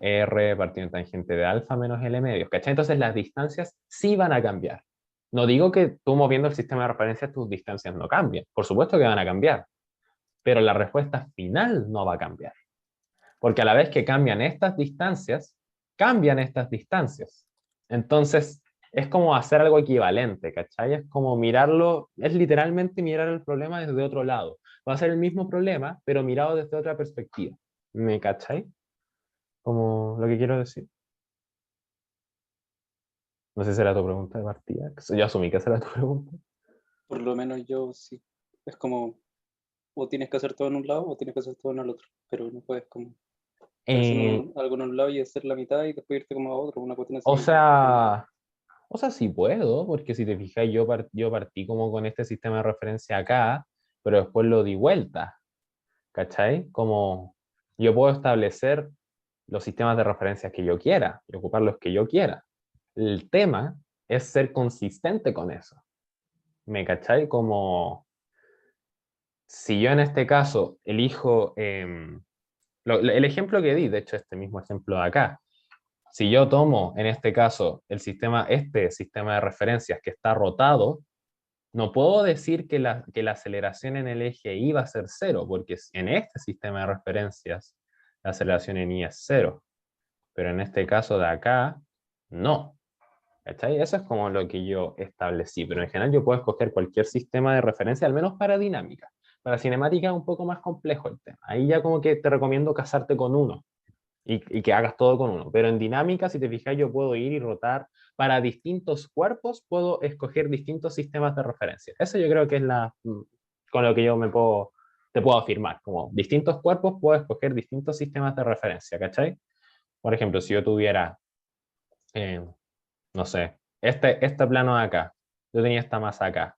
R partido en tangente de alfa menos L medios, ¿cachai? Entonces las distancias sí van a cambiar. No digo que tú moviendo el sistema de referencia tus distancias no cambien, por supuesto que van a cambiar, pero la respuesta final no va a cambiar. Porque a la vez que cambian estas distancias, cambian estas distancias. Entonces es como hacer algo equivalente, ¿cachai? Es como mirarlo, es literalmente mirar el problema desde otro lado. Va a ser el mismo problema, pero mirado desde otra perspectiva. ¿Me cachai? Como lo que quiero decir. No sé si era tu pregunta de partida. Yo asumí que esa era tu pregunta. Por lo menos yo sí. Es como, o tienes que hacer todo en un lado o tienes que hacer todo en el otro, pero no puedes como hacer algo en un lado y hacer la mitad y después irte como a otro, una cuestión así. O sea, sí puedo, porque si te fijas, yo partí como con este sistema de referencia acá, pero después lo di vuelta, ¿cachai? Como yo puedo establecer los sistemas de referencia que yo quiera y ocupar los que yo quiera. El tema es ser consistente con eso. ¿Me cachai? Como si yo en este caso elijo el ejemplo que di, de hecho este mismo ejemplo de acá, si yo tomo en este caso este sistema de referencias que está rotado, no puedo decir que la aceleración en el eje Y va a ser cero, porque en este sistema de referencias la aceleración en Y es cero, pero en este caso de acá, no. ¿Cachai? Eso es como lo que yo establecí, pero en general yo puedo escoger cualquier sistema de referencia, al menos para dinámica. Para cinemática es un poco más complejo el tema. Ahí ya como que te recomiendo casarte con uno y que hagas todo con uno. Pero en dinámica, si te fijas, yo puedo ir y rotar para distintos cuerpos, puedo escoger distintos sistemas de referencia. Eso yo creo que es con lo que yo te puedo afirmar. Como distintos cuerpos, puedo escoger distintos sistemas de referencia, ¿cachai? Por ejemplo, si yo tuviera... no sé, este plano de acá, yo tenía esta masa acá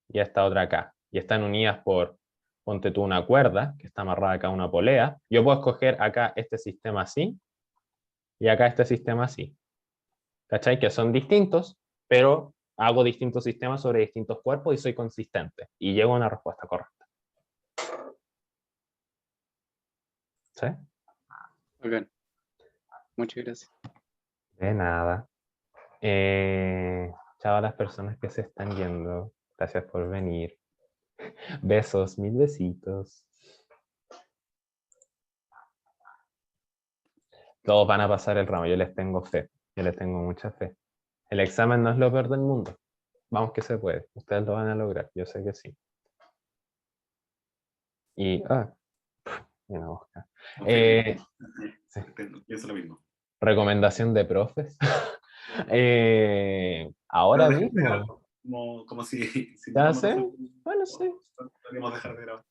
y esta otra acá, y están unidas por, ponte tú una cuerda, que está amarrada acá a una polea, yo puedo escoger acá este sistema así, y acá este sistema así. ¿Cachai? Que son distintos, pero hago distintos sistemas sobre distintos cuerpos y soy consistente, y llego a una respuesta correcta. ¿Sí? Ok. Muchas gracias. De nada. Chao a las personas que se están yendo. Gracias por venir. Besos, mil besitos. Todos van a pasar el ramo, yo les tengo fe. Yo les tengo mucha fe. El examen no es lo peor del mundo. Vamos que se puede. Ustedes lo van a lograr, yo sé que sí. Y, una mosca. Sí. Pienso lo mismo. Recomendación de profes. Pero Ahora deja de mismo. grabar, como si ¿Ya no sé? pasó, Bueno, sí. podríamos dejar de grabar.